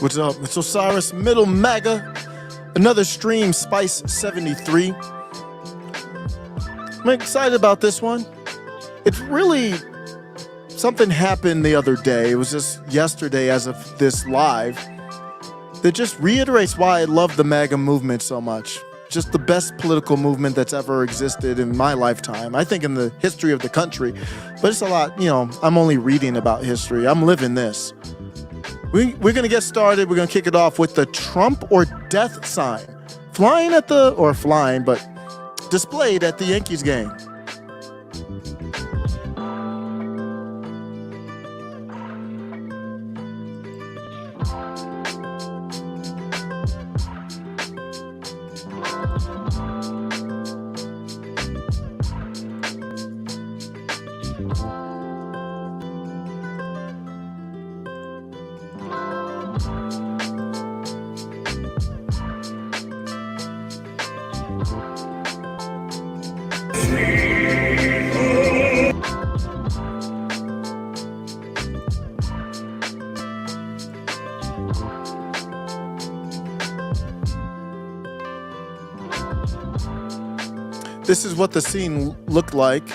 What's up? It's Osiris Middle MAGA. Another stream, Spice 73. I'm excited about this one. It really, something happened the other day. It was just yesterday as of this live that just reiterates why I love the MAGA movement so much. Just the best political movement that's ever existed in my lifetime. I think in the history of the country. But it's a lot, I'm only reading about history. I'm living this. We're going to get started. We're going to kick it off with the Trump or death sign. Flying, but displayed at the Yankees game. This is what the scene looked like.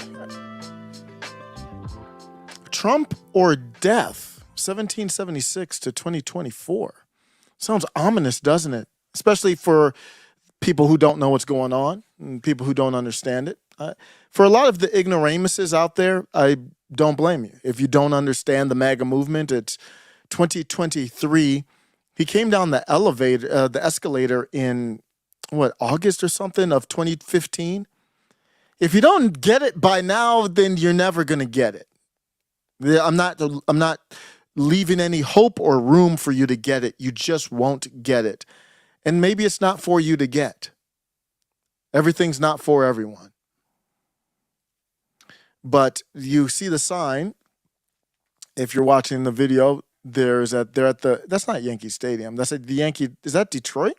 Trump or death, 1776 to 2024. Sounds ominous, doesn't it? Especially for people who don't know what's going on and people who don't understand it. For a lot of the ignoramuses out there, I don't blame you. If you don't understand the MAGA movement, it's 2023. He came down the escalator in, August or something of 2015? If you don't get it by now, then you're never going to get it. I'm not leaving any hope or room for you to get it. You just won't get it. And maybe it's not for you to get. Everything's not for everyone. But you see the sign. If you're watching the video, they're at the, that's not Yankee Stadium. That's at the Yankee, is that Detroit?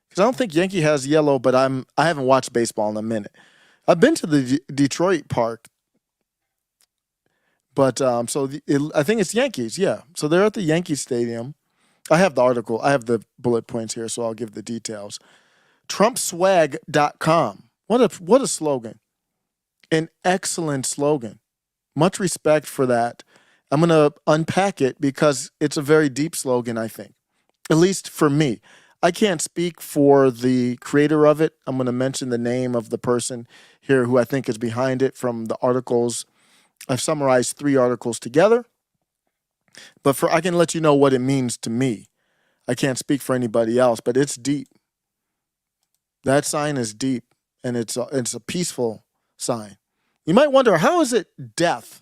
Because I don't think Yankee has yellow, but I haven't watched baseball in a minute. I've been to the Detroit park, but I think it's Yankees, yeah. So they're at the Yankee Stadium. I have the article. I have the bullet points here, so I'll give the details. TrumpSwag.com. What a slogan. An excellent slogan. Much respect for that. I'm going to unpack it because it's a very deep slogan, I think, at least for me. I can't speak for the creator of it. I'm going to mention the name of the person here who I think is behind it from the articles. I've summarized 3 articles together, but I can let you know what it means to me. I can't speak for anybody else, but it's deep. That sign is deep, and it's a peaceful sign. You might wonder, how is it death?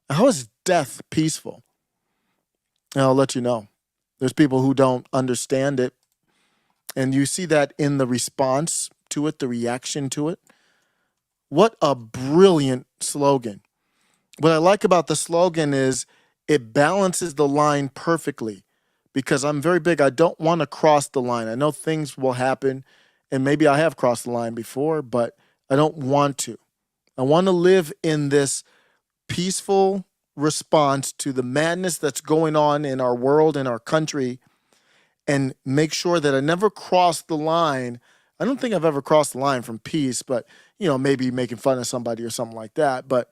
How is death peaceful? And I'll let you know. There's people who don't understand it. And you see that in the response to it, the reaction to it. What a brilliant slogan. What I like about the slogan is it balances the line perfectly because I'm very big. I don't want to cross the line. I know things will happen, and maybe I have crossed the line before, but I don't want to. I want to live in this peaceful response to the madness that's going on in our world, in our country, and make sure that I never cross the line. I don't think I've ever crossed the line from peace, but, maybe making fun of somebody or something like that, but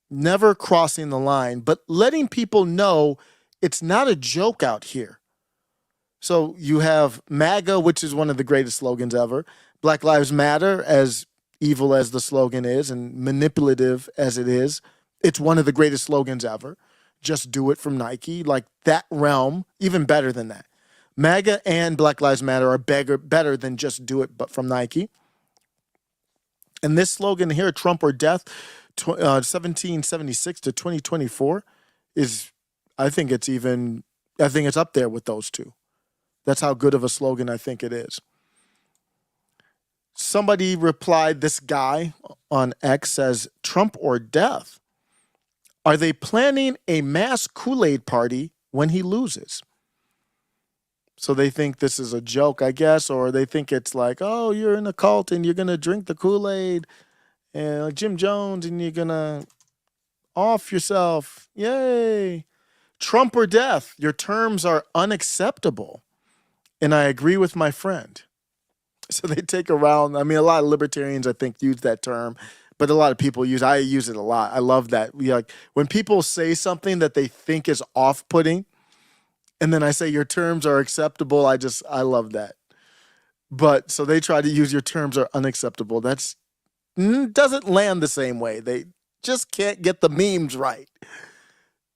never crossing the line, but letting people know it's not a joke out here. So you have MAGA, which is one of the greatest slogans ever. Black Lives Matter, as evil as the slogan is and manipulative as it is, it's one of the greatest slogans ever. Just do it from Nike, like that realm, even better than that. MAGA and Black Lives Matter are better than just do it, but from Nike. And this slogan here, Trump or death, 1776 to 2024, I think it's up there with those two. That's how good of a slogan I think it is. Somebody replied, this guy on X says, Trump or death? Are they planning a mass Kool-Aid party when he loses? So they think this is a joke, I guess, or they think it's like, oh, you're in a cult and you're going to drink the Kool-Aid and like Jim Jones and you're going to off yourself. Yay. Trump or death, your terms are unacceptable. And I agree with my friend. So they take around, I mean, a lot of libertarians, I think, use that term, but a lot of people I use it a lot. I love that. Like, when people say something that they think is off-putting, and then I say your terms are acceptable, I love that. But so they try to use your terms are unacceptable. That's doesn't land the same way. They just can't get the memes right.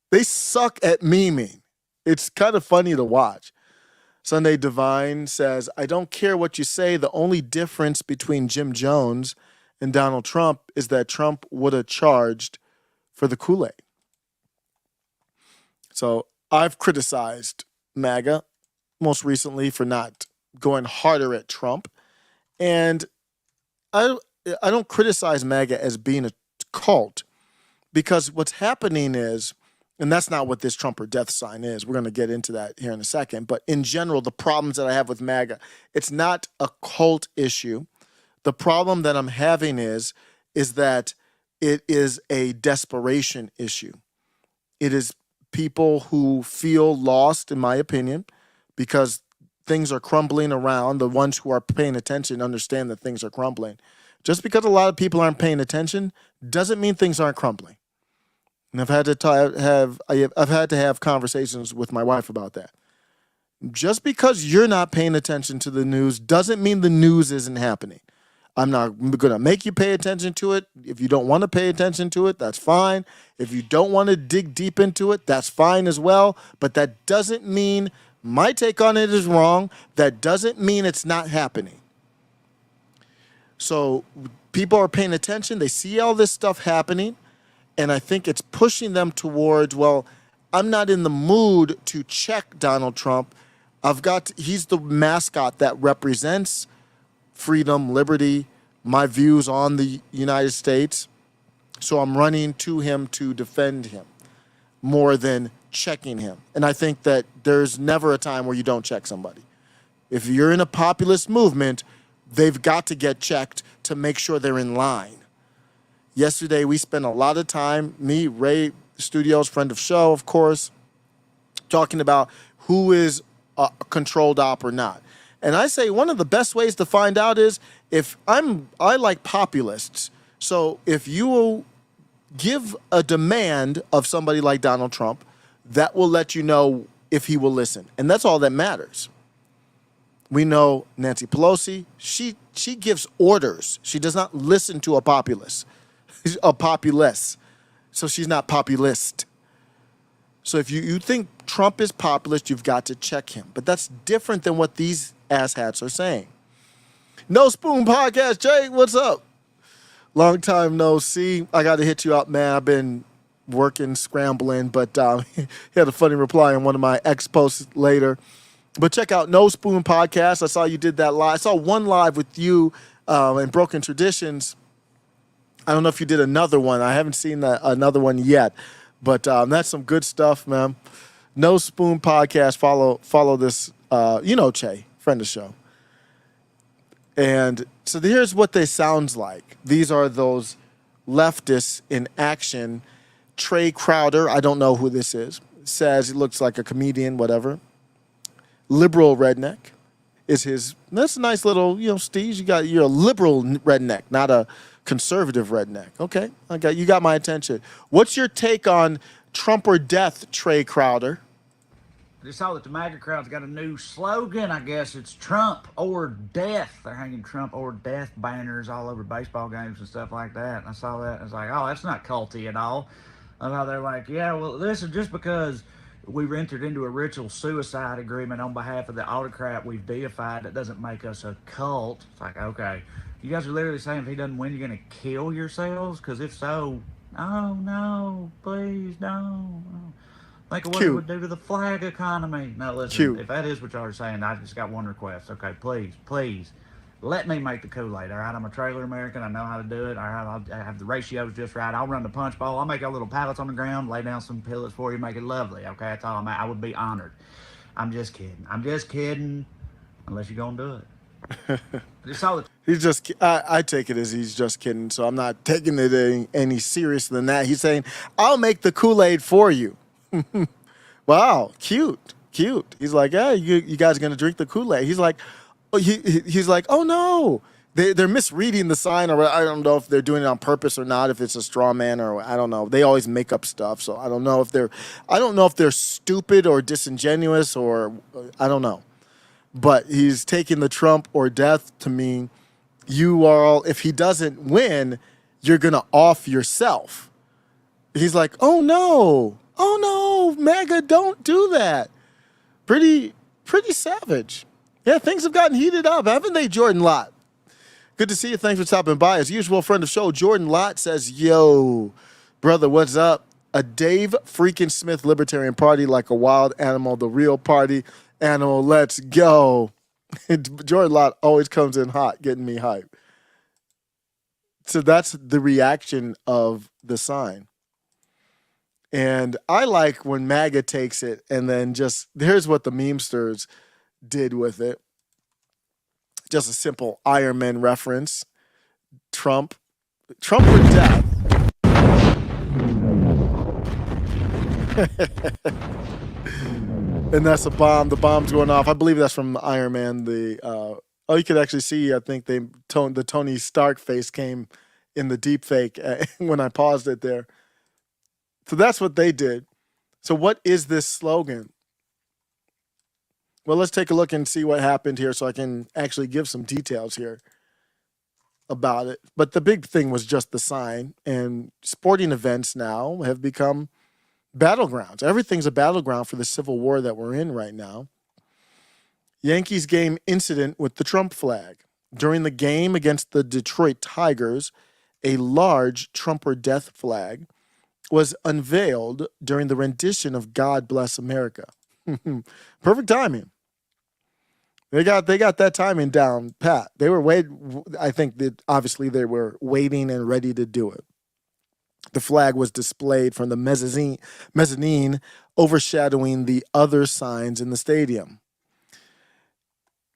They suck at memeing. It's kind of funny to watch. Sunday Divine says, I don't care what you say. The only difference between Jim Jones and Donald Trump is that Trump would have charged for the Kool-Aid. So I've criticized MAGA most recently for not going harder at Trump. And I don't criticize MAGA as being a cult, because what's happening is, and that's not what this Trump or death sign is. We're going to get into that here in a second. But in general, the problems that I have with MAGA, it's not a cult issue. The problem that I'm having is that it is a desperation issue. It is people who feel lost, in my opinion, because things are crumbling around. The ones who are paying attention understand that things are crumbling. Just because a lot of people aren't paying attention doesn't mean things aren't crumbling. And I've had to have conversations with my wife about that. Just because you're not paying attention to the news doesn't mean the news isn't happening. I'm not going to make you pay attention to it. If you don't want to pay attention to it, that's fine. If you don't want to dig deep into it, that's fine as well. But that doesn't mean my take on it is wrong. That doesn't mean it's not happening. So people are paying attention. They see all this stuff happening. And I think it's pushing them towards, well, I'm not in the mood to check Donald Trump. He's the mascot that represents freedom, liberty, my views on the United States. So I'm running to him to defend him more than checking him. And I think that there's never a time where you don't check somebody. If you're in a populist movement, they've got to get checked to make sure they're in line. Yesterday, we spent a lot of time, me, Ray Studios, friend of show, of course, talking about who is a controlled op or not. And I say one of the best ways to find out is I like populists. So if you will give a demand of somebody like Donald Trump, that will let you know if he will listen. And that's all that matters. We know Nancy Pelosi, she gives orders. She does not listen to a populist. She's a populist. So she's not populist. So if you think Trump is populist, you've got to check him. But that's different than what these asshats are saying. No Spoon Podcast. Jay, what's up? Long time no see. I got to hit you up, man. I've been working, scrambling, but he had a funny reply on one of my X posts later. But check out No Spoon Podcast. I saw you did that live. I saw one live with you in Broken Traditions. I don't know if you did another one. I haven't seen another one yet. But that's some good stuff, man. No Spoon Podcast. Follow this, Che, friend of the show. And so here's what they sound like. These are those leftists in action. Trey Crowder, I don't know who this is, says he looks like a comedian, whatever. Liberal redneck is his. That's a nice little, Steve. You're a liberal redneck, not a conservative redneck. Okay, you got my attention. What's your take on Trump or death, Trey Crowder? I just saw that the MAGA crowd's got a new slogan. I guess it's Trump or death. They're hanging Trump or death banners all over baseball games and stuff like that. And I saw that and I was like, oh, that's not culty at all. And how they're like, yeah, well, listen, just because we've entered into a ritual suicide agreement on behalf of the autocrat we've deified, that doesn't make us a cult. It's like, okay, you guys are literally saying if he doesn't win, you're going to kill yourselves? Because if so, oh, no, please, no. Think of what it would do to the flag economy. Now, listen, if that is what y'all are saying, I just got one request. Okay, please, let me make the Kool-Aid, all right? I'm a trailer American. I know how to do it. All right, I have the ratios just right. I'll run the punch bowl. I'll make y'all little pallets on the ground, lay down some pellets for you, make it lovely, okay? That's all I would be honored. I'm just kidding, unless you're going to do it. He's just. I take it as he's just kidding, so I'm not taking it any serious than that. He's saying, "I'll make the Kool-Aid for you." Wow, cute, cute. He's like, "Hey, you guys are gonna drink the Kool-Aid?" He's like, oh, he's like, "Oh no." They're misreading the sign, or I don't know if they're doing it on purpose or not. If it's a straw man, or I don't know. They always make up stuff, so I don't know if they're stupid or disingenuous, or I don't know. But he's taking the Trump or death to mean you are all. If he doesn't win, you're gonna off yourself. He's like, oh no, MAGA, don't do that. Pretty, pretty savage. Yeah, things have gotten heated up, haven't they, Jordan Lott? Good to see you. Thanks for stopping by. As usual, friend of the show, Jordan Lott says, yo, brother, what's up? A Dave freaking Smith Libertarian Party like a wild animal, the real party animal. Let's go. Jordan Lott always comes in hot, getting me hyped. So that's the reaction of the sign. And I like when MAGA takes it and then just, here's what the memesters did with it. Just a simple Iron Man reference. Trump or death. And that's a bomb. The bomb's going off. I believe that's from Iron Man. You could actually see, I think the Tony Stark face came in the deep fake when I paused it there. So that's what they did. So what is this slogan? Well, let's take a look and see what happened here so I can actually give some details here about it. But the big thing was just the sign, and sporting events now have become battlegrounds. Everything's a battleground for the civil war that we're in right now. Yankees game incident with the Trump flag. During the game against the Detroit Tigers, a large Trump or death flag was unveiled during the rendition of God Bless America. Perfect timing. They got that timing down pat. They were I think that obviously they were waiting and ready to do it. The flag was displayed from the mezzanine overshadowing the other signs in the stadium.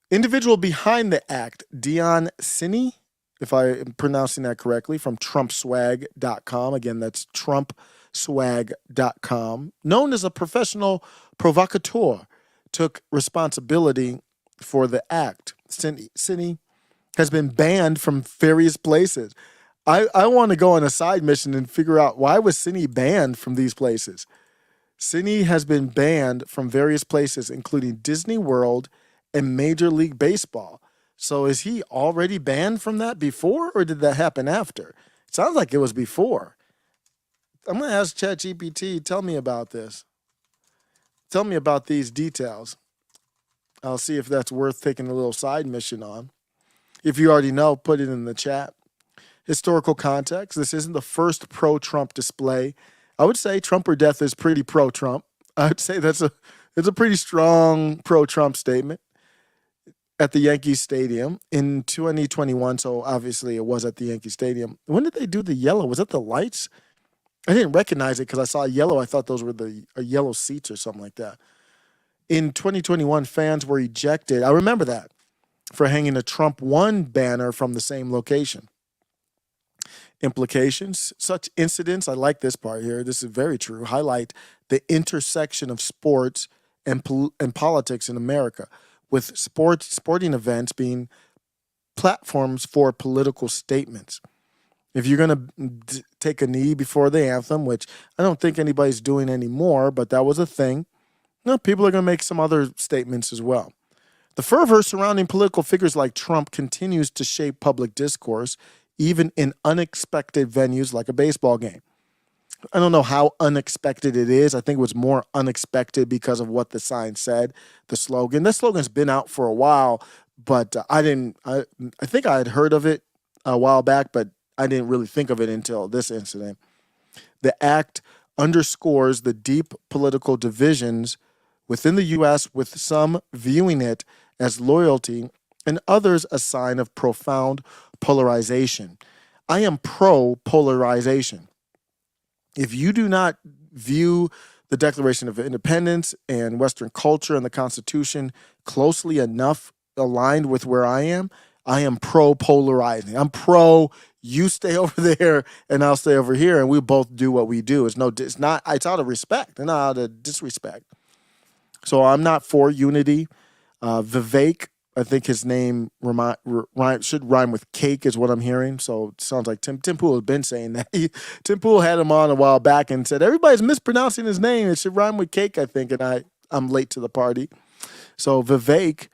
Individual behind the act, Dion Cini, if I am pronouncing that correctly, from trumpswag.com. Again, that's trumpswag.com. Known as a professional provocateur, took responsibility for the act. Cini has been banned from various places. I want to go on a side mission and figure out why was Cini banned from these places. Cini has been banned from various places, including Disney World and Major League Baseball. So is he already banned from that before, or did that happen after? It sounds like it was before. I'm going to ask ChatGPT, tell me about this. Tell me about these details. I'll see if that's worth taking a little side mission on. If you already know, put it in the chat. Historical context. This isn't the first pro-Trump display. I would say Trump or death is pretty pro-Trump. I would say it's a pretty strong pro-Trump statement. At the Yankee Stadium in 2021, so obviously it was at the Yankee Stadium. When did they do the yellow? Was that the lights? I didn't recognize it because I saw yellow. I thought those were the yellow seats or something like that. In 2021, fans were ejected. I remember that, for hanging a Trump won banner from the same location. Implications. Such incidents, I like this part here, this is very true, highlight the intersection of sports and politics in America, with sporting events being platforms for political statements. If you're going to take a knee before the anthem, which I don't think anybody's doing anymore, but that was a thing, people are going to make some other statements as well. The fervor surrounding political figures like Trump continues to shape public discourse, even in unexpected venues like a baseball game. I don't know how unexpected it is. I think it was more unexpected because of what the sign said, the slogan. That slogan's been out for a while, but I think I had heard of it a while back, but I didn't really think of it until this incident. The act underscores the deep political divisions within the U.S., with some viewing it as loyalty and others a sign of profound polarization. I am pro-polarization. If you do not view the Declaration of Independence and Western culture and the Constitution closely enough aligned with where I am pro-polarizing. I'm pro, you stay over there and I'll stay over here, and we both do what we do. It's out of respect and not out of disrespect. So I'm not for unity. Vivek, I think his name should rhyme with cake, is what I'm hearing. So it sounds like Tim Pool has been saying that. Tim Pool had him on a while back and said everybody's mispronouncing his name. It should rhyme with cake, I think. And I'm late to the party. So Vivek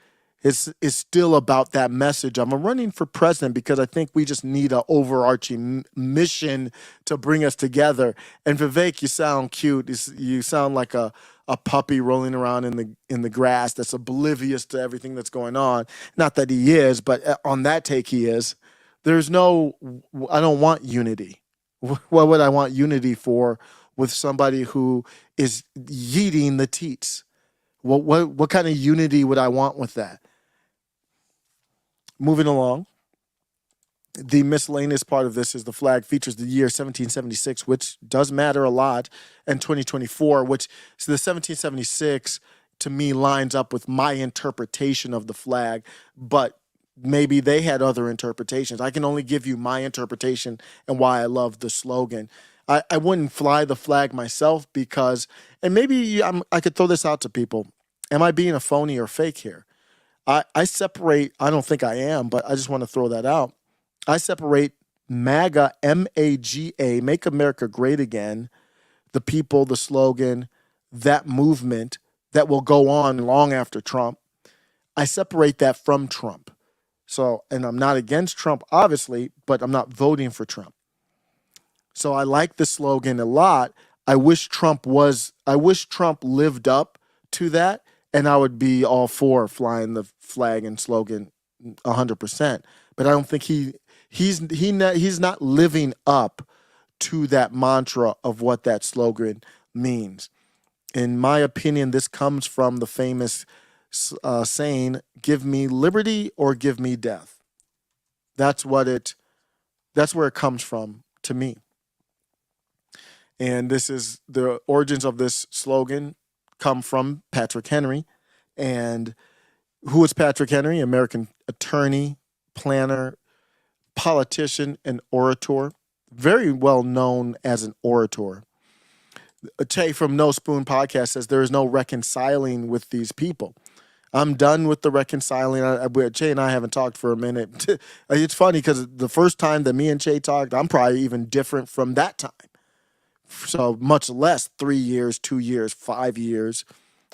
is still about that message. I'm running for president because I think we just need an overarching mission to bring us together. And Vivek, you sound cute. You sound like a puppy rolling around in the grass that's oblivious to everything that's going on. Not that he is, but on that take he is. There's no, I don't want unity. What would I want unity for with somebody who is yeeting the teats? What kind of unity would I want with that? Moving along, the miscellaneous part of this is the flag features the year 1776, which does matter a lot, and 2024, which so the 1776 to me lines up with my interpretation of the flag, but maybe they had other interpretations. I can only give you my interpretation and why I love the slogan. I wouldn't fly the flag myself because, and maybe I could throw this out to people. Am I being a phony or fake here? I separate, I don't think I am, but I just want to throw that out. I separate MAGA, MAGA, Make America Great Again, the people, the slogan, that movement that will go on long after Trump. I separate that from Trump. So, and I'm not against Trump, obviously, but I'm not voting for Trump. So I like the slogan a lot. I wish Trump lived up to that. And I would be all for flying the flag and slogan 100%. But I don't think he's not living up to that mantra of what that slogan means. In my opinion, this comes from the famous saying, "Give me liberty or give me death." That's where it comes from to me. And this is the origins of this slogan come from Patrick Henry. And who is Patrick Henry? American attorney, planner, politician, and orator. Very well known as an orator. Che from No Spoon Podcast says there is no reconciling with these people. I'm done with the reconciling. Che and I haven't talked for a minute. It's funny because the first time that me and Che talked, I'm probably even different from that time. So much less 3 years, 2 years, 5 years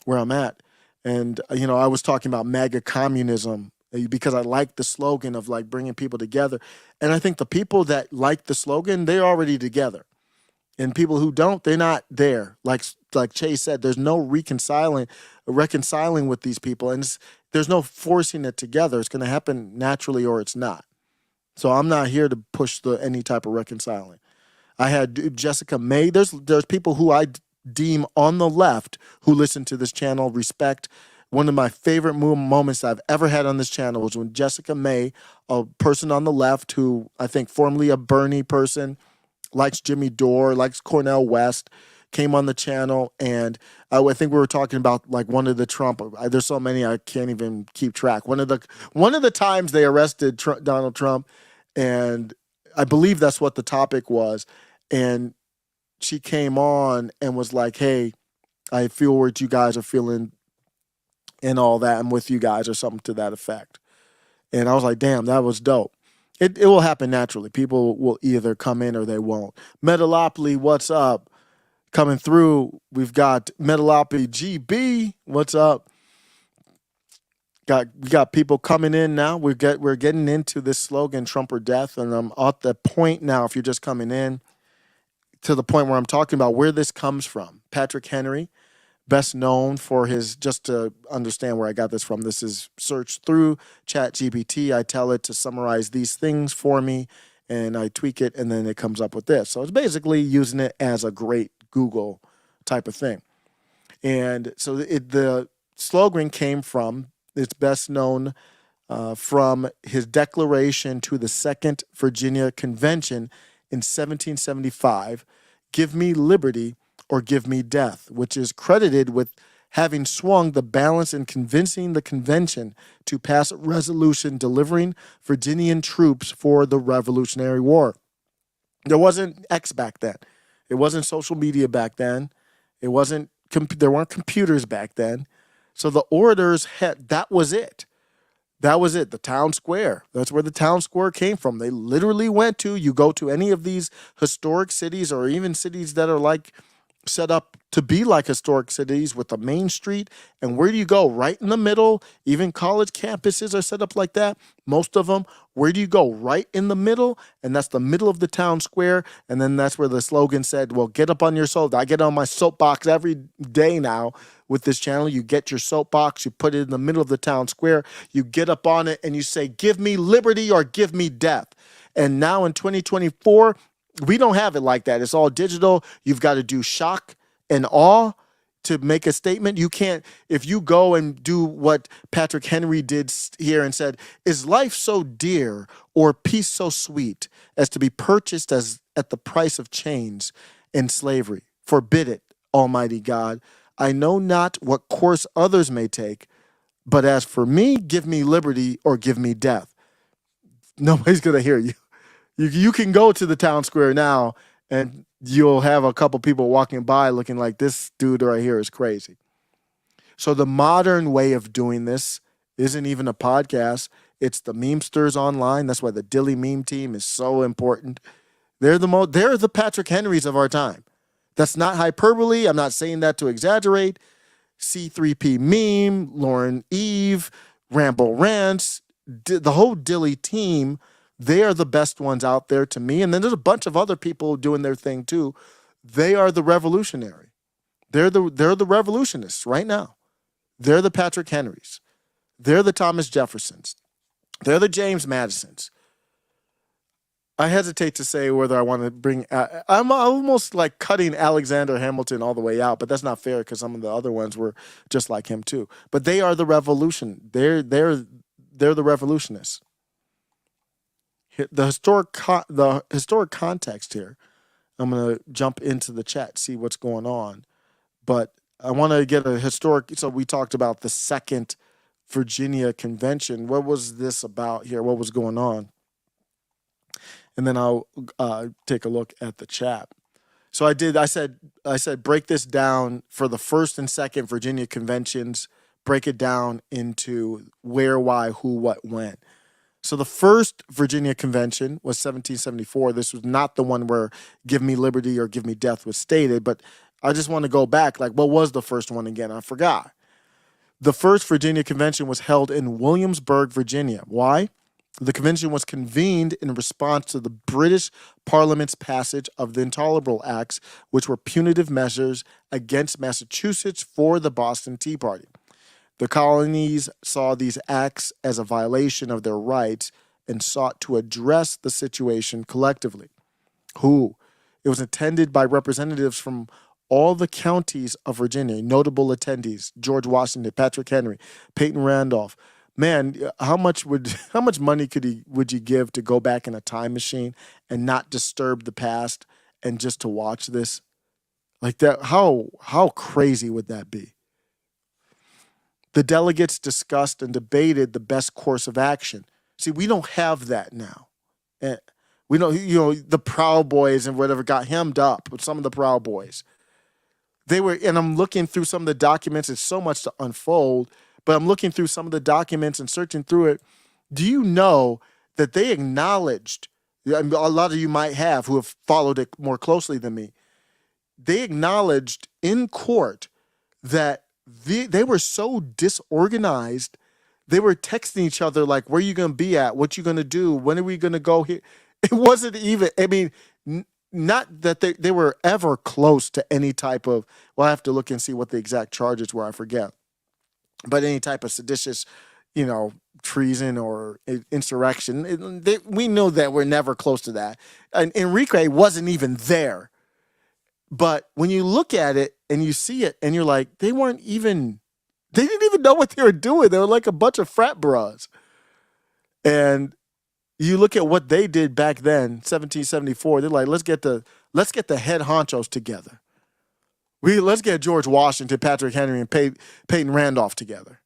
where I'm at. And, I was talking about MAGA communism because I like the slogan of like bringing people together. And I think the people that like the slogan, they're already together. And people who don't, they're not there. Like Che said, there's no reconciling with these people. And there's no forcing it together. It's going to happen naturally or it's not. So I'm not here to push any type of reconciling. I had Jessica May. There's people who I deem on the left who listen to this channel, respect. One of my favorite moments I've ever had on this channel was when Jessica May, a person on the left who I think formerly a Bernie person, likes Jimmy Dore, likes Cornel West, came on the channel. And I think we were talking about like one of the Trump, there's so many I can't even keep track. One of the times they arrested Donald Trump, and I believe that's what the topic was. And she came on and was like, "Hey, I feel what you guys are feeling and all that. I'm with you guys," or something to that effect. And I was like, damn, that was dope. It will happen naturally. People will either come in or they won't. Metalopoly, what's up? Coming through. We've got Metalopoly GB. What's up? We got people coming in now. We're getting into this slogan, Trump or Death, and I'm at the point now, if you're just coming in, to the point where I'm talking about where this comes from. Patrick Henry, best known for his, just to understand where I got this from, this is searched through ChatGPT. I tell it to summarize these things for me, and I tweak it, and then it comes up with this. So it's basically using it as a great Google type of thing. And so the slogan came from, it's best known from his declaration to the Second Virginia Convention in 1775, "Give me liberty or give me death," which is credited with having swung the balance in convincing the convention to pass a resolution delivering Virginian troops for the Revolutionary War. There wasn't X back then. It wasn't social media back then. There weren't computers back then. So the orators had, that was it. That was it. The town square. That's where the town square came from. They literally went to, you go to any of these historic cities or even cities that are like set up to be like historic cities with the main street. And where do you go? Right in the middle. Even college campuses are set up like that. Most of them. Where do you go? Right in the middle. And that's the middle of the town square. And then that's where the slogan said, well, get up on your soapbox. I get on my soapbox every day now with this channel. You get your soapbox, you put it in the middle of the town square, you get up on it and you say, give me liberty or give me death. And now in 2024, we don't have it like that. It's all digital. You've got to do shock and awe to make a statement. You can't, if you go and do what Patrick Henry did here and said, is life so dear or peace so sweet as to be purchased as at the price of chains and slavery? Forbid it, Almighty God. I know not what course others may take, but as for me, give me liberty or give me death. Nobody's going to hear you. You can go to the town square now and you'll have a couple people walking by looking like this dude right here is crazy. So the modern way of doing this isn't even a podcast. It's the memesters online. That's why the Dilly meme team is so important. They're the Patrick Henrys of our time. That's not hyperbole. I'm not saying that to exaggerate. C3P meme, Lauren Eve, Ramble Rants, the whole Dilly team, they are the best ones out there to me. And then there's a bunch of other people doing their thing too. They are the revolutionary. They're the revolutionists right now. They're the Patrick Henrys. They're the Thomas Jeffersons. They're the James Madisons. I hesitate to say whether I want to bring, I'm almost like cutting Alexander Hamilton all the way out, but that's not fair because some of the other ones were just like him too. But they are the revolution. They're the revolutionists. The historic context here, I'm going to jump into the chat, see what's going on. But I want to get a historic, so we talked about the Second Virginia Convention. What was this about here? What was going on? And then I'll take a look at the chat. So I said break this down for the First and Second Virginia Conventions, break it down into where, why, who, what, when. So the first Virginia Convention was 1774. This was not the one where give me liberty or give me death was stated, but I just want to go back, like, what was the first one again? I forgot. The first Virginia Convention was held in Williamsburg, Virginia. Why? The convention was convened in response to the British Parliament's passage of the Intolerable Acts, which were punitive measures against Massachusetts for the Boston Tea Party. The colonies saw these acts as a violation of their rights and sought to address the situation collectively. Who? It was attended by representatives from all the counties of Virginia, notable attendees: George Washington, Patrick Henry, Peyton Randolph. Man, how much money would you give to go back in a time machine and not disturb the past and just to watch this? Like that, how crazy would that be? The delegates discussed and debated the best course of action. See, we don't have that now. We don't, the Proud Boys and whatever got hemmed up with some of the Proud Boys. And I'm looking through some of the documents. It's so much to unfold, but I'm looking through some of the documents and searching through it. Do you know that they acknowledged, a lot of you might have who have followed it more closely than me, they acknowledged in court that they were so disorganized, they were texting each other like, where are you going to be at? What you going to do? When are we going to go here? It wasn't even, not that they were ever close to any type of, well, I have to look and see what the exact charges were, I forget. But any type of seditious, treason or insurrection, we know that we're never close to that. And Enrique wasn't even there. But when you look at it and you see it and you're like, they didn't even know what they were doing. They were like a bunch of frat bras. And you look at what they did back then, 1774, they're like, let's get the head honchos together. Let's get George Washington, Patrick Henry, and Peyton Randolph together.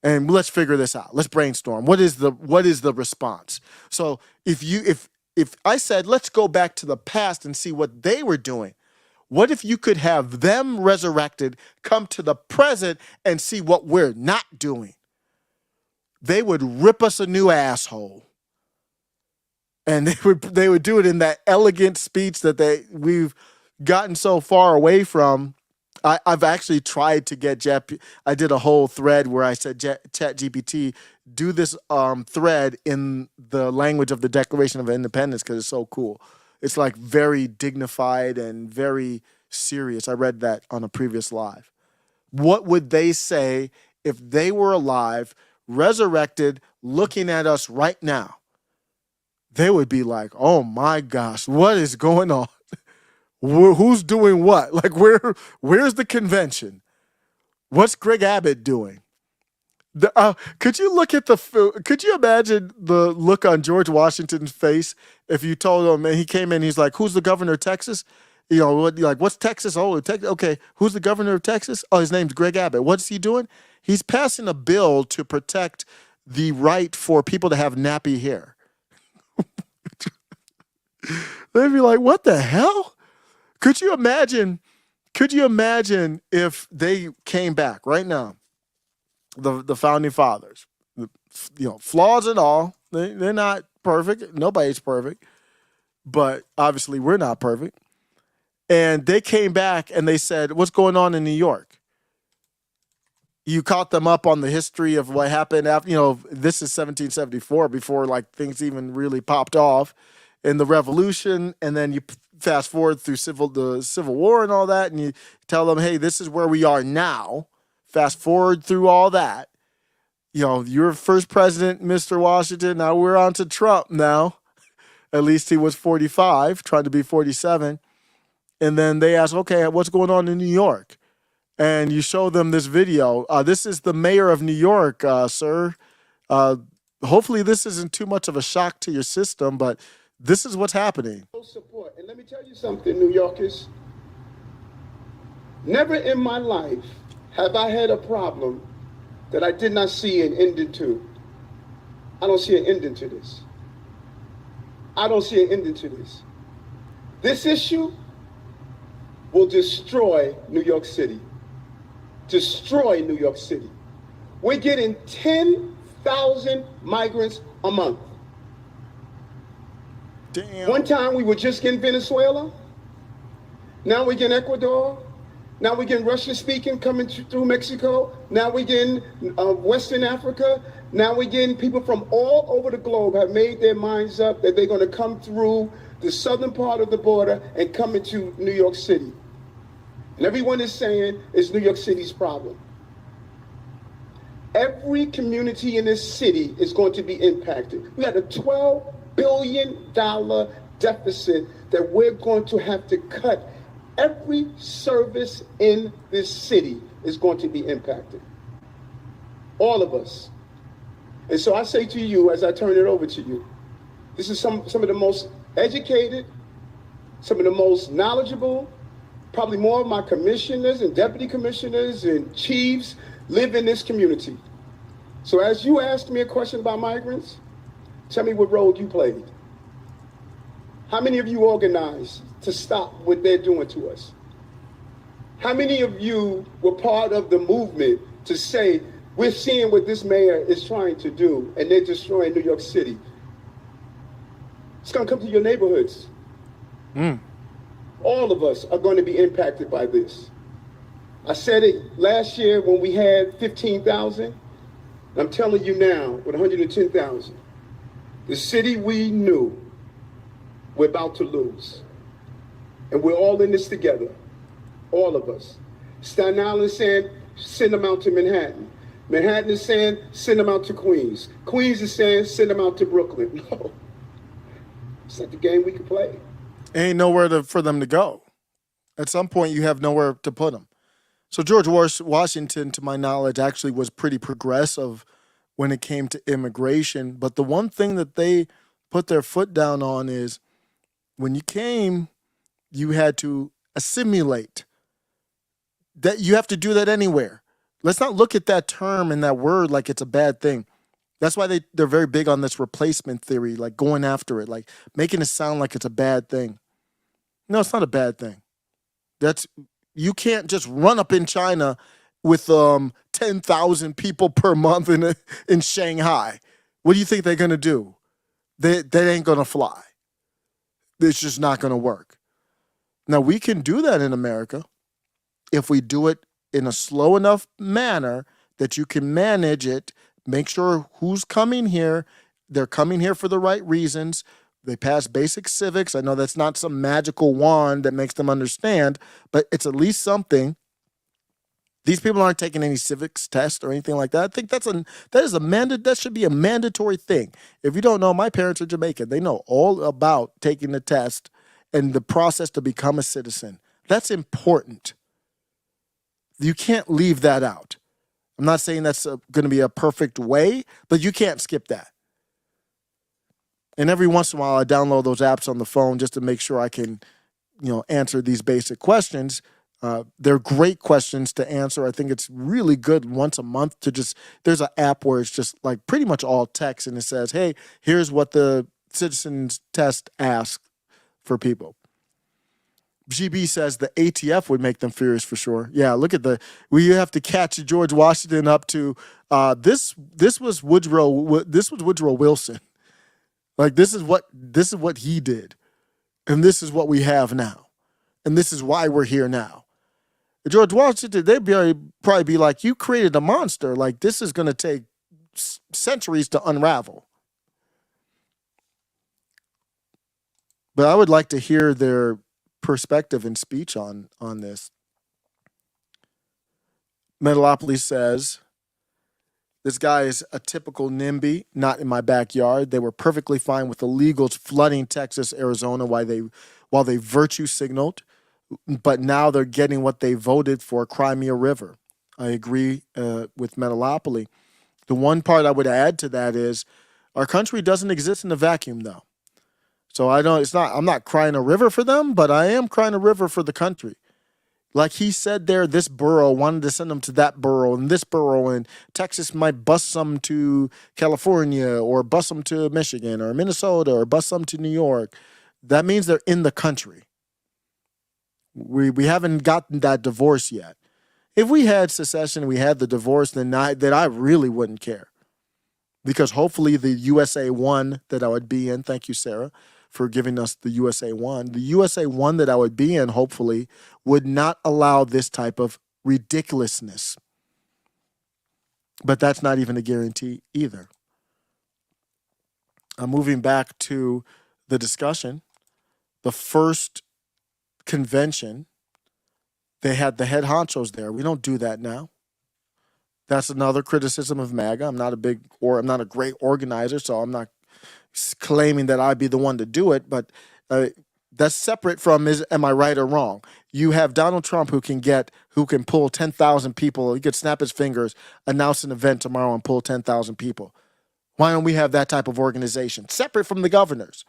And let's figure this out. Let's brainstorm. What is the response? So if I said, let's go back to the past and see what they were doing, What if you could have them resurrected, come to the present, and see what we're not doing? They would rip us a new asshole. And they would do it in that elegant speech that we've gotten so far away from. I've actually tried to get I did a whole thread where I said, ChatGPT, do this thread in the language of the Declaration of Independence because it's so cool. It's like very dignified and very serious. I read that on a previous live. What would they say if they were alive, resurrected, looking at us right now? They would be like, oh my gosh, what is going on? Who's doing what? Like, where's the convention? What's Greg Abbott doing? Could you imagine the look on George Washington's face if you told him, and he came in, he's like, who's the governor of Texas? You know, what's Texas? Oh, okay, who's the governor of Texas? Oh, his name's Greg Abbott. What's he doing? He's passing a bill to protect the right for people to have nappy hair. They'd be like, what the hell? Could you imagine if they came back right now, the founding fathers, flaws and all, they're not perfect. Nobody's perfect, but obviously we're not perfect. And they came back and they said, what's going on in New York? You caught them up on the history of what happened after, this is 1774, before like things even really popped off in the revolution. And then you fast forward through the Civil War and all that, and you tell them, hey, this is where we are now. Fast forward through all that. You're first president, Mr. Washington. Now we're on to Trump now. At least he was 45, trying to be 47. And then they ask, okay, what's going on in New York? And you show them this video. This is the mayor of New York, sir. Hopefully this isn't too much of a shock to your system, but this is what's happening. Support. And let me tell you something, New Yorkers. Never in my life have I had a problem that I did not see an ending to. I don't see an ending to this. I don't see an ending to this. This issue will destroy New York City. Destroy New York City. We're getting 10,000 migrants a month. Damn. One time we were just getting Venezuela. Now we're getting Ecuador. Now we're getting Russian speaking coming through Mexico. Now we're getting Western Africa. Now we're getting people from all over the globe have made their minds up that they're going to come through the southern part of the border and come into New York City. And everyone is saying it's New York City's problem. Every community in this city is going to be impacted. We had a $12 billion deficit that we're going to have to cut. Every service in this city is going to be impacted. All of us. And so I say to you, as I turn it over to you, this is some of the most educated, some of the most knowledgeable, probably more of my commissioners and deputy commissioners and chiefs live in this community. So as you ask me a question about migrants, tell me what role you played. How many of you organized to stop what they're doing to us? How many of you were part of the movement to say, we're seeing what this mayor is trying to do and they're destroying New York City? It's going to come to your neighborhoods. All of us are going to be impacted by this. I said it last year when we had 15,000. I'm telling you now with 110,000. The city we knew we're about to lose. And we're all in this together. All of us. Staten Island is saying, send them out to Manhattan. Manhattan is saying, send them out to Queens. Queens is saying, send them out to Brooklyn. No. It's not the game we can play. Ain't nowhere for them to go. At some point, you have nowhere to put them. So George Washington, to my knowledge, actually was pretty progressive when it came to immigration. But the one thing that they put their foot down on is when you came, you had to assimilate. That you have to do that anywhere. Let's not look at that term and that word like it's a bad thing. That's why they're very big on this replacement theory, like going after it, like making it sound like it's a bad thing. No, it's not a bad thing. You can't just run up in China with 10,000 people per month in Shanghai. What do you think they're going to do? That ain't going to fly. It's just not going to work. Now, we can do that in America if we do it in a slow enough manner that you can manage it, make sure who's coming here, they're coming here for the right reasons. They pass basic civics. I know that's not some magical wand that makes them understand, but it's at least something. These people aren't taking any civics test or anything like that. I think that should be a mandatory thing. If you don't know, my parents are Jamaican. They know all about taking the test and the process to become a citizen. That's important. You can't leave that out. I'm not saying that's going to be a perfect way, but you can't skip that. And every once in a while, I download those apps on the phone just to make sure I can, answer these basic questions. They're great questions to answer. I think it's really good once a month there's an app where it's just like pretty much all text and it says, hey, here's what the citizens test asks for people. GB says the ATF would make them furious for sure. Yeah, look at you have to catch George Washington up to this was Woodrow Wilson. Like this is what he did. And this is what we have now. And this is why we're here now. George Washington, they'd probably be like, you created a monster. Like this is going to take centuries to unravel. But I would like to hear their perspective and speech on this. Metalopoly says, this guy is a typical NIMBY, not in my backyard. They were perfectly fine with illegals flooding Texas, Arizona while they virtue signaled, but now they're getting what they voted for, Crimea River. I agree with Metalopoly. The one part I would add to that is our country doesn't exist in a vacuum, though. So I'm not crying a river for them, but I am crying a river for the country. Like he said there, this borough wanted to send them to that borough and this borough, and Texas might bus some to California or bus them to Michigan or Minnesota or bus some to New York. That means they're in the country. We haven't gotten that divorce yet. If we had secession, we had the divorce, then I really wouldn't care. Because hopefully the USA 1 that I would be in, thank you, Sarah, for giving us the USA 1. The USA 1 that I would be in, hopefully, would not allow this type of ridiculousness. But that's not even a guarantee either. I'm moving back to the discussion. The first convention, they had the head honchos there. We don't do that now. That's another criticism of MAGA. I'm not a great organizer, so I'm not claiming that I'd be the one to do it, but that's separate from am I right or wrong? You have Donald Trump who can pull 10,000 people. He could snap his fingers, announce an event tomorrow and pull 10,000 people. Why don't we have that type of organization separate from the governors?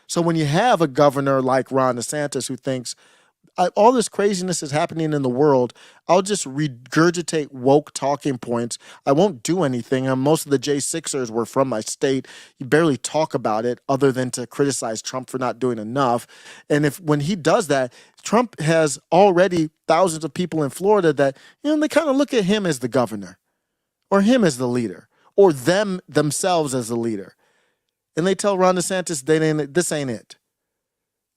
So when you have a governor like Ron DeSantis who thinks all this craziness is happening in the world, I'll just regurgitate woke talking points. I won't do anything. And most of the J6ers were from my state. You barely talk about it other than to criticize Trump for not doing enough. And when he does that, Trump has already thousands of people in Florida that, they kind of look at him as the governor or him as the leader or themselves as the leader. And they tell Ron DeSantis, this ain't it.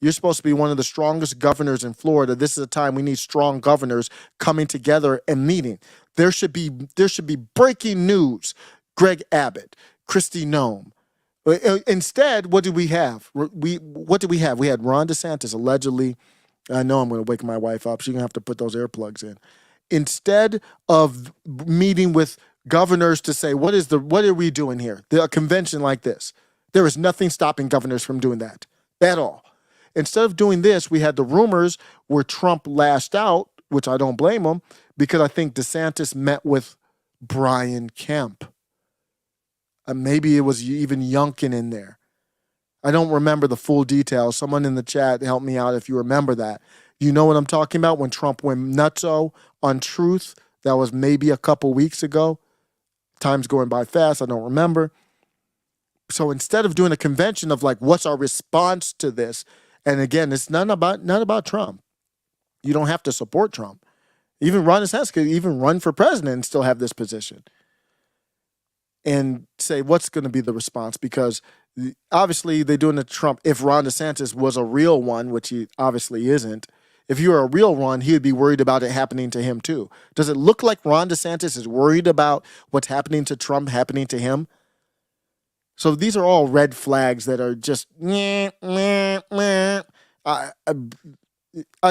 You're supposed to be one of the strongest governors in Florida. This is a time we need strong governors coming together and meeting. There should be breaking news. Greg Abbott, Kristi Noem. Instead, what did we have? We had Ron DeSantis allegedly. I know I'm going to wake my wife up. She's going to have to put those earplugs in. Instead of meeting with governors to say, what are we doing here? A convention like this. There is nothing stopping governors from doing that at all. Instead of doing this, we had the rumors where Trump lashed out, which I don't blame him, because I think DeSantis met with Brian Kemp. Maybe it was even Youngkin in there. I don't remember the full details. Someone in the chat help me out if you remember that. You know what I'm talking about when Trump went nutso on Truth? That was maybe a couple weeks ago. Time's going by fast. I don't remember. So instead of doing a convention of like, what's our response to this? And again, it's not about Trump. You don't have to support Trump. Even Ron DeSantis could even run for president and still have this position and say what's going to be the response, because obviously they're doing it to Trump. If Ron DeSantis was a real one, which he obviously isn't, if you were a real one, he would be worried about it happening to him too. Does it look like Ron DeSantis is worried about what's happening to Trump happening to him? So these are all red flags that are just meh, meh, meh. I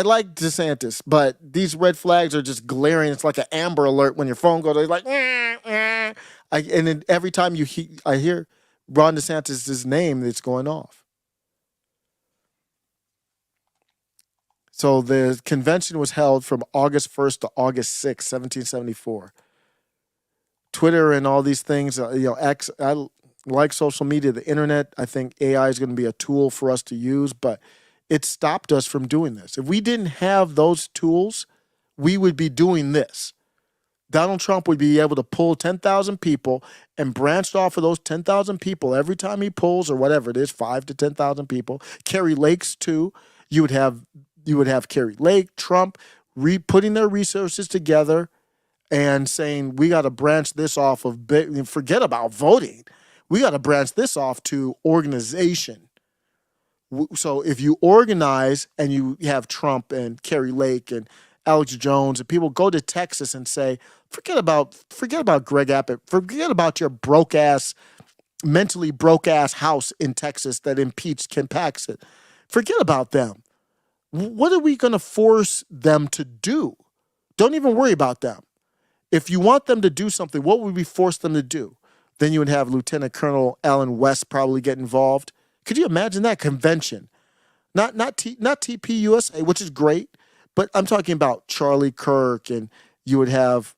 like DeSantis, but these red flags are just glaring. It's like an Amber Alert when your phone goes. It's like, and then every time I hear Ron DeSantis' name, it's going off. So the convention was held from August 1st to August 6th, 1774. Twitter and all these things, X. I like social media, the internet. I think AI is going to be a tool for us to use, but it stopped us from doing this. If we didn't have those tools, we would be doing this. Donald Trump would be able to pull 10,000 people and branched off of those 10,000 people every time he pulls, or whatever it is, 5 to 10,000 people. Carrie Lake's too. You would have Carrie Lake, Trump, putting their resources together and saying, we got to branch this off of, forget about voting. We got to branch this off to organization. So if you organize and you have Trump and Carrie Lake and Alex Jones and people go to Texas and say, forget about Greg Abbott, forget about your mentally broke ass house in Texas that impeached Ken Paxton. Forget about them. What are we going to force them to do? Don't even worry about them. If you want them to do something, what would we force them to do? Then you would have Lieutenant Colonel Allen West probably get involved. Could you imagine that convention? Not TPUSA, which is great, but I'm talking about Charlie Kirk, and you would have,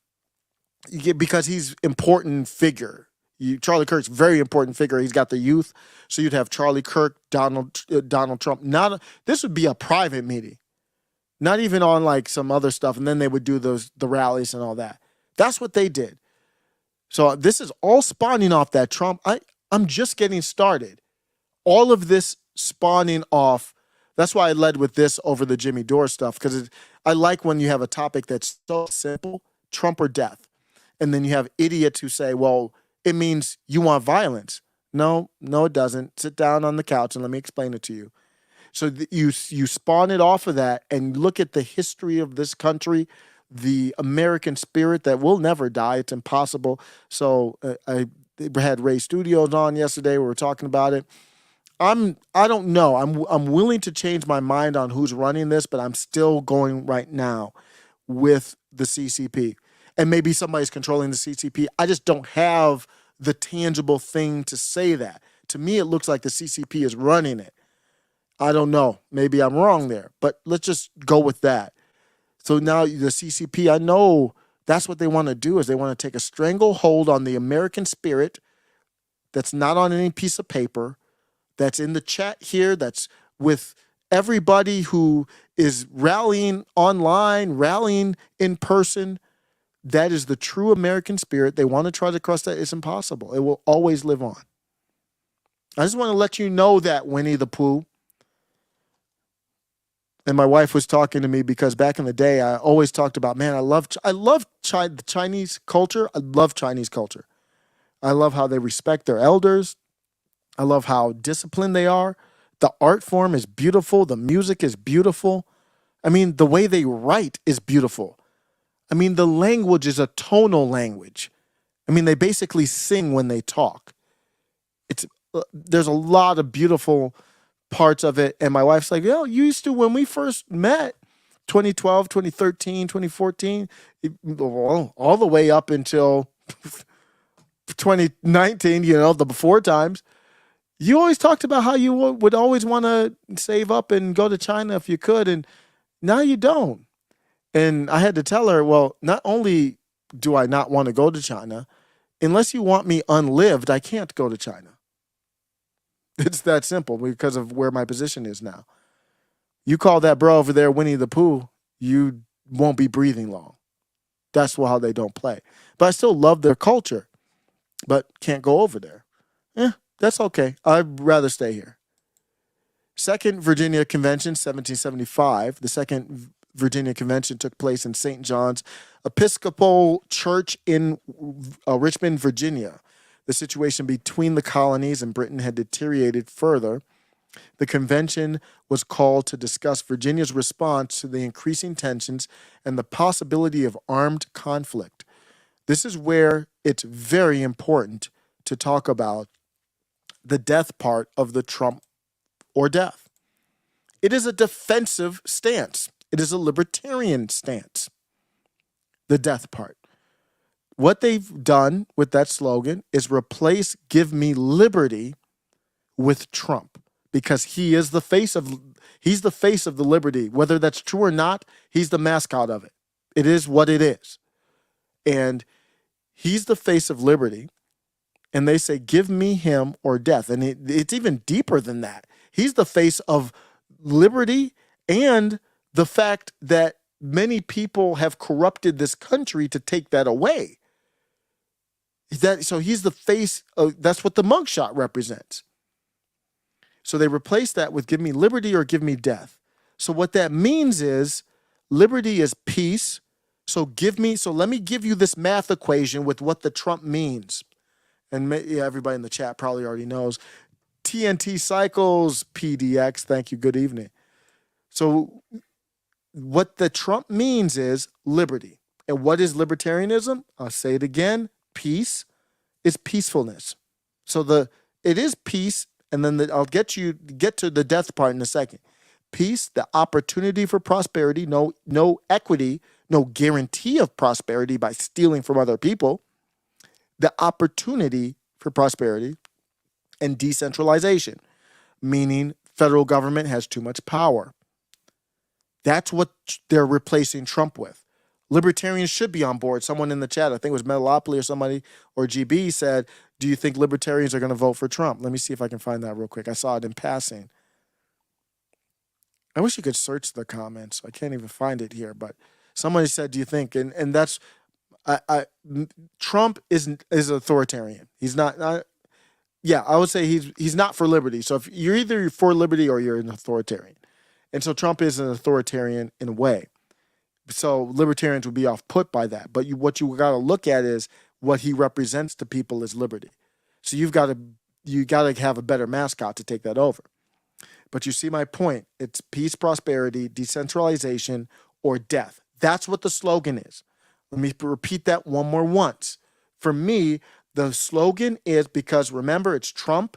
because he's important figure. Charlie Kirk's very important figure. He's got the youth, so you'd have Charlie Kirk, Donald Trump. This would be a private meeting, not even on like some other stuff, and then they would do the rallies and all that. That's what they did. So this is all spawning off that Trump. I'm just getting started. All of this spawning off. That's why I led with this over the Jimmy Dore stuff, because I like when you have a topic that's so simple, Trump or death. And then you have idiots who say, well, it means you want violence. No, it doesn't. Sit down on the couch and let me explain it to you. So you spawn it off of that and look at the history of this country, the American spirit that will never die. It's impossible. So I had Ray Studios on yesterday. We were talking about it. I don't know. I'm willing to change my mind on who's running this, but I'm still going right now with the CCP. And maybe somebody's controlling the CCP. I just don't have the tangible thing to say that. To me, it looks like the CCP is running it. I don't know. Maybe I'm wrong there, but let's just go with that. So now the CCP, I know that's what they want to do, is they want to take a stranglehold on the American spirit that's not on any piece of paper, that's in the chat here, that's with everybody who is rallying online, rallying in person. That is the true American spirit. They want to try to crush that. It's impossible. It will always live on. I just want to let you know that, Winnie the Pooh. And my wife was talking to me because back in the day, I always talked about, man, I love the Chinese culture. I love Chinese culture. I love how they respect their elders. I love how disciplined they are. The art form is beautiful. The music is beautiful. I mean, the way they write is beautiful. I mean, the language is a tonal language. I mean, they basically sing when they talk. There's a lot of beautiful parts of it. And my wife's like, you used to, when we first met, 2012, 2013, 2014, all the way up until 2019, the before times, you always talked about how you would always want to save up and go to China if you could, and now you don't. And I had to tell her, well, not only do I not want to go to China, unless you want me unlived, I can't go to China. It's that simple because of where my position is now. You call that bro over there Winnie the Pooh, you won't be breathing long. That's how they don't play. But I still love their culture, but can't go over there. That's okay. I'd rather stay here. Second Virginia Convention, 1775. The Second Virginia convention took place in St. John's Episcopal Church in Richmond, Virginia. The situation between the colonies and Britain had deteriorated further. The convention was called to discuss Virginia's response to the increasing tensions and the possibility of armed conflict. This is where it's very important to talk about the death part of the Trump or death. It is a defensive stance. It is a libertarian stance, the death part. What they've done with that slogan is replace "Give me liberty" with Trump, because he's the face of the liberty. Whether that's true or not, he's the mascot of it. It is what it is. And he's the face of liberty. And they say, give me him or death. And it's even deeper than that. He's the face of liberty and the fact that many people have corrupted this country to take that away. So he's the face of, that's what the mugshot represents. So they replace that with give me liberty or give me death. So what that means is liberty is peace. So let me give you this math equation with what the Trump means. And everybody in the chat probably already knows. TNT cycles, PDX, thank you, good evening. So what the Trump means is liberty. And what is libertarianism? I'll say it again. Peace is peacefulness. So it is peace, and then I'll get to the death part in a second. Peace, the opportunity for prosperity, no equity, no guarantee of prosperity by stealing from other people. The opportunity for prosperity, and decentralization, meaning federal government has too much power. That's what they're replacing Trump with. Libertarians should be on board. Someone in the chat, I think it was Metalopoly or somebody, or GB said, do you think libertarians are going to vote for Trump? Let me see if I can find that real quick. I saw it in passing. I wish you could search the comments. I can't even find it here, but somebody said, do you think? And that's, Trump is authoritarian. He's not, I would say he's not for liberty. So if you're either for liberty or you're an authoritarian. And so Trump is an authoritarian in a way. So libertarians would be off put by that. But what you got to look at is what he represents to people is liberty. So you got to have a better mascot to take that over. But you see my point. It's peace, prosperity, decentralization, or death. That's what the slogan is. Let me repeat that one more once. For me, the slogan is, because remember, it's Trump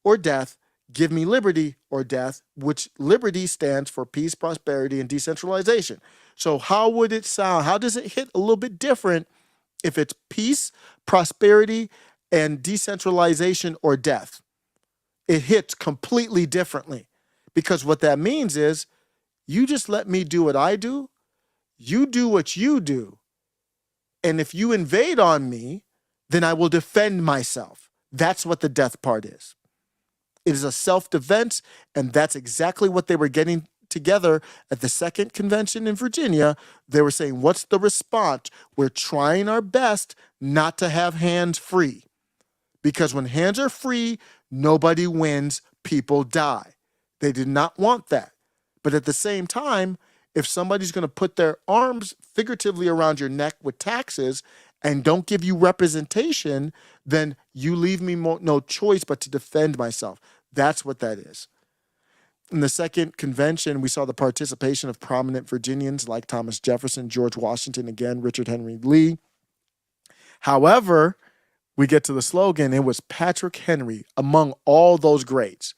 or death, give me liberty or death, which liberty stands for peace, prosperity, and decentralization. So how would it sound? How does it hit a little bit different if it's peace, prosperity, and decentralization or death? It hits completely differently, because what that means is you just let me do what I do, you do what you do, and if you invade on me, then I will defend myself. That's what the death part is. It is a self-defense, and that's exactly what they were getting together at the second convention in Virginia. They were saying, what's the response? We're trying our best not to have hands free, because when hands are free, nobody wins, people die. They did not want that. But at the same time, if somebody's going to put their arms figuratively around your neck with taxes and don't give you representation, then you leave me no choice but to defend myself. That's what that is. In the second convention, we saw the participation of prominent Virginians like Thomas Jefferson, George Washington, again, Richard Henry Lee. However, we get to the slogan. It was Patrick Henry, among all those greats,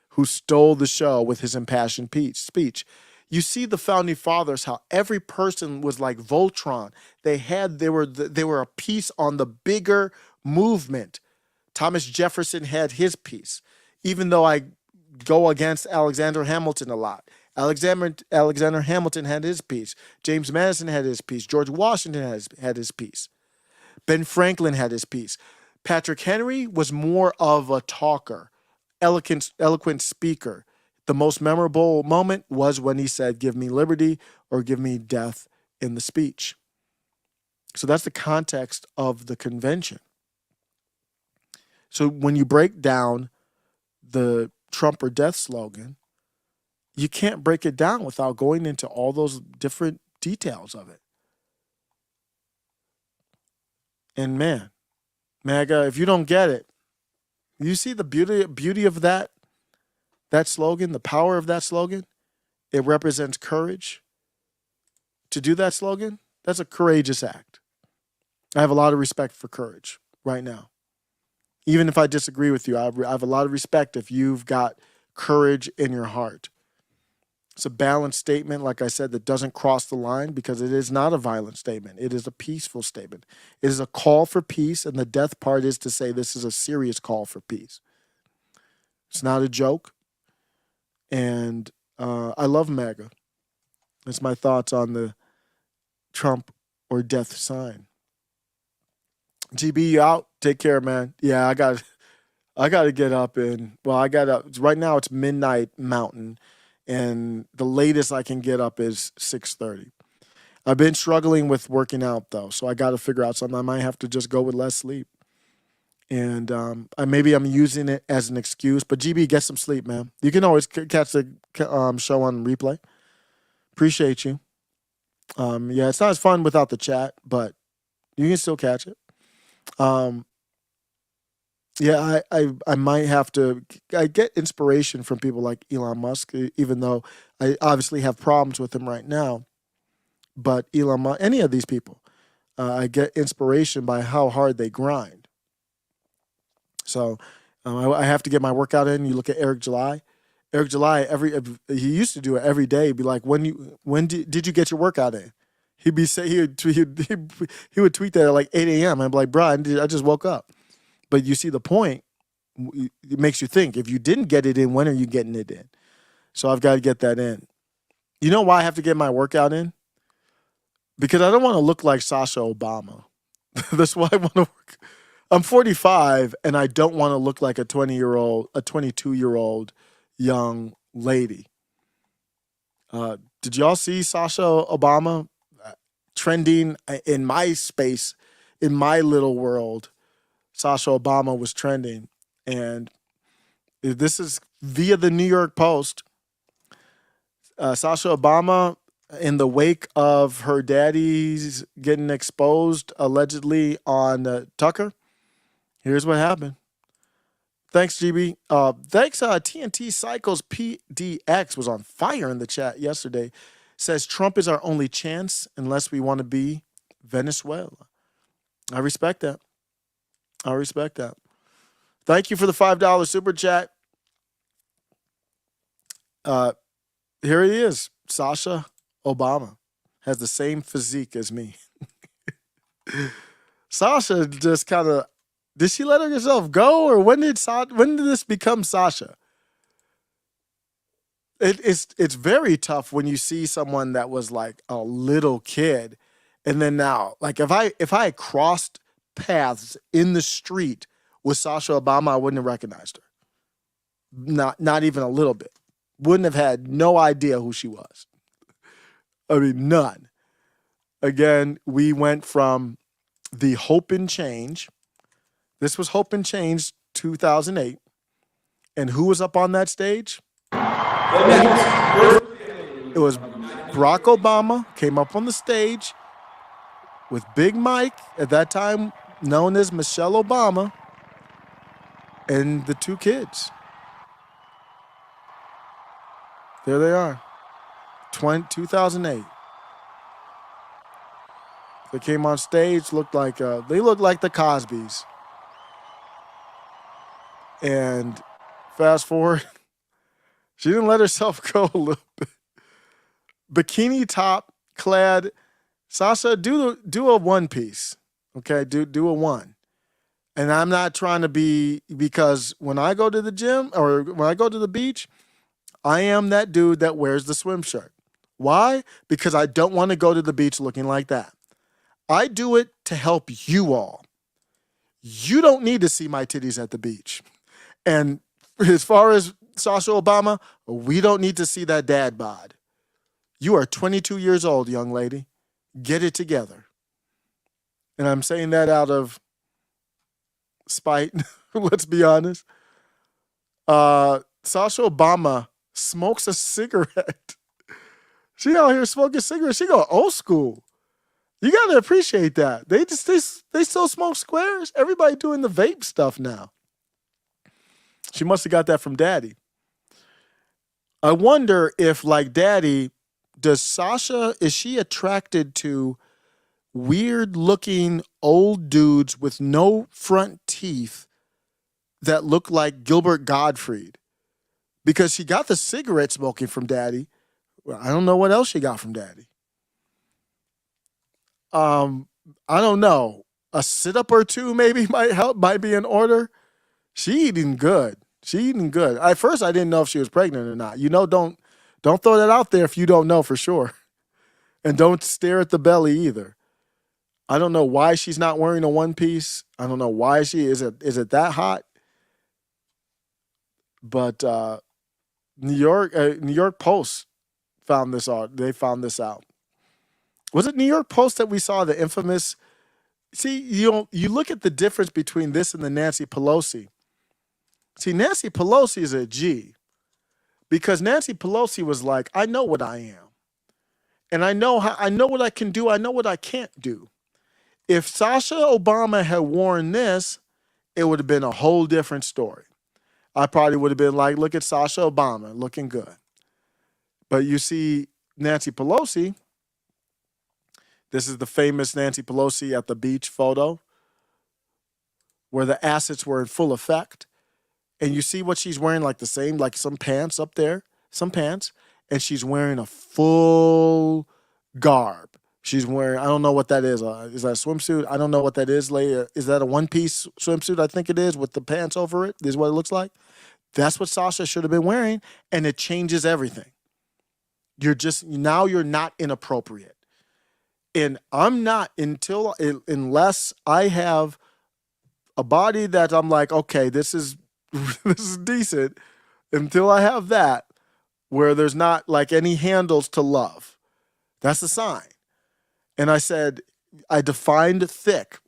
who stole the show with his impassioned speech. You see the founding fathers, how every person was like Voltron. They were a piece on the bigger movement. Thomas Jefferson had his piece. Even though I go against Alexander Hamilton a lot, Alexander Hamilton had his piece. James Madison had his piece. George Washington had his piece. Ben Franklin had his piece. Patrick Henry was more of a talker, eloquent speaker. The most memorable moment was when he said, give me liberty or give me death in the speech. So that's the context of the convention. So when you break down the Trump or death slogan, you can't break it down without going into all those different details of it. And man, MAGA, if you don't get it, you see the beauty of that slogan, the power of that slogan. It represents courage. To do that slogan, that's a courageous act. I have a lot of respect for courage right now. Even if I disagree with you, I have a lot of respect if you've got courage in your heart. It's a balanced statement, like I said, that doesn't cross the line because it is not a violent statement. It is a peaceful statement. It is a call for peace, and the death part is to say this is a serious call for peace. It's not a joke, and I love MAGA. That's my thoughts on the Trump or death sign. GB, you out? Take care, man. Yeah, I got to get up right now it's midnight Mountain, and the latest I can get up is 6:30. I've been struggling with working out though, so I got to figure out something. I might have to just go with less sleep, and maybe I'm using it as an excuse. But GB, get some sleep, man. You can always catch the show on replay. Appreciate you. Yeah, it's not as fun without the chat, but you can still catch it. Yeah, I might have to. I get inspiration from people like Elon Musk, even though I obviously have problems with him right now. But Elon Musk, any of these people, I get inspiration by how hard they grind. So I have to get my workout in. You look at Eric July. Eric July, he used to do it every day. Be like, when did you get your workout in? He would tweet that at like 8 a.m. I'm like, bro, I just woke up. But you see the point. It makes you think. If you didn't get it in, when are you getting it in? So I've got to get that in. You know why I have to get my workout in? Because I don't want to look like Sasha Obama. That's why I want to work. I'm 45, and I don't want to look like a 22-year-old young lady. Did y'all see Sasha Obama trending in my space, in my little world? Sasha Obama was trending, and this is via the New York Post. Sasha Obama, in the wake of her daddy's getting exposed allegedly on Tucker, here's what happened. Thanks, GB. Thanks, TNT Cycles PDX was on fire in the chat yesterday. Says Trump is our only chance unless we want to be Venezuela. I respect that. Thank you for the $5 super chat. Here he is. Sasha Obama has the same physique as me. Sasha just kind of, did she let herself go, or when did this become Sasha? It's very tough when you see someone that was like a little kid, and then now, like if I crossed paths in the street with Sasha Obama, I wouldn't have recognized her. Not even a little bit. Wouldn't have had no idea who she was. I mean, none. Again, we went from the Hope and Change. This was Hope and Change 2008. And who was up on that stage? It was Barack Obama came up on the stage with Big Mike, at that time known as Michelle Obama, and the two kids. There they are. 2008. They came on stage, they looked like the Cosbys. And fast forward, she didn't let herself go a little bit. Bikini top clad. Sasha, do a one piece. Okay, do a one. And I'm not trying to be, because when I go to the gym or when I go to the beach, I am that dude that wears the swim shirt. Why? Because I don't want to go to the beach looking like that. I do it to help you all. You don't need to see my titties at the beach. And as far as Sasha Obama, we don't need to see that dad bod. You are 22 years old, young lady. Get it together. And I'm saying that out of spite. Let's be honest. Sasha Obama smokes a cigarette. She out here smoking cigarettes. She go old school. You got to appreciate that. They still smoke squares. Everybody doing the vape stuff now. She must have got that from Daddy. I wonder if, like Daddy, is she attracted to weird looking old dudes with no front teeth that look like Gilbert Gottfried? Because she got the cigarette smoking from Daddy. Well, I don't know what else she got from Daddy. I don't know. A sit-up or two maybe might help, might be in order. She eating good. At first, I didn't know if she was pregnant or not. Don't throw that out there if you don't know for sure. And don't stare at the belly either. I don't know why she's not wearing a one piece. I don't know why is it that hot? But New York Post found this out. They found this out. Was it New York Post that we saw the infamous? See, you look at the difference between this and the Nancy Pelosi. See, Nancy Pelosi is a G, because Nancy Pelosi was like, I know what I am, and I know what I can do. I know what I can't do. If Sasha Obama had worn this, it would have been a whole different story. I probably would have been like, look at Sasha Obama looking good. But you see Nancy Pelosi. This is the famous Nancy Pelosi at the beach photo where the assets were in full effect. And you see what she's wearing, like some pants up there, and she's wearing a full garb. She's wearing, I don't know what that is. Is that a swimsuit? I don't know what that is. Is that a one-piece swimsuit? I think it is, with the pants over it. This is what it looks like. That's what Sasha should have been wearing, and it changes everything. Now you're not inappropriate. And I'm not unless I have a body that I'm like, okay, this is decent, until I have that, where there's not like any handles to love. That's a sign. And I said, I defined thick.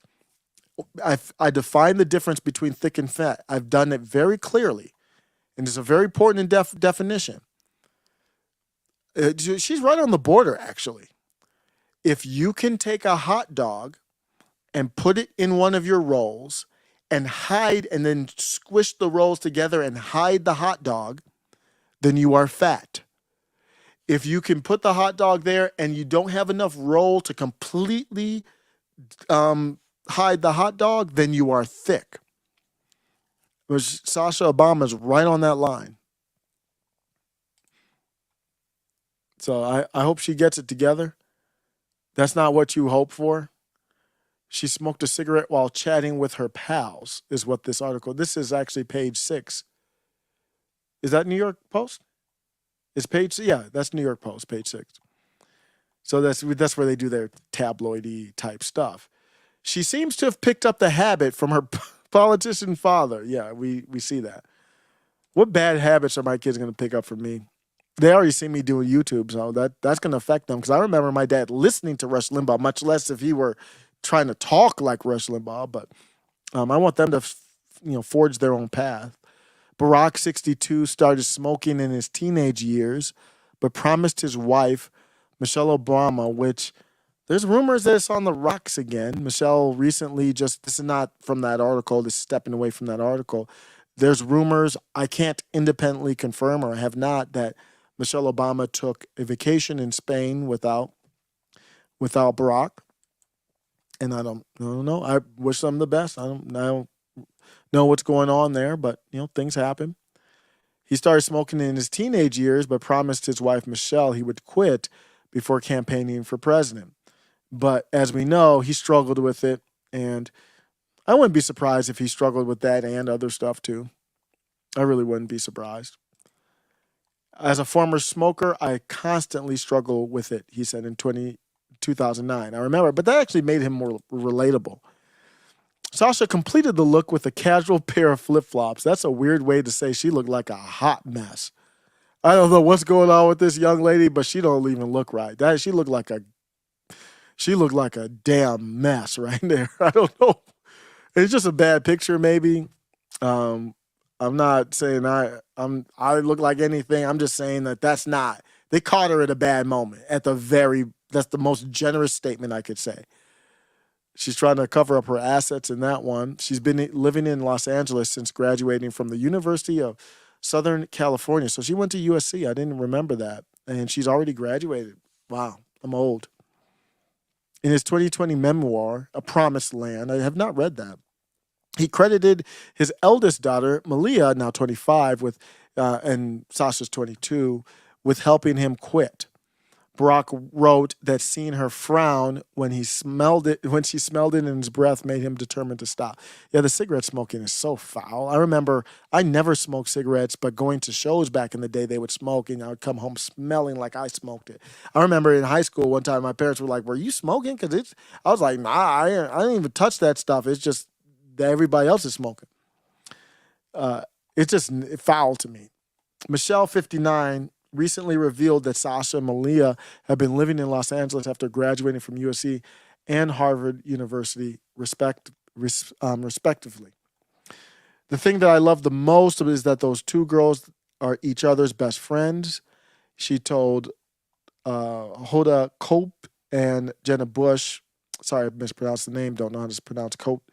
I defined the difference between thick and fat. I've done it very clearly. And it's a very important definition. She's right on the border, actually. If you can take a hot dog and put it in one of your rolls and hide, and then squish the rolls together and hide the hot dog, then you are fat. If you can put the hot dog there and you don't have enough roll to completely hide the hot dog, then you are thick. Sasha Obama's right on that line. So I hope she gets it together. That's not what you hope for. She smoked a cigarette while chatting with her pals, is what this article. This is actually page 6. Is that New York Post? Is page? Yeah, that's New York Post, page 6. So that's where they do their tabloidy type stuff. She seems to have picked up the habit from her politician father. Yeah, we see that. What bad habits are my kids going to pick up from me? They already see me doing YouTube, so that's going to affect them. Because I remember my dad listening to Rush Limbaugh, much less if he were trying to talk like Rush Limbaugh. But I want them to, forge their own path. Barack, 62, started smoking in his teenage years, but promised his wife, Michelle Obama, which there's rumors that it's on the rocks again. Michelle recently this is not from that article, this is stepping away from that article. There's rumors, I can't independently confirm, or I have not, that Michelle Obama took a vacation in Spain without Barack. And I don't know. I wish them the best. I don't know what's going on there, but things happen. He started smoking in his teenage years, but promised his wife Michelle he would quit before campaigning for president. But as we know, he struggled with it, and I wouldn't be surprised if he struggled with that and other stuff too. I really wouldn't be surprised. As a former smoker, I constantly struggle with it, he said in 2009. I remember, but that actually made him more relatable. Sasha completed the look with a casual pair of flip-flops. That's a weird way to say she looked like a hot mess. I don't know what's going on with this young lady, but she don't even look right. She looked like a damn mess right there. I don't know. It's just a bad picture, maybe. I I'm not saying I look like anything. I'm just saying that that's not. They caught her at a bad moment. That's the most generous statement I could say. She's trying to cover up her assets in that one. She's been living in Los Angeles since graduating from the University of Southern California. So she went to USC. I didn't remember that. And she's already graduated. Wow, I'm old. In his 2020 memoir, A Promised Land, I have not read that, he credited his eldest daughter, Malia, now 25, and Sasha's 22, with helping him quit. Barack wrote that seeing her frown when she smelled it in his breath made him determined to stop. Yeah, the cigarette smoking is so foul. I remember I never smoked cigarettes, but going to shows back in the day, they would smoke, and I would come home smelling like I smoked it. I remember in high school one time, my parents were like, "Were you smoking?" Because I was like, "Nah, I didn't even touch that stuff. It's just that everybody else is smoking." It's just foul to me. Michelle, 59, recently revealed that Sasha and Malia have been living in Los Angeles after graduating from USC and Harvard University, respectively. The thing that I love the most is that those two girls are each other's best friends. She told Hoda Cope and Jenna Bush, sorry I mispronounced the name, don't know how to pronounce Cope,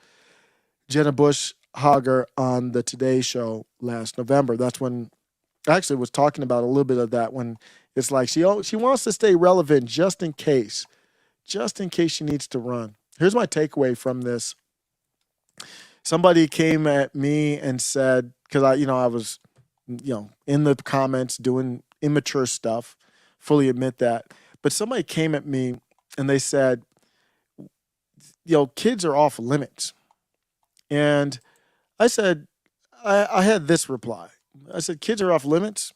Jenna Bush Hager on the Today Show last November. That's when I actually was talking about a little bit of that, when it's like she wants to stay relevant just in case she needs to run. Here's my takeaway from this. Somebody came at me and said, because I was in the comments doing immature stuff, fully admit that. But somebody came at me and they said, kids are off limits. And I said, I had this reply. I said, kids are off limits.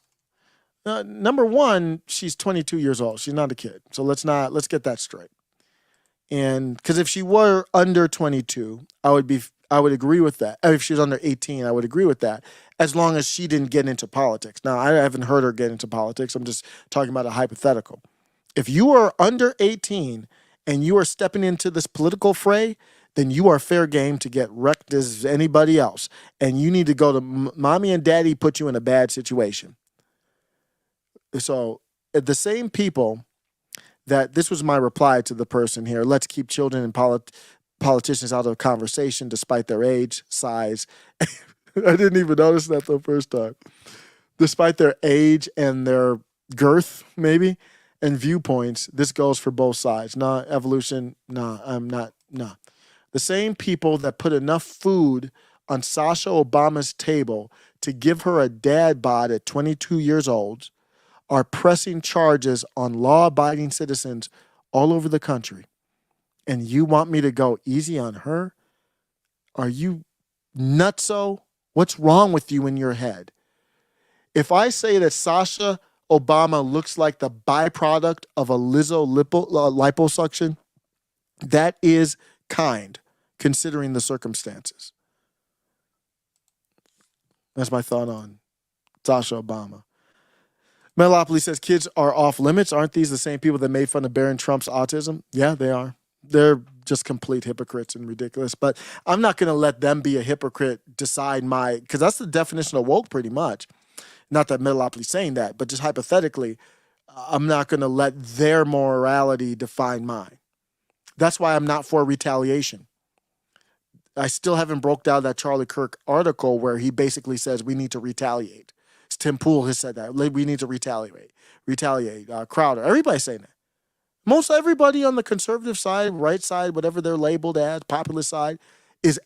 Number one, she's 22 years old. She's not a kid. So let's get that straight. And because if she were under 22, I would agree with that. If she was under 18, I would agree with that, as long as she didn't get into politics. Now, I haven't heard her get into politics. I'm just talking about a hypothetical. If you are under 18 and you are stepping into this political fray, then you are fair game to get wrecked as anybody else. And you need to go to mommy and daddy put you in a bad situation. So the same people this was my reply to the person here. Let's keep children and politicians out of conversation despite their age, size. I didn't even notice that the first time. Despite their age and their girth, maybe, and viewpoints, this goes for both sides. Nah, evolution, nah, I'm not, nah. The same people that put enough food on Sasha Obama's table to give her a dad bod at 22 years old are pressing charges on law-abiding citizens all over the country. And you want me to go easy on her? Are you nutso? What's wrong with you in your head? If I say that Sasha Obama looks like the byproduct of a Lizzo liposuction, that is kind, considering the circumstances. That's my thought on Sasha Obama. Melopoly says kids are off limits. Aren't these the same people that made fun of Barron Trump's autism? Yeah, they are. They're just complete hypocrites and ridiculous. But I'm not going to let them be a hypocrite decide because that's the definition of woke pretty much. Not that Melopoly's saying that, but just hypothetically, I'm not going to let their morality define mine. That's why I'm not for retaliation. I still haven't broke down that Charlie Kirk article where he basically says we need to retaliate. Tim Pool has said that. We need to retaliate. Crowder. Everybody's saying that. Most everybody on the conservative side, right side, whatever they're labeled as, populist side, is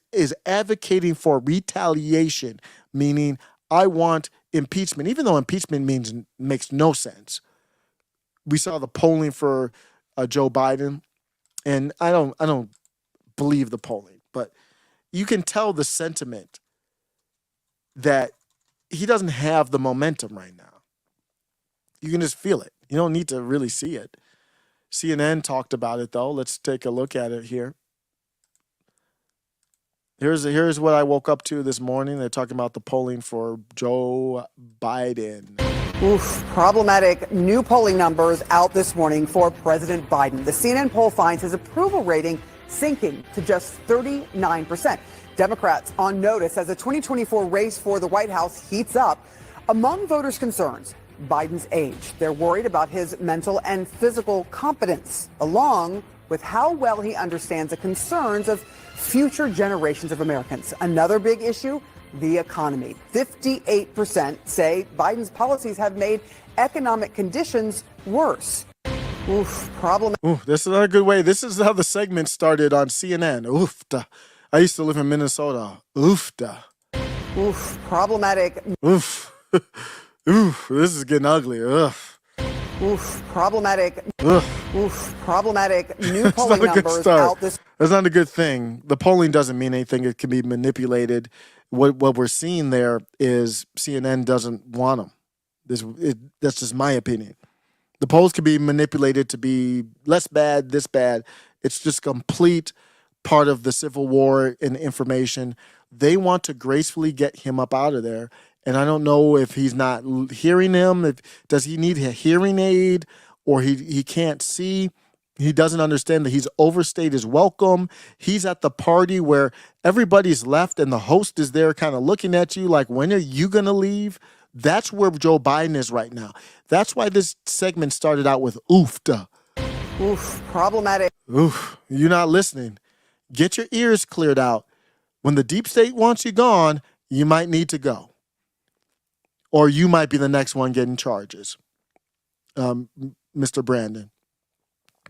advocating for retaliation, meaning I want impeachment, even though impeachment makes no sense. We saw the polling for Joe Biden, and I don't believe the polling, but you can tell the sentiment that he doesn't have the momentum right now. You can just feel it. You don't need to really see it. CNN talked about it, though. Let's take a look at it here. Here's what I woke up to this morning. They're talking about the polling for Joe Biden. Oof, problematic new polling numbers out this morning for President Biden. The CNN poll finds his approval rating sinking to just 39%. Democrats on notice as the 2024 race for the White House heats up. Among voters' concerns, Biden's age. They're worried about his mental and physical competence, along with how well he understands the concerns of future generations of Americans. Another big issue, the economy. 58% say Biden's policies have made economic conditions worse. Oof, problem. Ooh, this is not a good way. This is how the segment started on CNN. Oof, duh. I used to live in Minnesota. Oof, duh. Oof, problematic. Oof. Oof, this is getting ugly. Ugh. Oof, problematic. Ugh. Oof, problematic. New That's polling not a good numbers start. out this. That's not a good thing. The polling doesn't mean anything. It can be manipulated. What we're seeing there is CNN doesn't want them. That's just my opinion. The polls can be manipulated to be less bad, this bad. It's just complete part of the Civil War and information. They want to gracefully get him up out of there. And I don't know if he's not hearing him. Does he need a hearing aid, or he can't see? He doesn't understand that he's overstayed his welcome. He's at the party where everybody's left and the host is there kind of looking at you like, when are you going to leave? That's where Joe Biden is right now. That's why this segment started out with oofta. Oof, problematic. Oof, you're not listening. Get your ears cleared out. When the deep state wants you gone, you might need to go. Or you might be the next one getting charges, Mr. Brandon.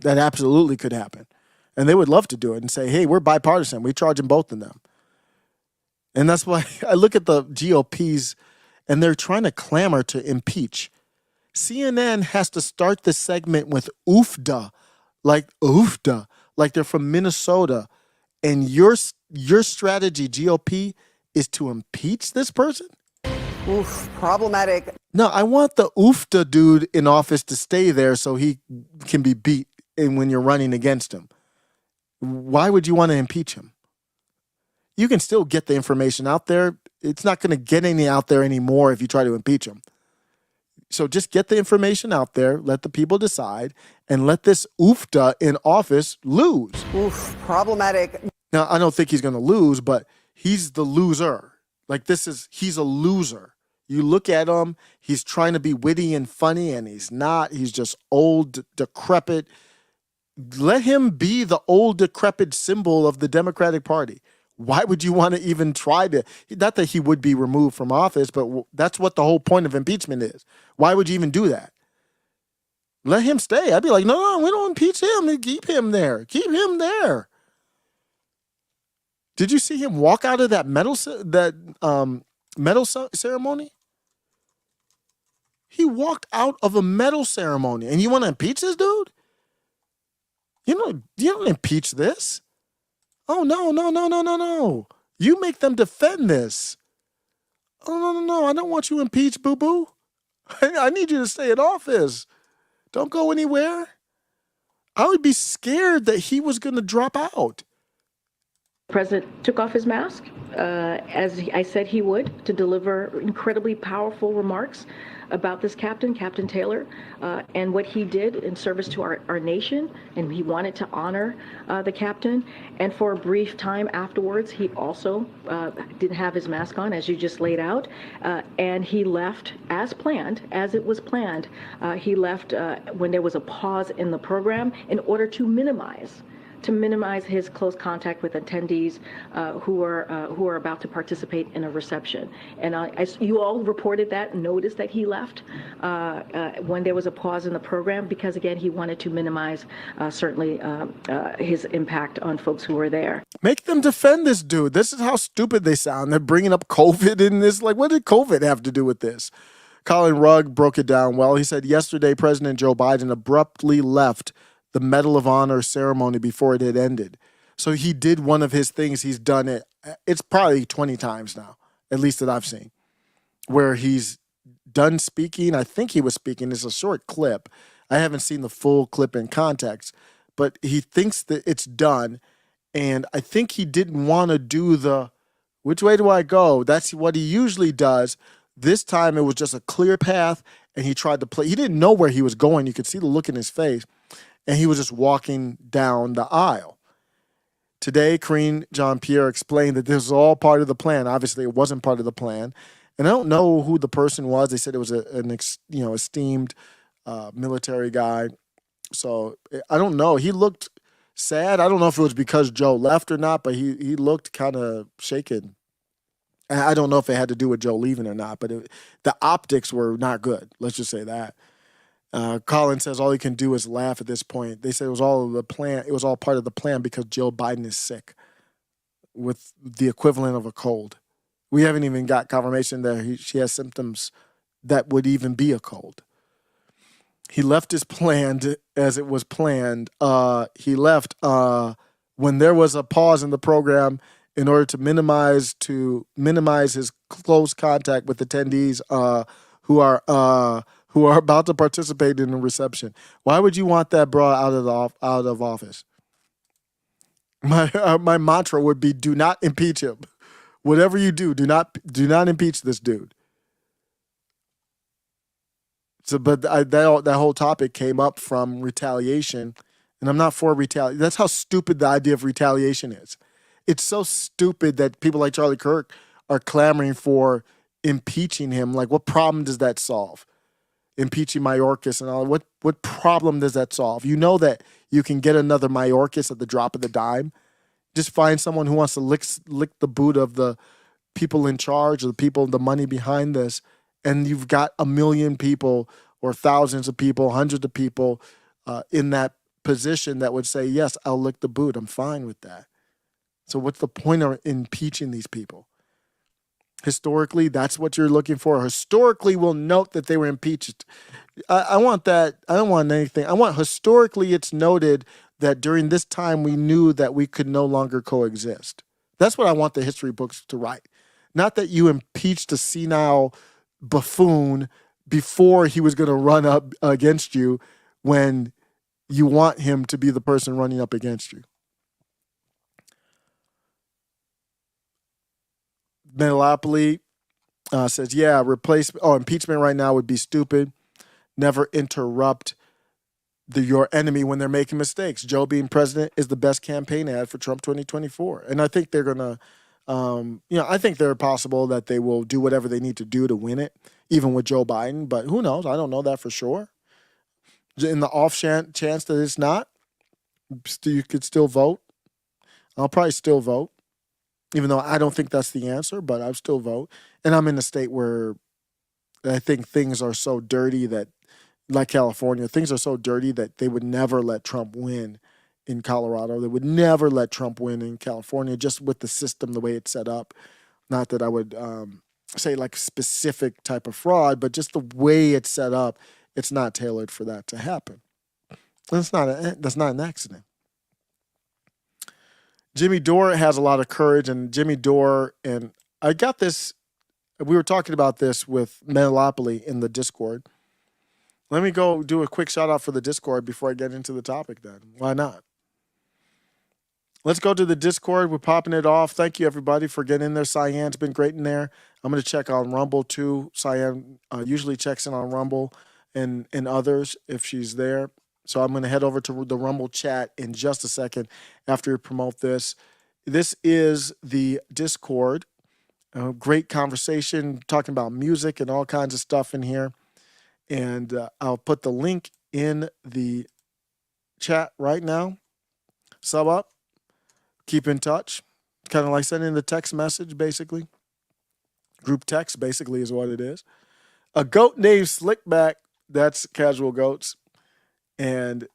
That absolutely could happen. And they would love to do it and say, hey, we're bipartisan. We're charging both of them. And that's why I look at the GOP's and they're trying to clamor to impeach. CNN has to start the segment with oofda, like they're from Minnesota. And your strategy, GOP, is to impeach this person? Oof, problematic. No, I want the oofda dude in office to stay there so he can be beat when you're running against him. Why would you want to impeach him? You can still get the information out there. It's not going to get any out there anymore if you try to impeach him. So just get the information out there, let the people decide, and let this oofda in office lose. Oof, problematic. Now, I don't think he's going to lose, but he's the loser. He's a loser. You look at him, he's trying to be witty and funny, and he's not. He's just old, decrepit. Let him be the old, decrepit symbol of the Democratic Party. Why would you want to even try to? Not that he would be removed from office, but that's what the whole point of impeachment is. Why would you even do that? Let him stay. I'd be like, no, we don't impeach him. Keep him there. Keep him there. Did you see him walk out of that medal ceremony? He walked out of a medal ceremony, and you want to impeach this dude? You don't impeach this. Oh, no. You make them defend this. Oh, no. I don't want you impeached, boo-boo. I need you to stay in office. Don't go anywhere. I would be scared that he was going to drop out. The president took off his mask, as I said he would, to deliver incredibly powerful remarks about this captain, Captain Taylor, and what he did in service to our nation. And he wanted to honor the captain. And for a brief time afterwards, he also didn't have his mask on, as you just laid out. And he left as planned, as it was planned. He left when there was a pause in the program in order to minimize his close contact with attendees who are about to participate in a reception. And you all reported that, noticed that he left when there was a pause in the program, because again, he wanted to minimize certainly his impact on folks who were there. Make them defend this dude. This is how stupid they sound. They're bringing up COVID in this. Like, what did COVID have to do with this? Colin Rugg broke it down well. He said yesterday, President Joe Biden abruptly left the Medal of Honor ceremony before it had ended. So he did one of his things. He's done it. It's probably 20 times now, at least that I've seen, where he's done speaking. I think he was speaking. It's a short clip. I haven't seen the full clip in context, but he thinks that it's done. And I think he didn't want to do the, which way do I go? That's what he usually does. This time it was just a clear path, and he tried to play. He didn't know where he was going. You could see the look in his face. And he was just walking down the aisle. Today, Karine Jean-Pierre explained that this was all part of the plan. Obviously, it wasn't part of the plan. And I don't know who the person was. They said it was an esteemed military guy. So I don't know. He looked sad. I don't know if it was because Joe left or not, but he looked kind of shaken. And I don't know if it had to do with Joe leaving or not, but the optics were not good. Let's just say that. Colin says all he can do is laugh at this point. They said it was all of the plan. It was all part of the plan because Jill Biden is sick with the equivalent of a cold. We haven't even got confirmation that she has symptoms that would even be a cold. He left as planned as it was planned. He left when there was a pause in the program in order to minimize his close contact with attendees who are about to participate in the reception. Why would you want that brought out of office? My mantra would be: do not impeach him. Whatever you do not impeach this dude. So, but that whole topic came up from retaliation, and I'm not for retaliation. That's how stupid the idea of retaliation is. It's so stupid that people like Charlie Kirk are clamoring for impeaching him. Like, what problem does that solve? Impeaching Mayorkas and all. What problem does that solve? You know that you can get another Mayorkas at the drop of the dime. Just find someone who wants to lick the boot of the people in charge, or the money behind this, and you've got a million people or thousands of people, hundreds of people in that position that would say, yes, I'll lick the boot. I'm fine with that. So what's the point of impeaching these people? Historically, that's what you're looking for. Historically, we'll note that they were impeached. I want that. I don't want anything. I want historically it's noted that during this time we knew that we could no longer coexist. That's what I want the history books to write. Not that you impeached a senile buffoon before he was going to run up against you when you want him to be the person running up against you. Metalopoli says, yeah, impeachment right now would be stupid. Never interrupt your enemy when they're making mistakes. Joe being president is the best campaign ad for Trump 2024. And I think they're going to, I think they're possible that they will do whatever they need to do to win it, even with Joe Biden. But who knows? I don't know that for sure. In the off chance that it's not, you could still vote. I'll probably still vote, even though I don't think that's the answer, but I'll still vote. And I'm in a state where I think things are so dirty that, like California, things are so dirty that they would never let Trump win in Colorado. They would never let Trump win in California, just with the system, the way it's set up. Not that I would say like specific type of fraud, but just the way it's set up, it's not tailored for that to happen. That's not an accident. Jimmy Dore has a lot of courage, and Jimmy Dore, and I got this, we were talking about this with Metalopoli in the Discord. Let me go do a quick shout out for the Discord before I get into the topic then. Why not? Let's go to the Discord. We're popping it off. Thank you, everybody, for getting in there. Cyan's been great in there. I'm going to check on Rumble, too. Cyan usually checks in on Rumble and others if she's there. So I'm going to head over to the Rumble chat in just a second after we promote this. This is the Discord. Great conversation, talking about music and all kinds of stuff in here. And I'll put the link in the chat right now. Sub up. Keep in touch. Kind of like sending a text message, basically. Group text, basically, is what it is. A goat named Slickback. That's Casual Goats. And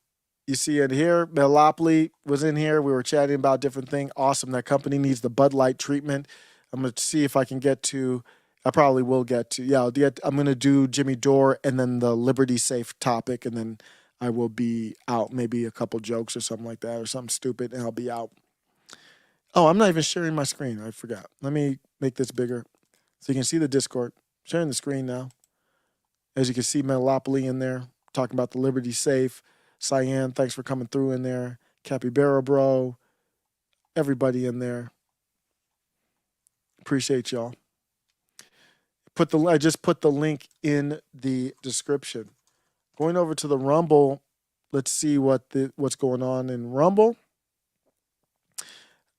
you see it here. Metalopoli was in here. We were chatting about different things. Awesome. That company needs the Bud Light treatment. I'm going to see if I can get to... I probably will get to, I'm going to do Jimmy Dore and then the Liberty Safe topic, and then I will be out, maybe a couple jokes or something like that, or something stupid, and I'll be out. Oh, I'm not even sharing my screen. I forgot. Let me make this bigger so you can see the Discord. Sharing the screen now. As you can see, Metalopoli in there, talking about the Liberty Safe. Cyan, thanks for coming through in there. Capybara Bro. Everybody in there. Appreciate y'all. I just put the link in the description. Going over to the Rumble, let's see what's going on in Rumble.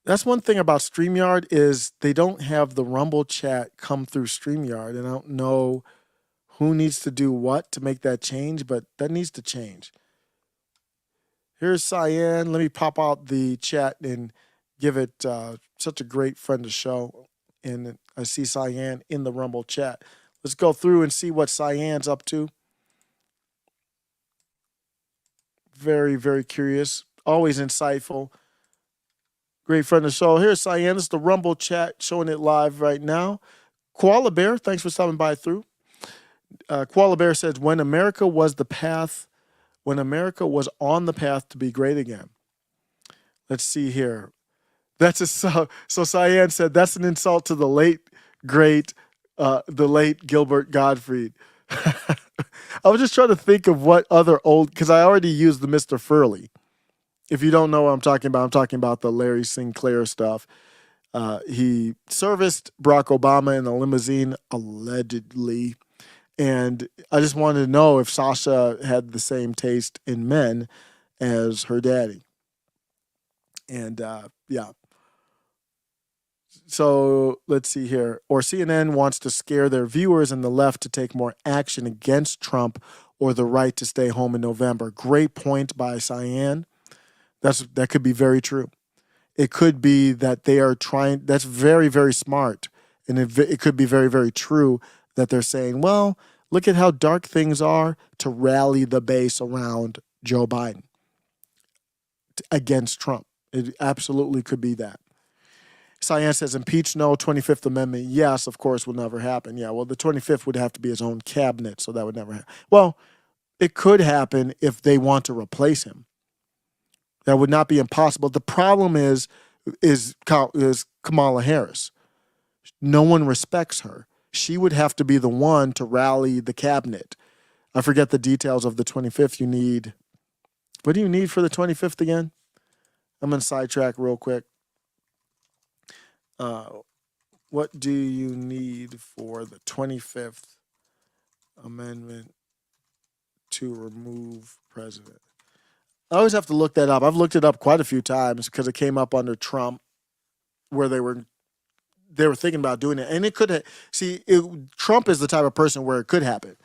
That's one thing about StreamYard is they don't have the Rumble chat come through StreamYard, and I don't know who needs to do what to make that change, but that needs to change. Here's Cyan. Let me pop out the chat and give it such a great friend to show. And I see Cyan in the Rumble chat. Let's go through and see what Cyan's up to. Very, very curious. Always insightful. Great friend of the show. Here's Cyan. This is the Rumble chat showing it live right now. Koala Bear, thanks for stopping by through. Koala Bear says, when America was on the path to be great again. Let's see here. That's a so Cyan said that's an insult to the late Gilbert Gottfried. I was just trying to think of what other old, because I already used the Mr. Furley. If you don't know what I'm talking about the Larry Sinclair stuff. He serviced Barack Obama in a limousine, allegedly. And I just wanted to know if Sasha had the same taste in men as her daddy. And yeah. So let's see here. Or CNN wants to scare their viewers and the left to take more action against Trump or the right to stay home in November. Great point by Cyan. That could be very true. It could be that they are trying. That's very, very smart. And it could be very, very true that they're saying, well, look at how dark things are to rally the base around Joe Biden against Trump. It absolutely could be that. Cyan says, impeach no, 25th Amendment, yes, of course, will never happen. Yeah, well, the 25th would have to be his own cabinet, so that would never happen. Well, it could happen if they want to replace him. That would not be impossible. The problem is Kamala Harris. No one respects her. She would have to be the one to rally the cabinet. I forget the details of the 25th. What do you need for the 25th again? I'm going to sidetrack real quick. What do you need for the 25th Amendment to remove president? I always have to look that up. I've looked it up quite a few times because it came up under Trump where they were thinking about doing it. And it could Trump is the type of person where it could happen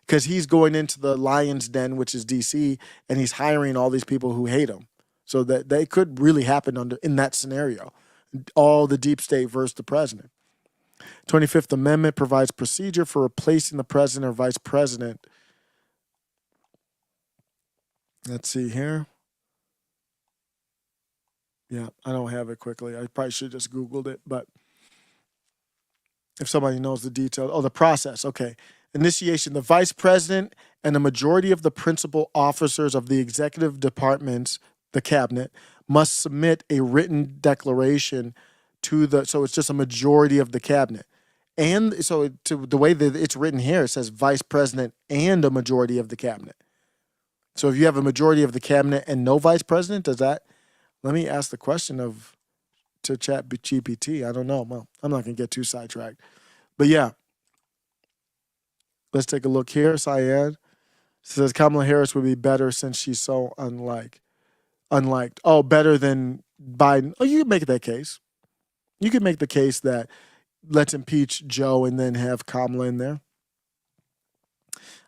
because he's going into the lion's den, which is DC, and he's hiring all these people who hate him. So that they could really happen in that scenario. All the deep state versus the president. 25th Amendment provides procedure for replacing the president or vice president. Let's see here. Yeah, I don't have it quickly. I probably should have just Googled it, but if somebody knows the detail. Oh, the process. Okay. Initiation. The vice president and a majority of the principal officers of the executive departments, the cabinet, must submit a written declaration so it's just a majority of the cabinet. And so the way that it's written here, it says vice president and a majority of the cabinet. So if you have a majority of the cabinet and no vice president, let me ask the question to chat GPT. I don't know. Well, I'm not going to get too sidetracked. But yeah, let's take a look here. Cyan says Kamala Harris would be better since she's so unliked. Oh, better than Biden. Oh, you could make that case. You could make the case that let's impeach Joe and then have Kamala in there.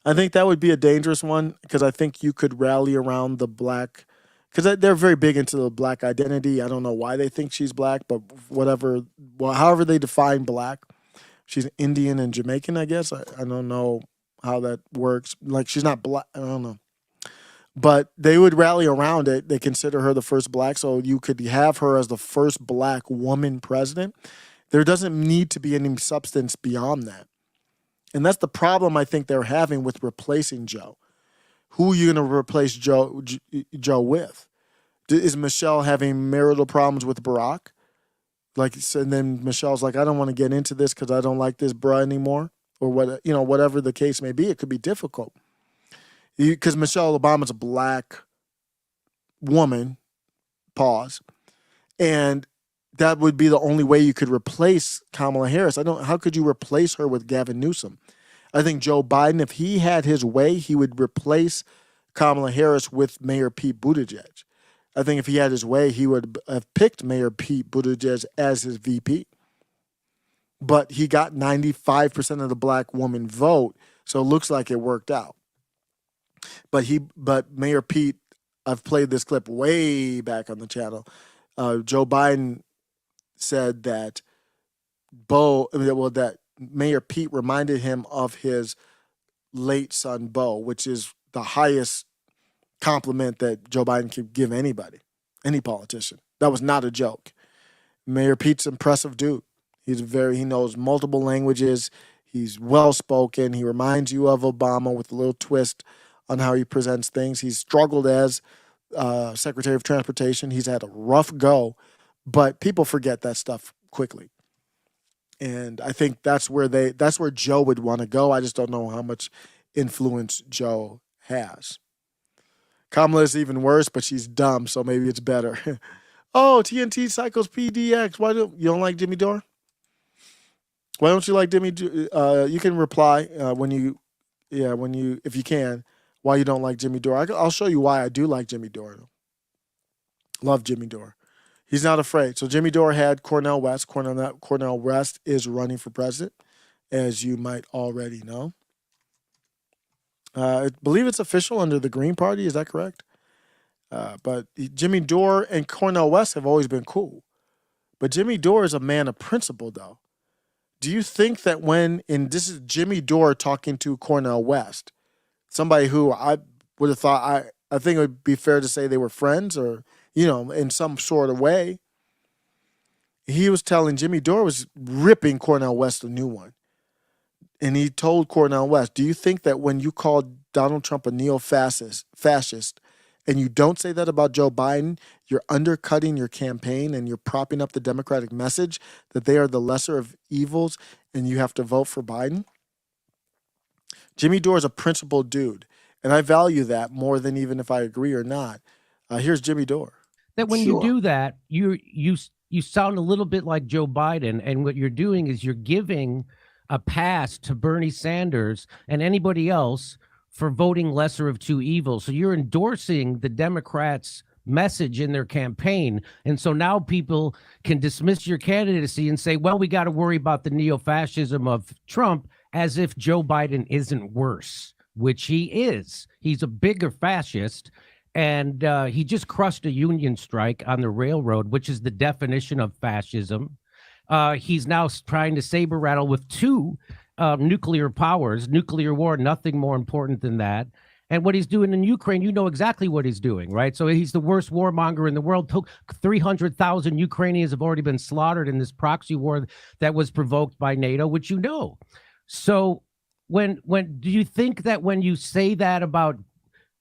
I think that would be a dangerous one because I think you could rally around the black, because they're very big into the black identity. I don't know why they think she's black, but however they define black, she's Indian and Jamaican, I guess. I don't know how that works. Like, she's not black. I don't know. But they would rally around it. They consider her the first black, so you could have her as the first black woman president. There doesn't need to be any substance beyond that. And that's the problem I think they're having with replacing Joe. Who are you going to replace Joe with? Is Michelle having marital problems with Barack? And then Michelle's like, I don't want to get into this because I don't like this bruh anymore, or whatever the case may be. It could be difficult because Michelle Obama's a black woman. Pause, and that would be the only way you could replace Kamala Harris. How could you replace her with Gavin Newsom? I think Joe Biden, if he had his way, he would replace Kamala Harris with Mayor Pete Buttigieg. I think if he had his way, he would have picked Mayor Pete Buttigieg as his VP. But he got 95% of the black woman vote, so it looks like it worked out. But Mayor Pete, I've played this clip way back on the channel. Joe Biden said that that Mayor Pete reminded him of his late son Bo, which is the highest compliment that Joe Biden could give anybody, any politician. That was not a joke. Mayor Pete's an impressive dude. He knows multiple languages. He's well-spoken. He reminds you of Obama with a little twist on how he presents things. He's struggled as Secretary of Transportation. He's had a rough go, but people forget that stuff quickly. And I think that's where Joe would want to go. I just don't know how much influence Joe has. Kamala is even worse, but she's dumb, so maybe it's better. Oh, TNT Cycles PDX. You don't like Jimmy Dore? Why don't you like Jimmy? You can reply if you can, why you don't like Jimmy Dore. I'll show you why I do like Jimmy Dore. Love Jimmy Dore. He's not afraid. So Jimmy Dore had Cornel West. Cornel West is running for president, as you might already know. I believe it's official under the Green Party. Is that correct? But Jimmy Dore and Cornel West have always been cool. But Jimmy Dore is a man of principle, though. Do you think that this is Jimmy Dore talking to Cornel West, somebody who I would have thought, I think it would be fair to say they were friends or, in some sort of way. He was telling Jimmy Dore was ripping Cornel West a new one. And he told Cornel West, do you think that when you call Donald Trump a neo-fascist, and you don't say that about Joe Biden, you're undercutting your campaign and you're propping up the Democratic message that they are the lesser of evils and you have to vote for Biden? Jimmy Dore is a principled dude, and I value that more than even if I agree or not. Here's Jimmy Dore. That when you do that, you sound a little bit like Joe Biden, and what you're doing is you're giving a pass to Bernie Sanders and anybody else for voting lesser of two evils. So you're endorsing the Democrats' message in their campaign. And so now people can dismiss your candidacy and say, well, we got to worry about the neo-fascism of Trump, as if Joe Biden isn't worse, which he is. He's a bigger fascist. And he just crushed a union strike on the railroad, which is the definition of fascism. He's now trying to saber rattle with two nuclear powers, nuclear war, nothing more important than that. And what he's doing in Ukraine, you know exactly what he's doing, right? So he's the worst warmonger in the world. 300,000 Ukrainians have already been slaughtered in this proxy war that was provoked by NATO, which you know. So when do you think that when you say that about,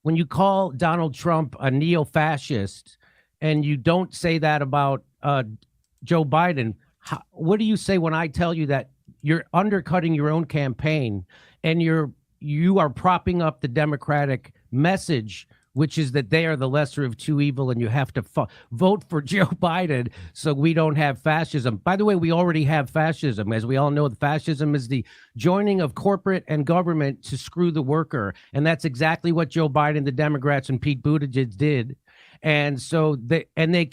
when you call Donald Trump a neo-fascist and you don't say that about Joe Biden, what do you say when I tell you that you're undercutting your own campaign and you are propping up the Democratic message, which is that they are the lesser of two evil and you have to vote for Joe Biden so we don't have fascism? By the way, we already have fascism. As we all know, the fascism is the joining of corporate and government to screw the worker. And that's exactly what Joe Biden, the Democrats, and Pete Buttigieg did. And so they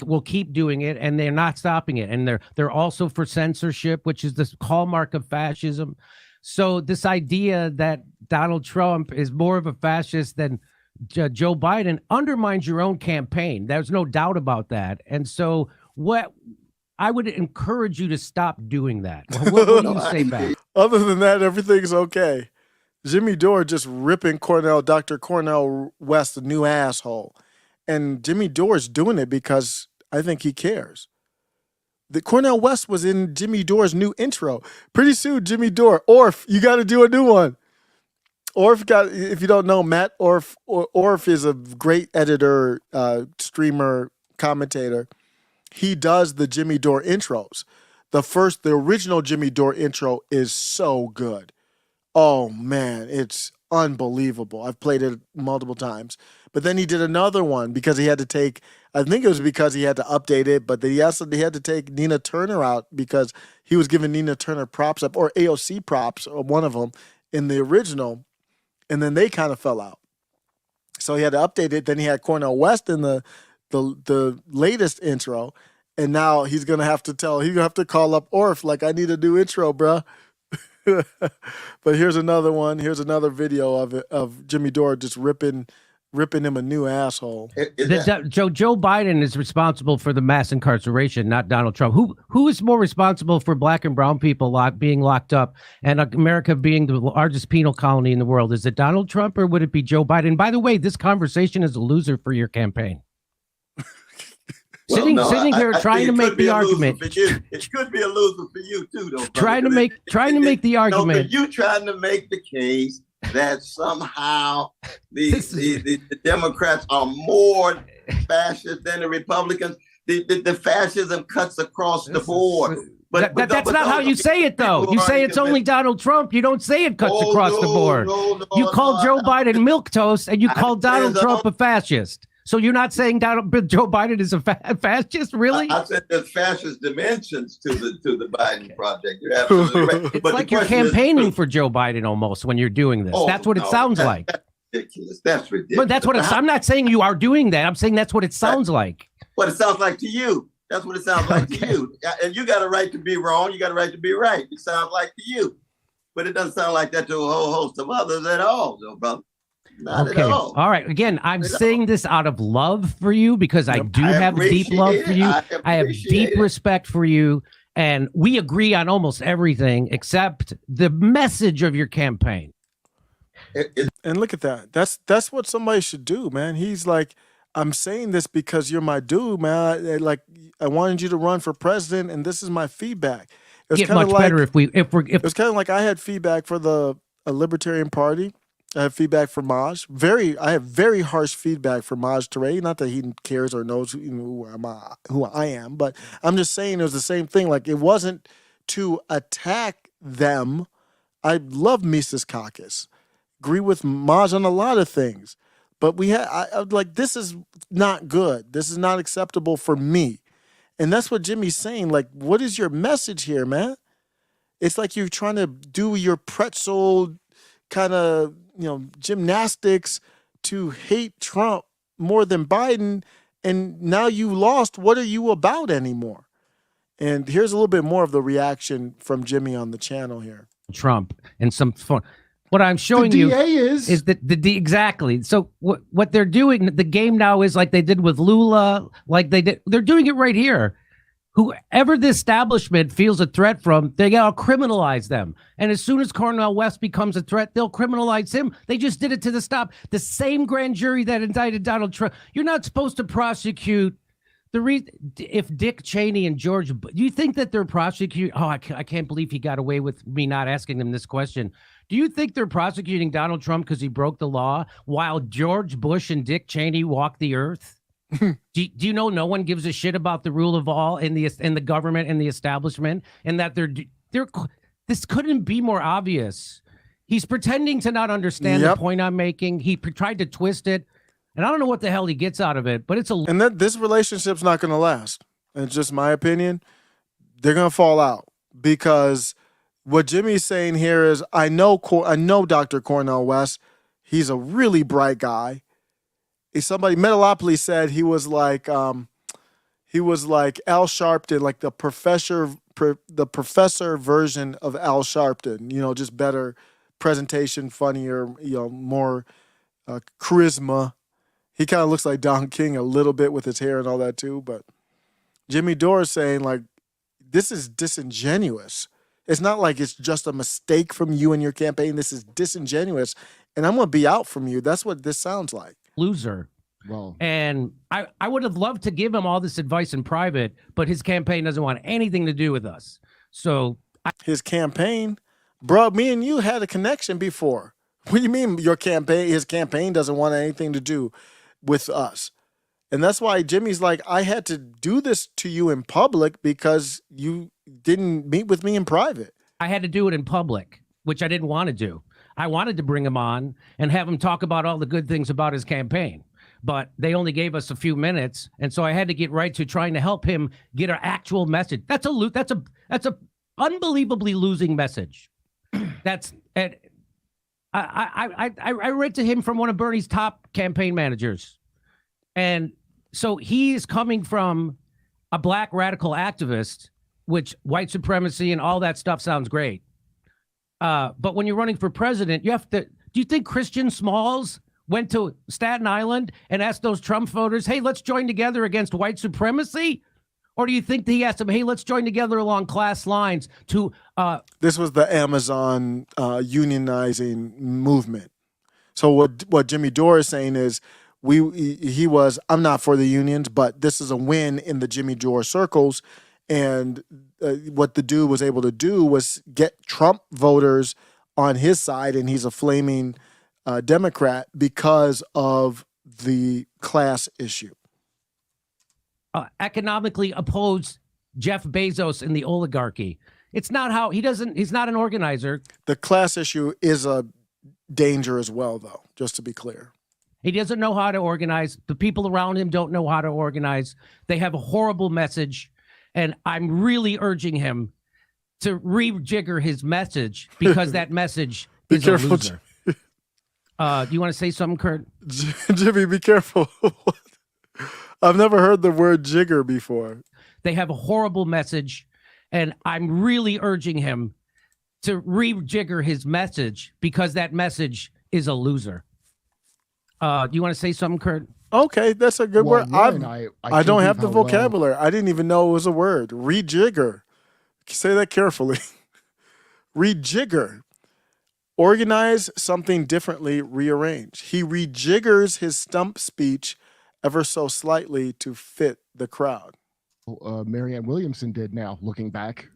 will keep doing it, and they're not stopping it. And they're also for censorship, which is the hallmark of fascism. So this idea that Donald Trump is more of a fascist than Joe Biden undermines your own campaign. There's no doubt about that. And so what I would encourage you to stop doing that. What do you say back? Other than that, everything's okay. Jimmy Dore just ripping Dr. Cornel West a new asshole. And Jimmy Dore's doing it because I think he cares. The Cornel West was in Jimmy Dore's new intro. Pretty soon, Jimmy Dore, Orf, you got to do a new one. Orf if you don't know, Matt Orf is a great editor, streamer, commentator. He does the Jimmy Dore intros. The original Jimmy Dore intro is so good. Oh man, it's unbelievable. I've played it multiple times. But then he did another one because he had to take, I think it was because he had to update it, but he had to take Nina Turner out because he was giving Nina Turner props up, or AOC props, or one of them, in the original, and then they kind of fell out. So he had to update it. Then he had Cornel West in the the latest intro, and now he's gonna have to call up Orf like, I need a new intro, bruh. But here's another one. Here's another video of Jimmy Dore just ripping him a new asshole. Joe Biden is responsible for the mass incarceration, not Donald Trump. Who is more responsible for black and brown people being locked up and America being the largest penal colony in the world? Is it Donald Trump or would it be Joe Biden? By the way, this conversation is a loser for your campaign. Sitting here trying to make the argument. It could be a loser for you too, though. Trying to make the argument. You trying to make the case that somehow the Democrats are more fascist than the Republicans. The fascism cuts across the board. But that's not how you say it, though. You say it's only Donald Trump. You don't say it cuts across the board. You call Joe Biden milquetoast, and you call Donald Trump a fascist. So you're not saying Joe Biden is a fascist, really? I said there's fascist dimensions to the Biden project. You're absolutely right. It's like you're campaigning for Joe Biden almost when you're doing this. That's what it sounds like. That's ridiculous. That's ridiculous. But that's what I'm not saying you are doing that. I'm saying that's what it sounds like. What it sounds like to you. That's what it sounds like to you. And you got a right to be wrong. You got a right to be right. It sounds like to you. But it doesn't sound like that to a whole host of others at all, though, brother. Not okay. At all. All right. Again, I'm saying this out of love for you because I do have deep love for you. I have deep respect for you. And we agree on almost everything except the message of your campaign. And look at that. That's what somebody should do, man. He's like, I'm saying this because you're my dude, man. I wanted you to run for president, and this is my feedback. It was Get much better if it was kind of like I had feedback for the Libertarian Party. I have feedback for Maj. I have very harsh feedback for Maj Toure. Not that he cares or knows who I am, but I'm just saying it was the same thing. Like, it wasn't to attack them. I love Mises Caucus. Agree with Maj on a lot of things. But this is not good. This is not acceptable for me. And that's what Jimmy's saying. Like, what is your message here, man? It's like you're trying to do your pretzel kind of, gymnastics to hate Trump more than Biden. And now you lost. What are you about anymore? And here's a little bit more of the reaction from Jimmy on the channel here. Trump and some fun. What I'm showing the you DA is that exactly. So what they're doing, the game now is like they did with Lula, they're doing it right here. Whoever the establishment feels a threat from, they gotta criminalize them. And as soon as Cornel West becomes a threat, they'll criminalize him. They just did it to the stop. The same grand jury that indicted Donald Trump. You're not supposed to prosecute if Dick Cheney and George, do you think that they're prosecuting? Oh, I can't believe he got away with me not asking them this question. Do you think they're prosecuting Donald Trump because he broke the law while George Bush and Dick Cheney walk the earth? Do you know no one gives a shit about the rule of law in the government and the establishment, and that this couldn't be more obvious. He's pretending to not understand the point I'm making. He tried to twist it, and I don't know what the hell he gets out of it. But this relationship's not going to last. It's just my opinion. They're going to fall out because what Jimmy's saying here is, I know Dr. Cornel West. He's a really bright guy. Metalopolis said he was like Al Sharpton, like the professor version of Al Sharpton. Just better presentation, funnier, more charisma. He kind of looks like Don King a little bit with his hair and all that too. But Jimmy Dore is saying, like, this is disingenuous. It's not like it's just a mistake from you and your campaign. This is disingenuous, and I'm going to be out from you. That's what this sounds like. Loser. Well, and I would have loved to give him all this advice in private, but his campaign doesn't want anything to do with us. So his campaign, bro, me and you had a connection before. What do you mean his campaign doesn't want anything to do with us? And that's why Jimmy's like, I had to do this to you in public because you didn't meet with me in private. I had to do it in public, which I didn't want to do. I wanted to bring him on and have him talk about all the good things about his campaign, but they only gave us a few minutes. And so I had to get right to trying to help him get an actual message. That's a unbelievably losing message. I read to him from one of Bernie's top campaign managers. And So he's coming from a black radical activist, which white supremacy and all that stuff sounds great. But when you're running for president, you have to. Do you think Christian Smalls went to Staten Island and asked those Trump voters, "Hey, let's join together against white supremacy"? Or do you think that he asked them, "Hey, let's join together along class lines to"? This was the Amazon unionizing movement. So what Jimmy Dore is saying is, I'm not for the unions, but this is a win in the Jimmy Dore circles. And what the dude was able to do was get Trump voters on his side, and he's a flaming Democrat because of the class issue. Economically oppose Jeff Bezos and the oligarchy. It's not how he's not an organizer. The class issue is a danger as well, though, just to be clear. He doesn't know how to organize. The people around him don't know how to organize. They have a horrible message. And I'm really urging him to rejigger his message because that message is a loser. Do you want to say something, Kurt? Jimmy, be careful. I've never heard the word jigger before. They have a horrible message, and I'm really urging him to rejigger his message because that message is a loser. Do you want to say something, Kurt? Okay, that's a good word. I don't have the how vocabulary. I didn't even know it was a word. Rejigger. Say that carefully. Rejigger. Organize something differently, rearrange. He rejiggers his stump speech ever so slightly to fit the crowd. Marianne Williamson did now, looking back.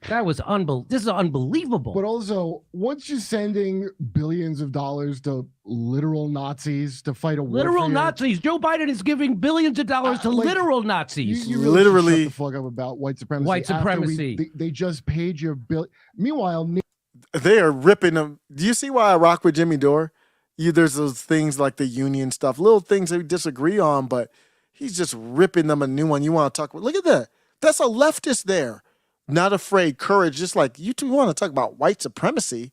That was this is unbelievable. But also, once you're sending billions of dollars to literal Nazis to fight a war, literal Nazis. Joe Biden is giving billions of dollars to literal Nazis. You really literally shut the fuck up about white supremacy. White supremacy. They just paid your bill. Meanwhile, they are ripping them. Do you see why I rock with Jimmy Dore? There's those things like the union stuff, little things that we disagree on, but he's just ripping them a new one. You want to talk about? Look at that. That's a leftist there. Not afraid, courage. Just like you two want to talk about white supremacy.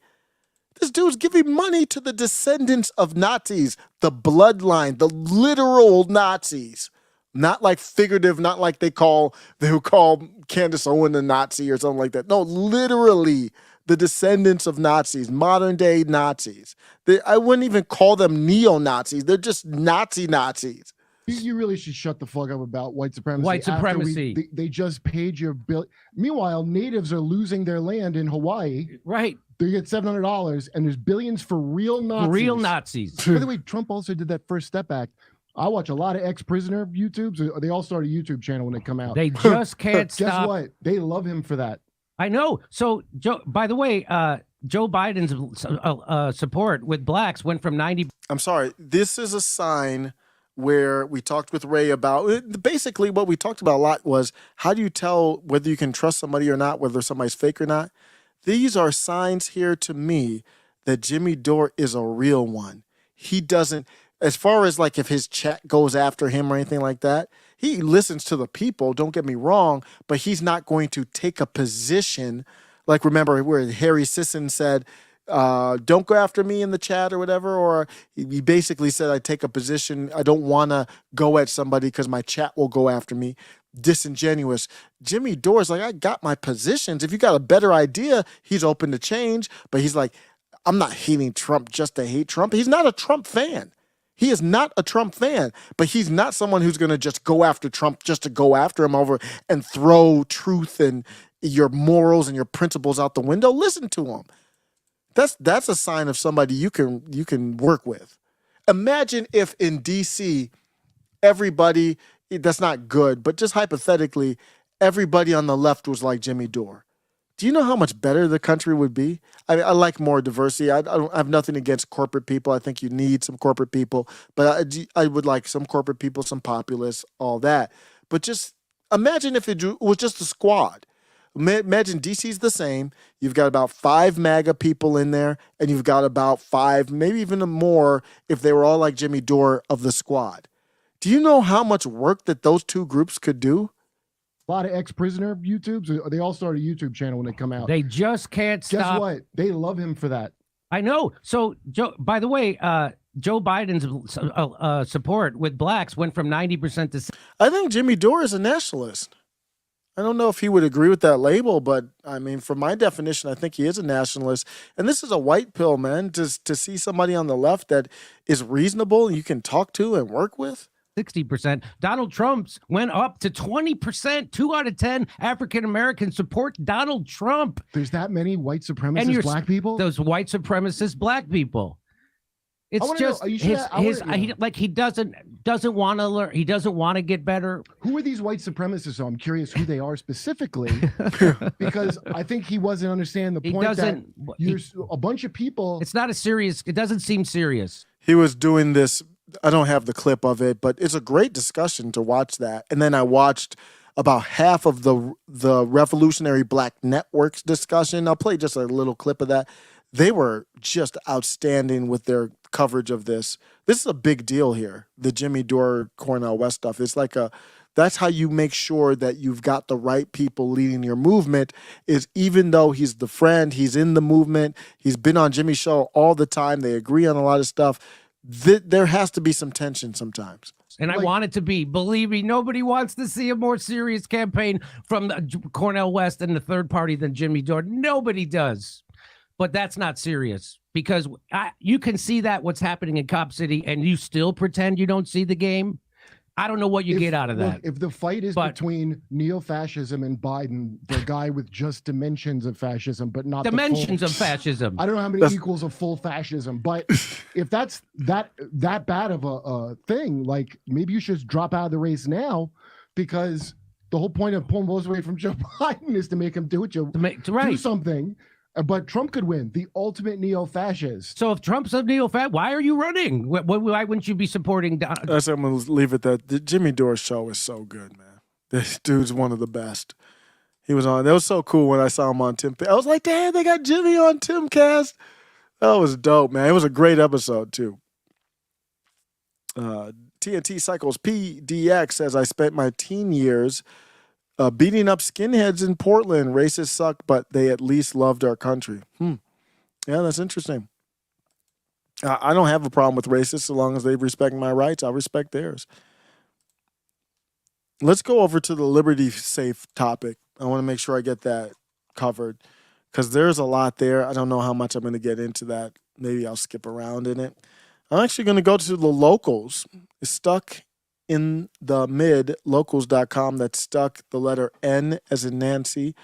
This dude's giving money to the descendants of Nazis, the bloodline, the literal Nazis. Not like figurative, not like they would call Candace Owen a Nazi or something like that. No, literally the descendants of Nazis, modern day Nazis. I wouldn't even call them neo-Nazis. They're just Nazis. You really should shut the fuck up about white supremacy. White supremacy. They just paid your bill. Meanwhile, natives are losing their land in Hawaii. Right. They get $700, and there's billions for real Nazis. Real Nazis. By the way, Trump also did that First Step Act. I watch a lot of ex-prisoner YouTubes. They all start a YouTube channel when they come out. They just can't stop. Guess what? They love him for that. I know. So, Joe, by the way, Joe Biden's support with blacks went from 90. I'm sorry. This is a sign where we talked with Ray about basically what we talked about a lot was how do you tell whether you can trust somebody or not, whether somebody's fake or not? These are signs here to me that Jimmy Dore is a real one. He doesn't, as far as like if his chat goes after him or anything like that, he listens to the people, don't get me wrong, but he's not going to take a position. Like remember where Harry Sisson said, don't go after me in the chat or whatever, or he basically said I take a position, I don't want to go at somebody because my chat will go after me. Disingenuous. Jimmy Dore's like, I got my positions. If you got a better idea, he's open to change, but he's like, I'm not hating Trump just to hate Trump. He's not a Trump fan. He is not a Trump fan, but he's not someone who's going to just go after Trump just to go after him over and throw truth and your morals and your principles out the window. Listen to him. That's a sign of somebody you can work with. Imagine if in DC, everybody, that's not good, but just hypothetically, everybody on the left was like Jimmy Dore. Do you know how much better the country would be? I like more diversity. I have nothing against corporate people. I think you need some corporate people, but I would like some corporate people, some populists, all that. But just imagine if it was just a squad. Imagine DC's the same. You've got about 5 MAGA people in there, and you've got about 5, maybe even more, if they were all like Jimmy Dore of the squad. Do you know how much work that those two groups could do? A lot of ex-prisoner YouTubes. They all start a YouTube channel when they come out. They just can't stop. Guess what? They love him for that. I know. So, Joe, by the way, Joe Biden's support with blacks went from 90% to. I think Jimmy Dore is a nationalist. I don't know if he would agree with that label, but I mean, from my definition, I think he is a nationalist. And this is a white pill, man, to see somebody on the left that is reasonable and you can talk to and work with. 60%. Donald Trump's went up to 20%. 2 out of 10 African Americans support Donald Trump. There's that many white supremacist black people? Those white supremacist black people. It's just he doesn't want to learn. He doesn't want to get better. Who are these white supremacists? So I'm curious who they are specifically, because I think he wasn't understanding the point that you're a bunch of people. It's not a serious. It doesn't seem serious. He was doing this. I don't have the clip of it, but it's a great discussion to watch that. And then I watched about half of the Revolutionary Black Network's discussion. I'll play just a little clip of that. They were just outstanding with their coverage of this. This is a big deal here, the Jimmy Dore, Cornel West stuff. It's like that's how you make sure that you've got the right people leading your movement, is even though he's the friend, he's in the movement, he's been on Jimmy's show all the time, they agree on a lot of stuff, there has to be some tension sometimes. And I want it to be. Believe me, nobody wants to see a more serious campaign from Cornel West and the third party than Jimmy Dore. Nobody does. But that's not serious, because you can see that what's happening in Cop City, and you still pretend you don't see the game. I don't know what you get out of that. If the fight is between neo-fascism and Biden, the guy with just dimensions of fascism, but not dimensions of fascism. I don't know how many equals of full fascism, but if that's that bad of a thing, like maybe you should drop out of the race now, because the whole point of pulling votes away from Joe Biden is to make him do something. But Trump could win, the ultimate neo-fascist. So if Trump's a neo-fascist, why are you running? Why wouldn't you be supporting? I'm going to leave it at that. The Jimmy Dore show is so good, man. This dude's one of the best. He was on. That was so cool when I saw him on Tim. I was like, damn, they got Jimmy on Timcast. That was dope, man. It was a great episode, too. TNT Cycles PDX says, I spent my teen years beating up skinheads in Portland. Racists suck, but they at least loved our country. Yeah, that's interesting. I don't have a problem with racists so long as they respect my rights. I'll respect theirs. Let's go over to the Liberty Safe topic. I want to make sure I get that covered, because there's a lot there. I don't know how much I'm going to get into that. Maybe I'll skip around in it. I'm actually going to go to the locals. It's stuck in the mid, locals.com. That's stuck, the letter N as in Nancy,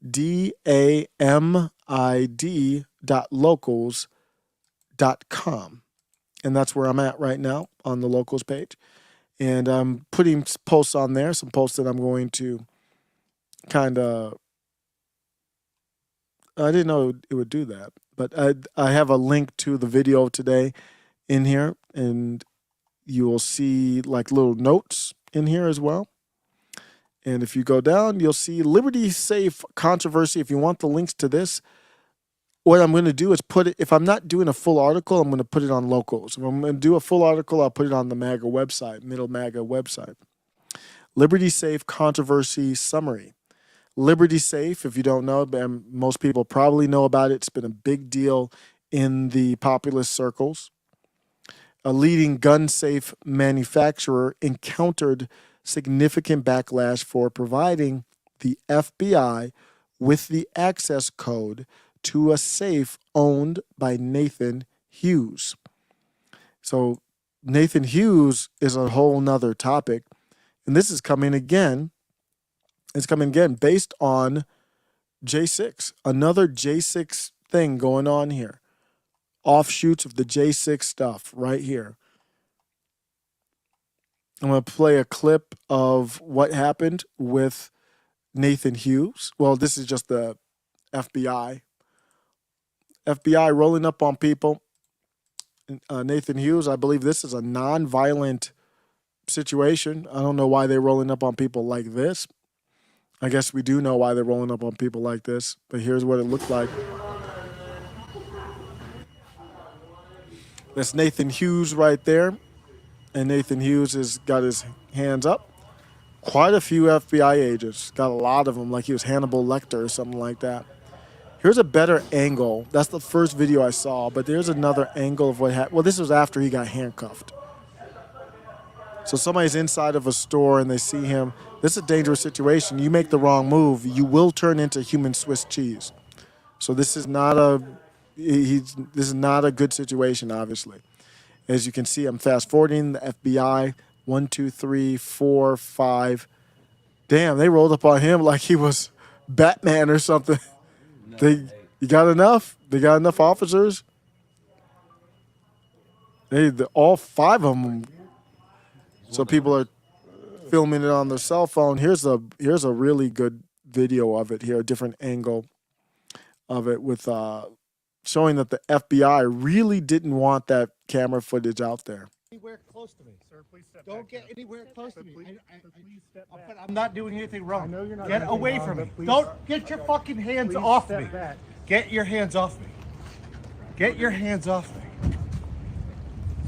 DAMID.locals.com. And that's where I'm at right now on the locals page. And I'm putting posts on there, some posts that I'm going to kind of, I didn't know it would do that, but I have a link to the video today in here, and you will see like little notes in here as well. And if you go down, you'll see Liberty Safe controversy. If you want the links to this, what I'm going to do is put it, if I'm not doing a full article, I'm going to put it on locals. If I'm going to do a full article, I'll put it on the MAGA website, Middle MAGA website. Liberty Safe controversy summary. Liberty Safe, if you don't know, most people probably know about it. It's been a big deal in the populist circles. A leading gun safe manufacturer encountered significant backlash for providing the FBI with the access code to a safe owned by Nathan Hughes. So Nathan Hughes is a whole nother topic. And this is coming again. It's coming again based on J6. Another J6 thing going on here. Offshoots of the J6 stuff right here. I'm going to play a clip of what happened with Nathan Hughes. Well, this is just the FBI. FBI rolling up on people. Nathan Hughes, I believe this is a non-violent situation. I don't know why they're rolling up on people like this. I guess we do know why they're rolling up on people like this, but here's what it looked like. That's Nathan Hughes right there. And Nathan Hughes has got his hands up. Quite a few FBI agents. Got a lot of them, like he was Hannibal Lecter or something like that. Here's a better angle. That's the first video I saw, but there's another angle of what happened. Well, this was after he got handcuffed. So somebody's inside of a store and they see him. This is a dangerous situation. You make the wrong move, you will turn into human Swiss cheese. So this is not a this is not a good situation, obviously. As you can see, I'm fast forwarding the FBI. 1, 2, 3, 4, 5. Damn, they rolled up on him like he was Batman or something. You got enough? They got enough officers? All 5 of them. So people are filming it on their cell phone. Here's a really good video of it here, a different angle of it with showing that the FBI really didn't want that camera footage out there. Anywhere close to me, sir. Please step back. Don't get anywhere close to me. But I'm not doing anything wrong. I know you're not. Get away from me. Don't get your fucking hands off me. Get your hands off me. Get your hands off me.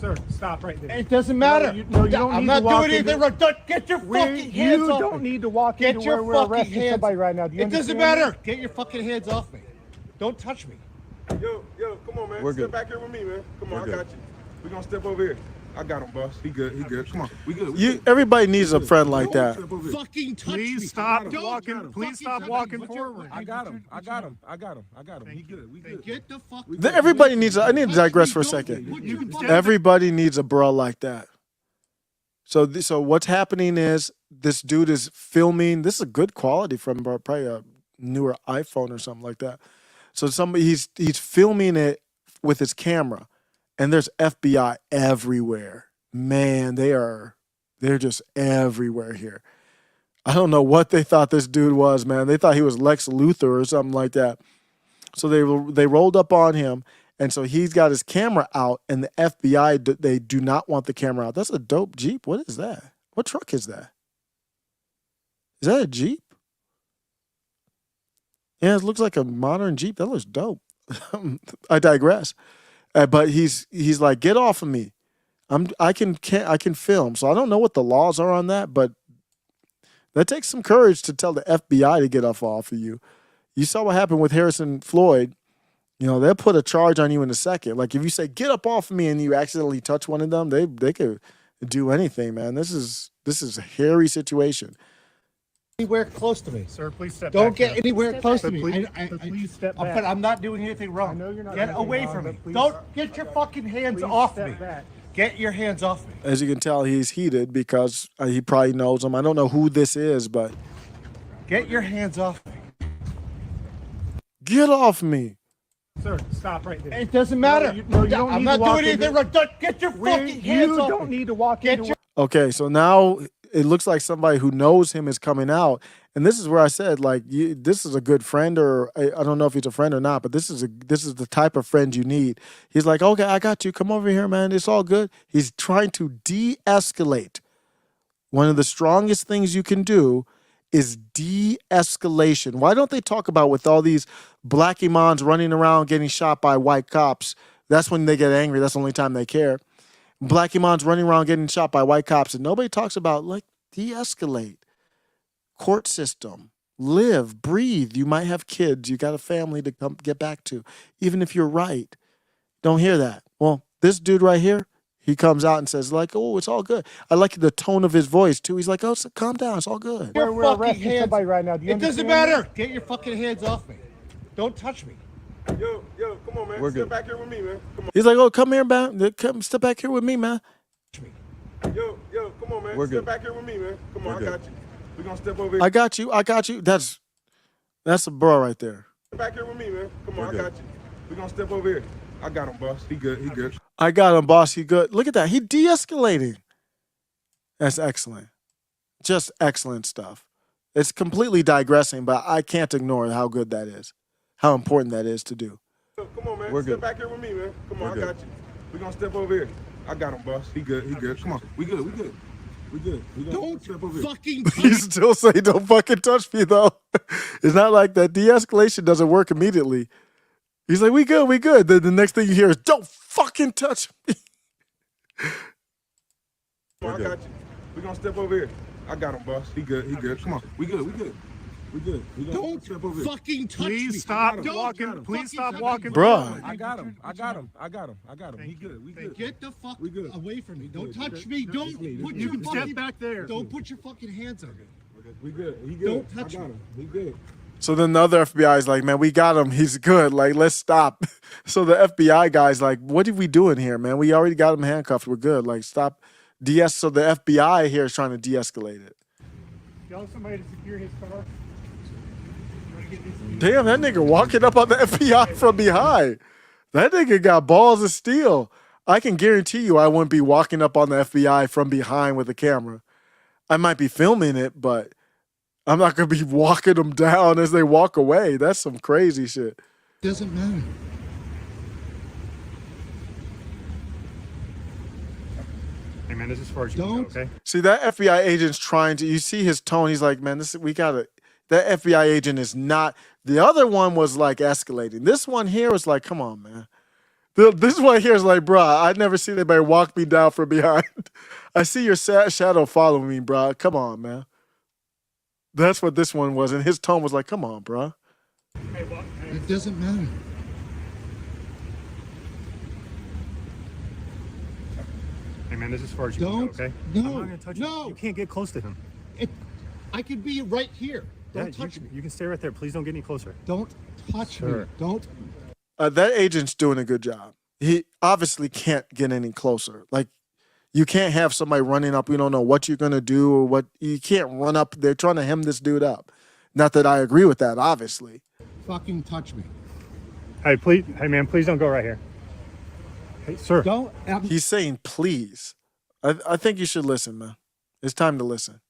Sir, stop right there. It doesn't matter. No, you don't I'm not doing anything wrong. Get your fucking hands off me. You don't need to walk into where we're arresting somebody right now. It doesn't matter. Get your fucking hands off me. Don't touch me. Yo, come on, man. Step back here with me, man. Come on, I got you. We're gonna step over here. I got him, boss. He good. Come on. We good. Everybody needs a friend like that. Fucking touch me. Please stop walking. Please stop walking forward. I got him. He good. We good. Get the fuck. Everybody needs. I need to digress for a second. Everybody needs a bro like that. So what's happening is this dude is filming. This is a good quality from probably a newer iPhone or something like that. So he's filming it with his camera, and there's FBI everywhere. Man, they're just everywhere here. I don't know what they thought this dude was, man. They thought he was Lex Luthor or something like that. So they rolled up on him, and so he's got his camera out, and the FBI, they do not want the camera out. That's a dope Jeep. What is that? What truck is that? Is that a Jeep? Yeah, it looks like a modern Jeep. That looks dope. I digress. But he's like, get off of me. I can film. So I don't know what the laws are on that, but that takes some courage to tell the FBI to get off of you. You saw what happened with Harrison Floyd. You know, they'll put a charge on you in a second. Like if you say, get up off of me, and you accidentally touch one of them, they could do anything, man. This is a hairy situation. Anywhere close to me, sir. Please step back. Don't get anywhere close to me. Please step back. But I'm not doing anything wrong. I know you're not. Get away from me. Don't get your fucking hands off me. Get your hands off me. As you can tell, he's heated because he probably knows him. I don't know who this is, but get your hands off me. Get off me. Sir, stop right there. It doesn't matter. I'm not doing anything wrong. Get your fucking hands off me. You don't need to walk into. Okay, so now it looks like somebody who knows him is coming out. And this is where I said, like, this is a good friend, or I don't know if he's a friend or not, but this is the type of friend you need. He's like, okay, I got you. Come over here, man. It's all good. He's trying to de-escalate. One of the strongest things you can do is de-escalation. Why don't they talk about with all these black imams running around getting shot by white cops? That's when they get angry. That's the only time they care. Black imams running around getting shot by white cops, and nobody talks about, like, de-escalate. Court system. Live, breathe. You might have kids. You got a family to come get back to. Even if you're right. Don't hear that. Well, this dude right here, he comes out and says, like, oh, it's all good. I like the tone of his voice, too. He's like, oh, calm down. It's all good. We're arresting somebody right now. It doesn't matter. Get your fucking hands off me. Don't touch me. Yo, come on, man. Step back here with me, man. Come on. He's like, oh, come here, man. Come step back here with me, man. Yo, come on, man. Step back here with me, man. Come on, I got you. We're gonna step over here. I got you. That's a bro right there. Step back here with me, man. Come on, I got you. We're gonna step over here. I got him, boss. He good. I got him, boss. He good. Look at that. He de-escalating. That's excellent. Just excellent stuff. It's completely digressing, but I can't ignore how good that is. How important that is to do. Come on, man. Step back here with me, man. Come on, I got you. We're gonna step over here. I got him, boss. He good. Come on. We good. Don't fucking touch me. You still say don't fucking touch me, though. It's not like that. De-escalation doesn't work immediately. He's like, we good. Then the next thing you hear is, don't fucking touch me. I got you. We're gonna step over here. I got him, boss. He good. Come on. We good. We good. We gonna Don't step over here. fucking touch me. Please stop Don't walking. fucking Please stop touch walking. me. Bruh. I got him. He good. We good. Get the fuck We good. away from me. Don't good. touch me. Don't put You your can step fucking back there. Don't put your fucking hands on me. We good. He good. Don't touch I got me. him. He good. So then the other FBI is like, man, we got him. He's good. Like, let's stop. So the FBI guy's like, what are we doing here, man? We already got him handcuffed. We're good. Like, stop. So the FBI here is trying to de-escalate it. Tell somebody to secure his car. Damn, that nigga walking up on the FBI from behind. That nigga got balls of steel. I can guarantee you I wouldn't be walking up on the FBI from behind with a camera. I might be filming it, but I'm not going to be walking them down as they walk away. That's some crazy shit. Doesn't matter. Hey man, this is as far as you can Don't. go, okay? See, that FBI agent's trying to, you see his tone. He's like, man, that FBI agent is not, the other one was like escalating. This one here was like, come on, man. This one here is like, bruh, I'd never seen anybody walk me down from behind. I see your shadow following me, bruh. Come on, man. That's what this one was. And his tone was like, come on, bruh. It doesn't matter. Hey man, this is as far as you can Don't. go, okay? No. I'm not gonna touch you. No. You can't get close to him. I could be right here. Don't Yeah, touch me. You can stay right there. Please don't get any closer. Don't touch me. Sir. Don't. That agent's doing a good job. He obviously can't get any closer. Like, you can't have somebody running up. You don't know what you're going to do or what. You can't run up. They're trying to hem this dude up. Not that I agree with that, obviously. Fucking touch me. Hey, please. Hey man, please don't go right here. Hey, sir. Don't. He's saying, please. I think you should listen, man. It's time to listen.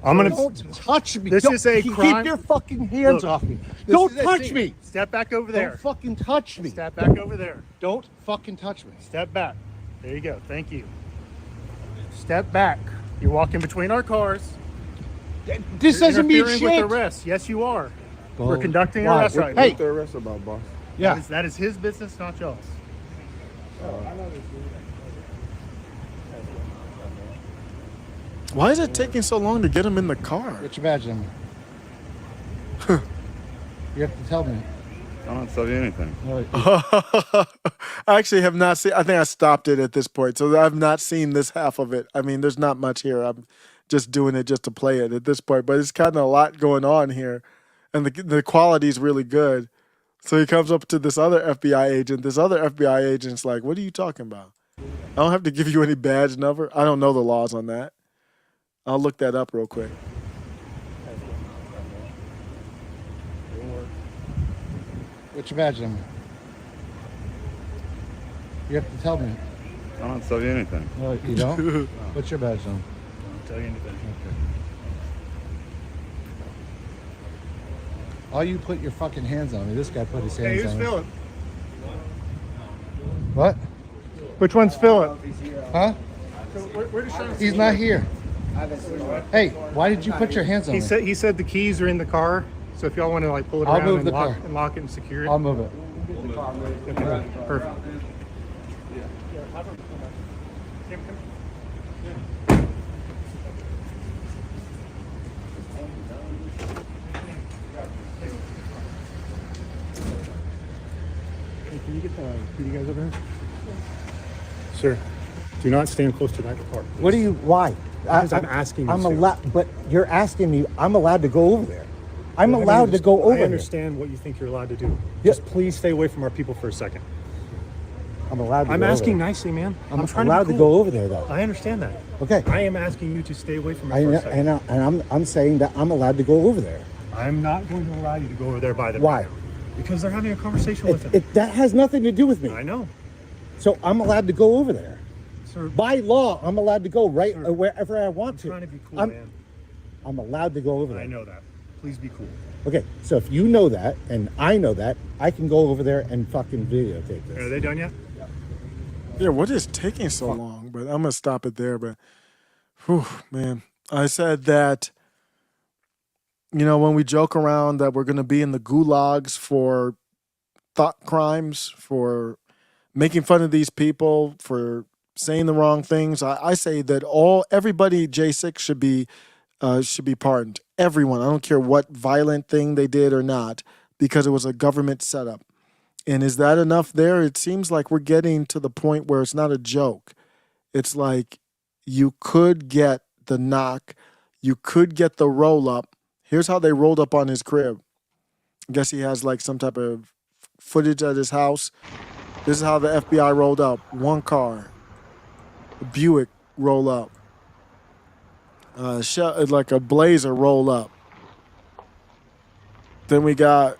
I'm gonna. Don't touch me. This Don't- is a keep crime. your fucking hands Look, off me. This Don't is a touch scene. me. Step back over there. Don't fucking touch me. Step back over there. Don't fucking touch me. Step back. There you go. Thank you. Step back. You're walking between our cars. This You're doesn't mean interfering shit. with arrest. Yes, you are. Go. We're conducting Why? arrest right Hey. What's the arrest about, boss? Yeah. That is his business, not yours. Why is it taking so long to get him in the car? What's your badge number? You have to tell me. I don't tell you anything. I actually have not seen. I think I stopped it at this point, so I've not seen this half of it. I mean, there's not much here. I'm just doing it just to play it at this point, but it's kind of a lot going on here, and the quality is really good. So he comes up to this other FBI agent. This other FBI agent's like, "What are you talking about? I don't have to give you any badge number. I don't know the laws on that. I'll look that up real quick." What's your badge number? You have to tell me. I don't tell you anything. No, you don't? What's your badge number? I'll tell you anything. Okay. All you put your fucking hands on me. This guy put his hands Hey, who's on me. Philip? What? Which one's Philip? Huh? Where does Sean? He's not here. Hey, why did you put your hands on me? He said the keys are in the car. So if y'all want to like pull it I'll around move and the lock, car. and lock it and secure it. I'll move it. Okay, perfect. Hey, can you get the guys over here? Sir, do not stand close to that car. What do you? Why? Because I'm asking you. I'm sir. allowed, but you're asking me. I'm allowed to go over there. I'm Let me allowed to go over I there. understand what you think you're allowed to do. Yeah. Just please stay away from our people for a second. I'm allowed. To I'm go asking over there. nicely, man. I'm trying allowed to, to be cool. go over there, though. I understand that. Okay. I am asking you to stay away from it for a second. And I'm saying that I'm allowed to go over there. I'm not going to allow you to go over there by them. Why? Because they're having a conversation with him. That has nothing to do with me. I know. So I'm allowed to go over there. Sir, By law, I'm allowed to go right Sir, wherever I I'm want to. trying to be cool, I'm, man. I'm allowed to go over there. I know that. Please be cool. Okay, so if you know that and I know that, I can go over there and fucking videotape Are this. they done yet? Yeah, what is taking so long? But I'm gonna stop it there. But, whew, man, I said that. You know, when we joke around that we're gonna be in the gulags for thought crimes, for making fun of these people, for saying the wrong things, I say that everybody J6 should be pardoned. everyone. I don't care what violent thing they did or not, because it was a government setup. And is that enough there? It seems like we're getting to the point where it's not a joke. It's like you could get the knock, you could get the roll up. Here's how they rolled up on his crib. I guess he has like some type of footage at his house. This is how the FBI rolled up. One car, a Buick roll up, like a Blazer roll up. Then we got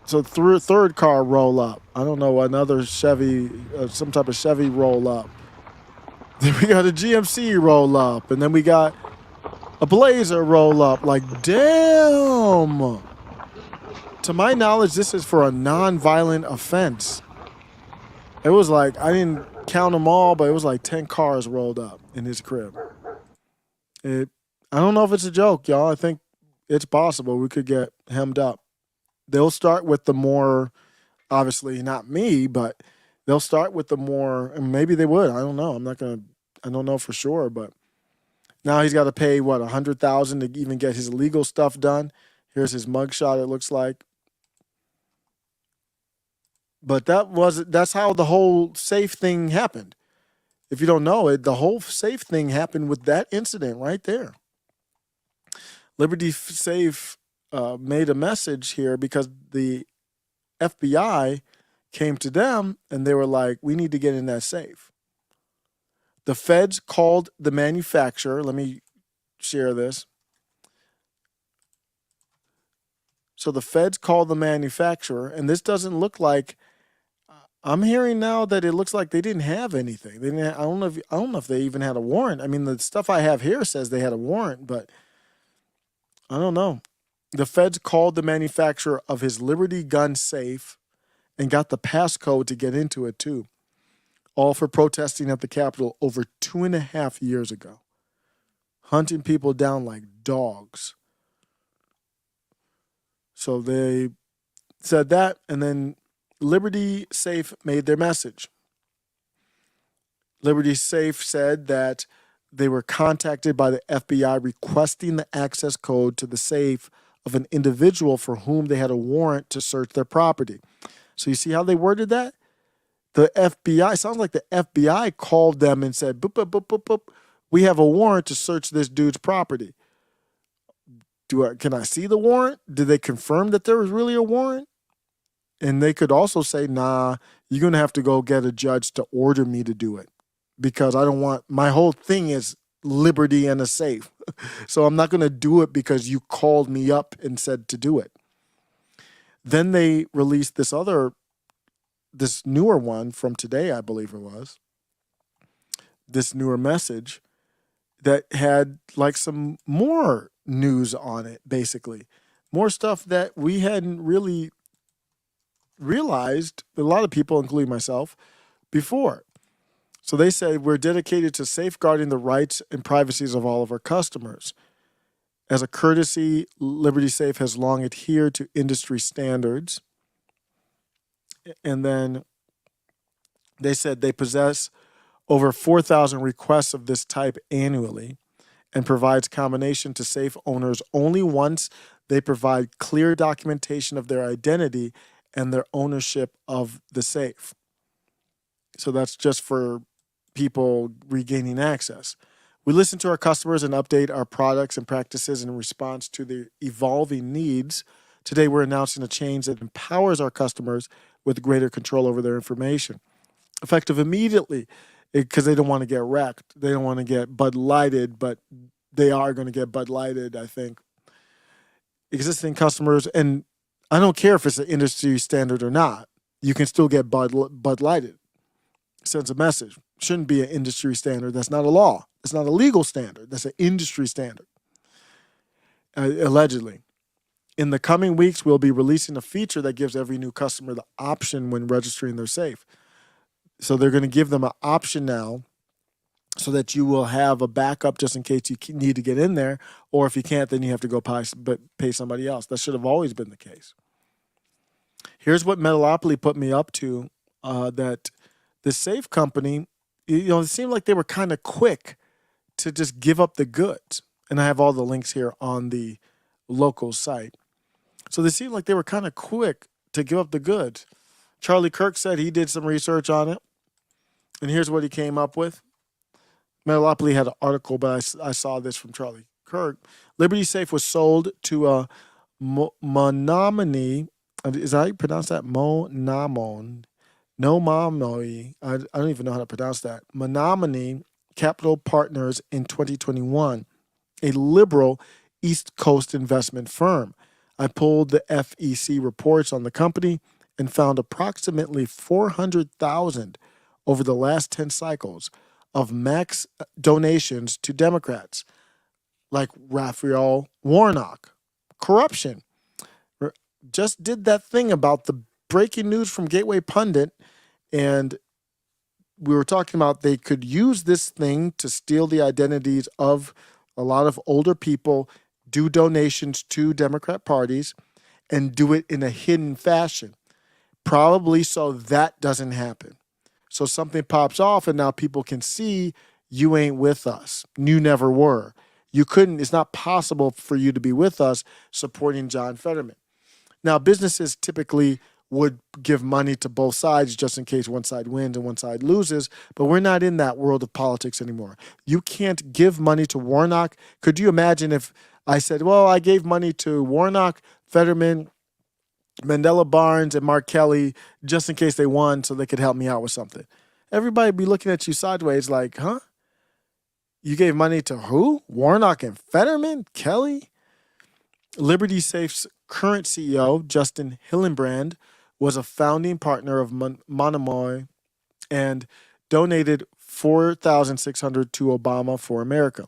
third car roll up. I don't know, another Chevy, some type of Chevy roll up. Then we got a GMC roll up, and then we got a Blazer roll up. Like, damn. To my knowledge, this is for a non-violent offense. It was like, I didn't count them all, but it was like 10 cars rolled up in his crib. I don't know if it's a joke, y'all. I think it's possible we could get hemmed up. They'll start with the more, obviously not me, but they'll start with the more, and maybe they would. I don't know. I don't know for sure, but now he's got to pay, what, $100,000 to even get his legal stuff done. Here's his mugshot, it looks like. But that's how the whole safe thing happened. If you don't know it, the whole safe thing happened with that incident right there. Liberty Safe made a message here because the FBI came to them and they were like, we need to get in that safe. The feds called the manufacturer. Let me share this. So the feds called the manufacturer, and this doesn't look like, I'm hearing now that it looks like they didn't have anything. I don't know if they even had a warrant. I mean, the stuff I have here says they had a warrant, but I don't know. The feds called the manufacturer of his Liberty gun safe and got the passcode to get into it too. All for protesting at the Capitol over 2.5 years ago. Hunting people down like dogs. So they said that, and then Liberty Safe made their message. Liberty Safe said that they were contacted by the FBI requesting the access code to the safe of an individual for whom they had a warrant to search their property. So you see how they worded that? The FBI, sounds like the FBI called them and said, boop, boop, boop, boop, boop, we have a warrant to search this dude's property. Can I see the warrant? Did they confirm that there was really a warrant? And they could also say, nah, you're going to have to go get a judge to order me to do it because I don't want, my whole thing is liberty and a safe. So I'm not going to do it because you called me up and said to do it. Then they released this newer one from today, I believe it was, this newer message that had like some more news on it, basically. More stuff that we hadn't really realized, a lot of people, including myself, before. So they said, we're dedicated to safeguarding the rights and privacies of all of our customers. As a courtesy, Liberty Safe has long adhered to industry standards. And then they said they possess over 4,000 requests of this type annually and provides combination to safe owners only once they provide clear documentation of their identity and their ownership of the safe. So that's just for people regaining access. We listen to our customers and update our products and practices in response to their evolving needs. Today, we're announcing a change that empowers our customers with greater control over their information. Effective immediately, because they don't want to get wrecked. They don't want to get Bud Lighted, but they are going to get Bud Lighted, I think. Existing customers, and I don't care if it's an industry standard or not, you can still get Bud Lighted. Sends a message. Shouldn't be an industry standard. That's not a law. It's not a legal standard. That's an industry standard. Allegedly. In the coming weeks, we'll be releasing a feature that gives every new customer the option when registering their safe. So they're going to give them an option now so that you will have a backup just in case you need to get in there. Or if you can't, then you have to go pay somebody else. That should have always been the case. Here's what Metalopoly put me up to, that the safe company, it seemed like they were kind of quick to just give up the goods. And I have all the links here on the local site. So they seemed like they were kind of quick to give up the goods. Charlie Kirk said he did some research on it. And here's what he came up with. Metalopoly had an article, but I saw this from Charlie Kirk. Liberty Safe was sold to a Menominee. Is that how you pronounce that? Monamon. No Mamoi. I don't even know how to pronounce that. Menominee Capital Partners in 2021, a liberal East Coast investment firm. I pulled the FEC reports on the company and found approximately 400,000 over the last 10 cycles of max donations to Democrats like Raphael Warnock. Corruption. Just did that thing about the breaking news from Gateway Pundit, and we were talking about they could use this thing to steal the identities of a lot of older people, do donations to Democrat parties, and do it in a hidden fashion. Probably so that doesn't happen. So something pops off and now people can see you ain't with us. You never were. You couldn't, it's not possible for you to be with us supporting John Fetterman. Now, businesses typically would give money to both sides just in case one side wins and one side loses, but we're not in that world of politics anymore. You can't give money to Warnock. Could you imagine if I said, well, I gave money to Warnock, Fetterman, Mandela Barnes, and Mark Kelly just in case they won so they could help me out with something? Everybody would be looking at you sideways like, huh? You gave money to who? Warnock and Fetterman? Kelly? Liberty Safe's current CEO, Justin Hillenbrand, was a founding partner of Monomoy and donated $4,600 to Obama for America.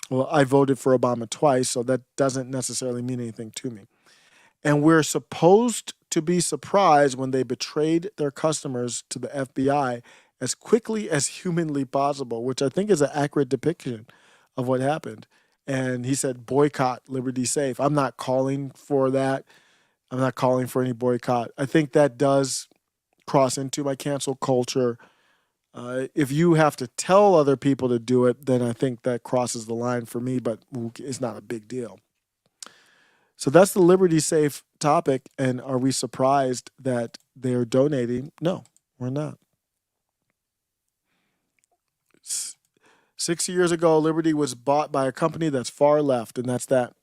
Well, I voted for Obama twice, so that doesn't necessarily mean anything to me. And we're supposed to be surprised when they betrayed their customers to the FBI as quickly as humanly possible, which I think is an accurate depiction of what happened. And he said, boycott Liberty Safe. I'm not calling for that. I'm not calling for any boycott. I think that does cross into my cancel culture. If you have to tell other people to do it, then I think that crosses the line for me, but it's not a big deal. So that's the Liberty Safe topic. And are we surprised that they're donating? No, we're not. 6 years ago, Liberty was bought by a company that's far left, and that's that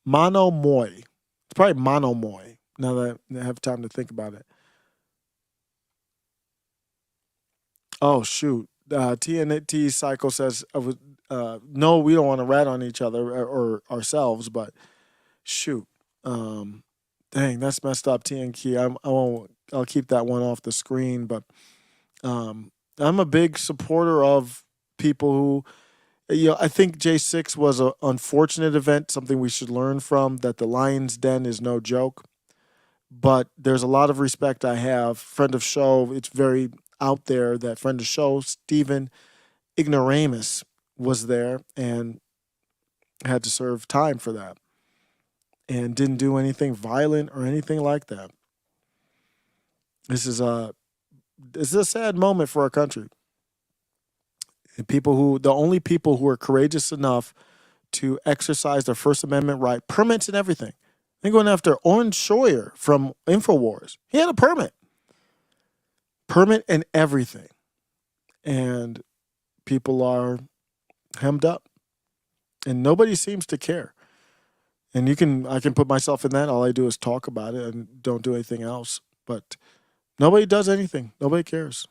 Monomoy. It's probably Monomoy, now that I have time to think about it. Oh, shoot. TNT Cycle says, no, we don't want to rat on each other or ourselves, but shoot. Dang, that's messed up, TNT. I'll keep that one off the screen, but I'm a big supporter of people who, I think J6 was an unfortunate event, something we should learn from, that the Lion's Den is no joke. But there's a lot of respect I have. Friend of show, it's very out there that friend of show, Stephen Ignoramus, was there and had to serve time for that and didn't do anything violent or anything like that. This is a sad moment for our country. And the only people who are courageous enough to exercise their First Amendment right, permits and everything. They're going after Oren Schroyer from InfoWars. He had a permit. Permit and everything. And people are hemmed up. And nobody seems to care. And I can put myself in that. All I do is talk about it and don't do anything else. But nobody does anything. Nobody cares.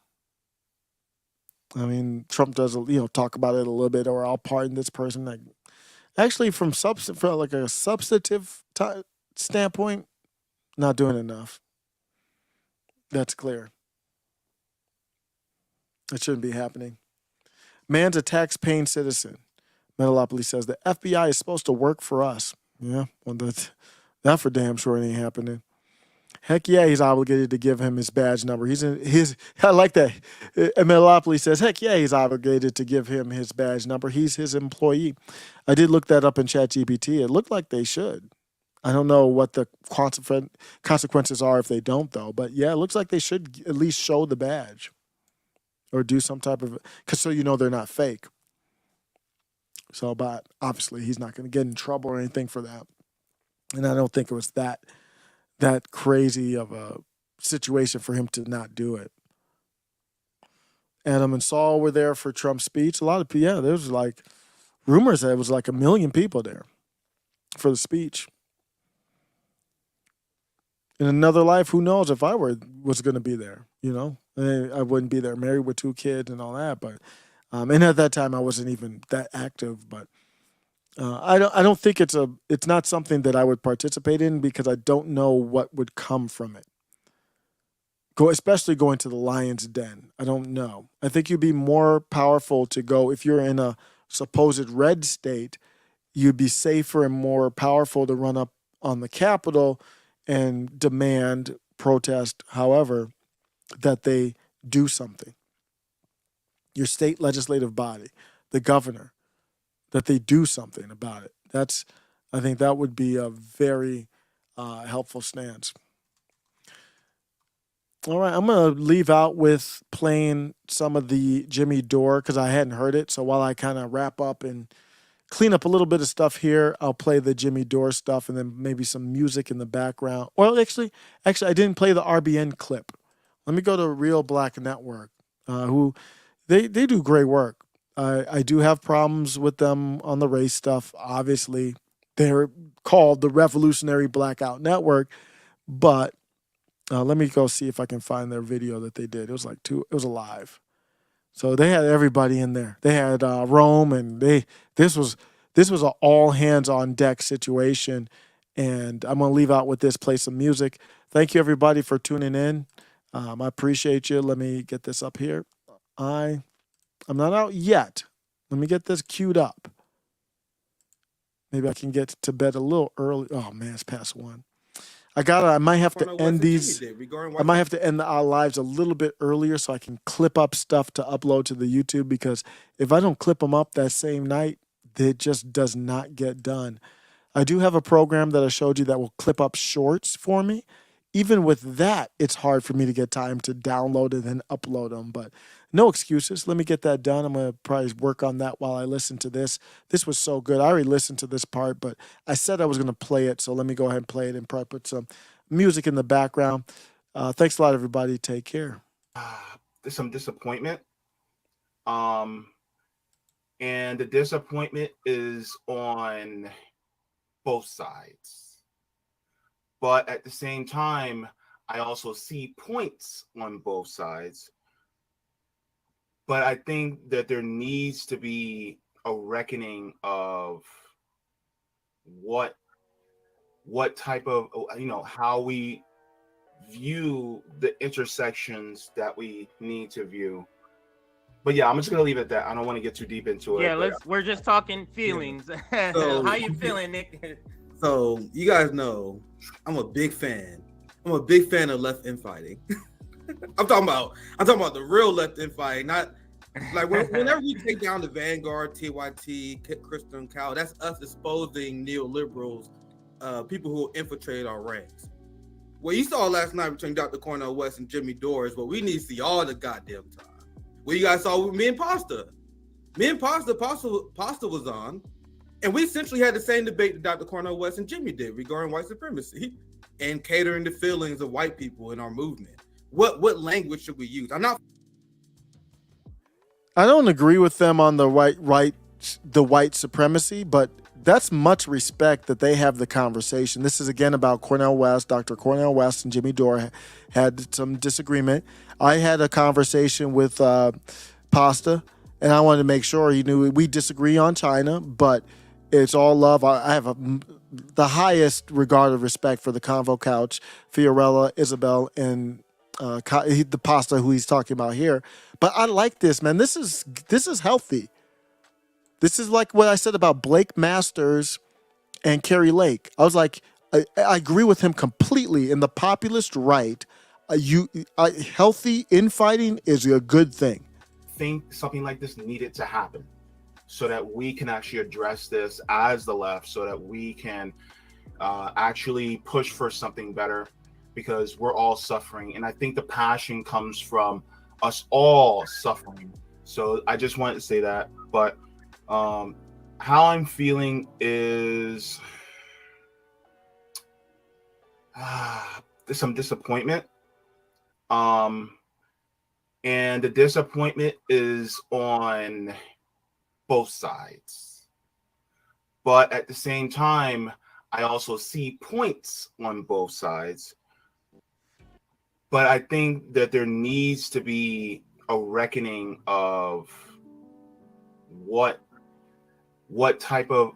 I mean, Trump does, talk about it a little bit, or I'll pardon this person. Like, actually, from like a substantive standpoint, not doing enough. That's clear. It shouldn't be happening. Man's a tax-paying citizen. Metalopoly says the FBI is supposed to work for us. Yeah, well, that for damn sure ain't happening. Heck yeah, he's obligated to give him his badge number. I like that. Metalopoly says, heck yeah, he's obligated to give him his badge number. He's his employee. I did look that up in ChatGPT. It looked like they should. I don't know what the consequences are if they don't, though. But yeah, it looks like they should at least show the badge or do some type of, because so you know they're not fake. So, but obviously he's not going to get in trouble or anything for that. And I don't think it was that crazy of a situation for him to not do it. Adam and Saul were there for Trump's speech. A lot of people, yeah, there was like rumors that it was like 1 million people there for the speech. In another life, who knows if I was going to be there, you know? I wouldn't be there, married with 2 kids and all that. But and at that time, I wasn't even that active. But I don't think it's not something that I would participate in because I don't know what would come from it. Especially going to the lion's den. I don't know. I think you'd be more powerful to go if you're in a supposed red state. You'd be safer and more powerful to run up on the Capitol and demand, protest, however, that they do something. Your state legislative body, the governor, that they do something about it. I think that would be a very helpful stance. All right, I'm going to leave out with playing some of the Jimmy Dore because I hadn't heard it. So while I kind of wrap up and clean up a little bit of stuff here, I'll play the Jimmy Dore stuff and then maybe some music in the background. Well, actually, I didn't play the RBN clip. Let me go to Real Black Network, who they do great work. I do have problems with them on the race stuff. Obviously, they're called the Revolutionary Blackout Network, but let me go see if I can find their video that they did. It was it was a live. So they had everybody in there. They had Rome, and this was an all hands on deck situation. And I'm gonna leave out with this, play some music. Thank you everybody for tuning in. I appreciate you. Let me get this up here. I'm not out yet. Let me get this queued up. Maybe I can get to bed a little early. Oh man, it's past 1. I might have to end these. I might have to end our lives a little bit earlier so I can clip up stuff to upload to the YouTube, because if I don't clip them up that same night, it just does not get done. I do have a program that I showed you that will clip up shorts for me. Even with that, it's hard for me to get time to download and then upload them, but no excuses. Let me get that done. I'm going to probably work on that while I listen to this. This was so good. I already listened to this part, but I said I was going to play it, so let me go ahead and play it and probably put some music in the background. Thanks a lot, everybody. Take care. There's some disappointment. And the disappointment is on both sides. But at the same time, I also see points on both sides. But I think that there needs to be a reckoning of what type of, how we view the intersections that we need to view. But yeah, I'm just gonna leave it at that. I don't want to get too deep into it. Yeah, we're just talking feelings. Yeah. So, how you feeling, Nick? So you guys know I'm a big fan. I'm a big fan of left infighting. I'm talking about the real left infighting, not like whenever we take down the Vanguard, TYT, Kristen Cow, that's us exposing neoliberals, people who infiltrate our ranks. What you saw last night between Dr. Cornel West and Jimmy Dore is what we need to see all the goddamn time. What you guys saw with me and Pasta. Pasta was on, and we essentially had the same debate that Dr. Cornel West and Jimmy did regarding white supremacy and catering to feelings of white people in our movement. What language should we use? I don't agree with them on the white supremacy, but that's much respect that they have the conversation. This is again about Cornel West. Dr. Cornel West and Jimmy Dore had some disagreement. I had a conversation with Pasta, and I wanted to make sure he knew we disagree on China, but it's all love. I have the highest regard of respect for the Convo Couch, Fiorella, Isabel, and the Pasta who he's talking about here. But I like this, man. This is healthy. This is like what I said about Blake Masters and Kerry Lake. I was like, I agree with him completely. In the populist right, healthy infighting is a good thing. I think something like this needed to happen so that we can actually address this as the left, so that we can actually push for something better, because we're all suffering. And I think the passion comes from us all suffering. So I just wanted to say that. But how I'm feeling is there's some disappointment. And the disappointment is on both sides. But at the same time, I also see points on both sides. But I think that there needs to be a reckoning of what type of,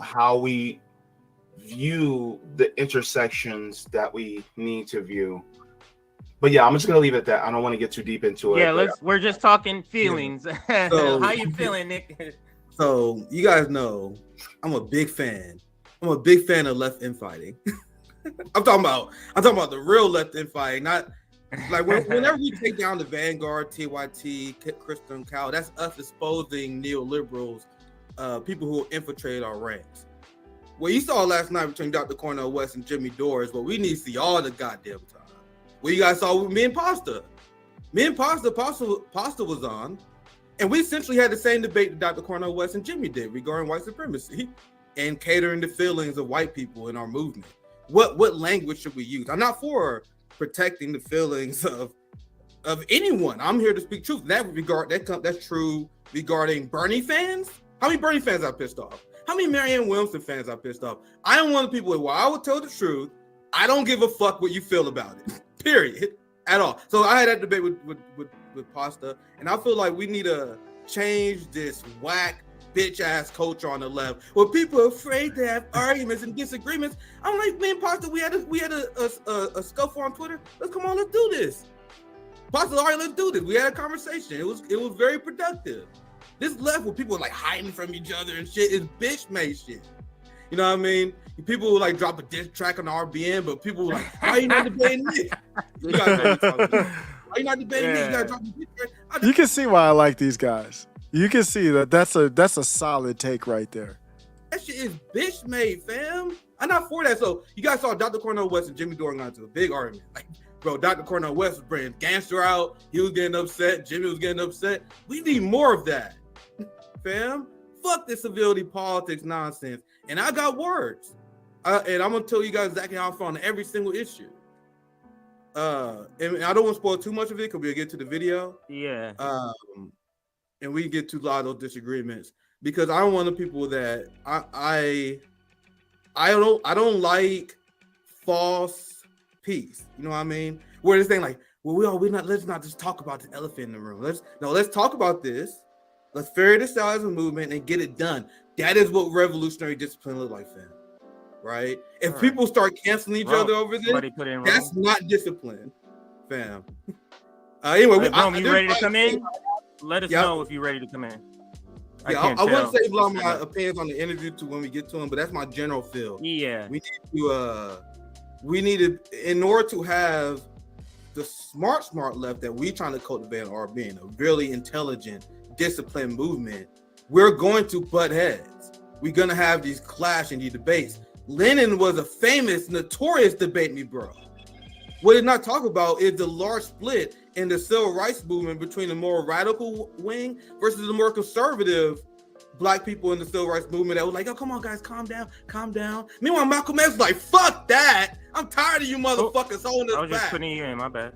how we view the intersections that we need to view. But yeah, I'm just gonna leave it at that. I don't want to get too deep into it. Yeah, we're just talking feelings. Yeah. So, how you feeling, Nick? So you guys know I'm a big fan. I'm a big fan of left infighting. I'm talking about the real left infighting, not like whenever we take down the Vanguard, TYT, Kristen Cow, that's us exposing neoliberals, people who infiltrate our ranks. What you saw last night between Dr. Cornel West and Jimmy Dore is what we need to see all the goddamn time. What you guys saw with me and Pasta. Pasta was on, and we essentially had the same debate that Dr. Cornel West and Jimmy did regarding white supremacy and catering the feelings of white people in our movement. What language should we use? I'm not for protecting the feelings of anyone. I'm here to speak truth. That's true regarding Bernie fans. How many Bernie fans I pissed off? How many Marianne Williamson fans I pissed off? I am one of the people while I will tell the truth, I don't give a fuck what you feel about it. Period. At all. So I had that debate with Pasta, and I feel like we need to change this whack bitch ass culture on the left where people are afraid to have arguments and disagreements. I'm like, man, Pasta, we had a scuffle on Twitter. Let's do this. Pasta, all right, let's do this. We had a conversation. It was very productive. This left where people are like hiding from each other and shit is bitch made shit. You know what I mean? People will like drop a diss track on the RBN, but people were like, why are you not debating Nick? You guys know what I'm talking about. Why are you not debating Nick? You gotta drop a diss track. You can see why I like these guys. You can see that's a solid take right there. That shit is bitch made, fam. I'm not for that. So you guys saw Dr. Cornel West and Jimmy Dore got into a big argument. Like, bro, Dr. Cornel West was bringing gangster out. He was getting upset. Jimmy was getting upset. We need more of that, fam. Fuck this civility politics nonsense. And I got words. And I'm gonna tell you guys exactly how I feel on every single issue. And I don't want to spoil too much of it because we'll get to the video. Yeah. And we can get to a lot of those disagreements because I'm one of the people that I don't like false peace. You know what I mean? Where this thing like, well, let's not just talk about the elephant in the room. Let's talk about this. Let's figure this out as a movement and get it done. That is what revolutionary discipline looks like, fam. Right? If people start canceling each other over this, that's not discipline, fam. Anyway, Rome, you ready to come in? Let us know if you're ready to come in. I want to save a lot of my opinions on the interview to when we get to them, but that's my general feel. Yeah, we need to, in order to have the smart left that we trying to cultivate our being a really intelligent, disciplined movement. We're going to butt heads. We're gonna have these clash and these debates. Lenin was a famous, notorious debate me, bro. What did not talk about is the large split in the civil rights movement between the more radical wing versus the more conservative black people in the civil rights movement that was like, oh, come on, guys, calm down. Meanwhile, Malcolm X was like, fuck that. I'm tired of you motherfuckers holding us back. I was just putting you in, my bad.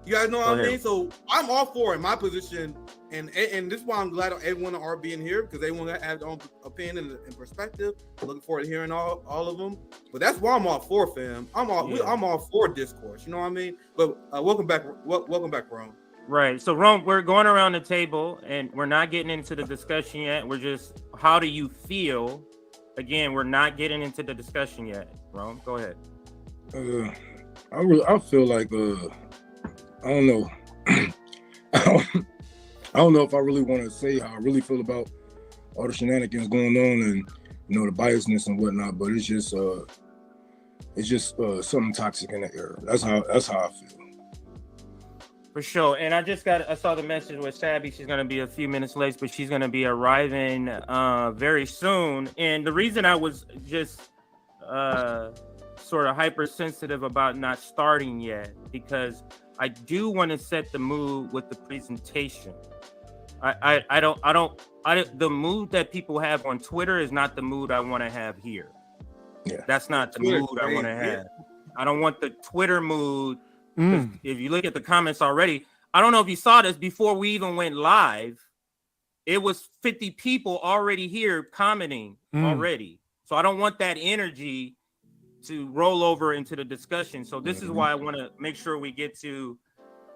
You guys know what I mean? So I'm all for it, my position. And this is why I'm glad everyone are being here because they want to have their own opinion and perspective. Looking forward to hearing all of them. But that's why I'm all for, fam. I'm all for discourse. You know what I mean? But welcome back, Rome. Right. So Rome, we're going around the table and we're not getting into the discussion yet. We're just, how do you feel? Again, we're not getting into the discussion yet. Rome, go ahead. I feel like I don't know. I don't know if I really want to say how I really feel about all the shenanigans going on and the biasness and whatnot, but it's just something toxic in the air. That's how I feel. For sure. And I saw the message with Sabby. She's going to be a few minutes late, but she's going to be arriving very soon. And the reason I was just sort of hypersensitive about not starting yet, because I do want to set the mood with the presentation. I don't the mood that people have on Twitter is not the mood I want to have here. Yeah. That's not the Twitter mood I want to crazy. have. I don't want the Twitter mood. If you look at the comments already, I don't know if you saw this before we even went live. It was 50 people already here commenting already. So I don't want that energy to roll over into the discussion. So this is why I want to make sure we get to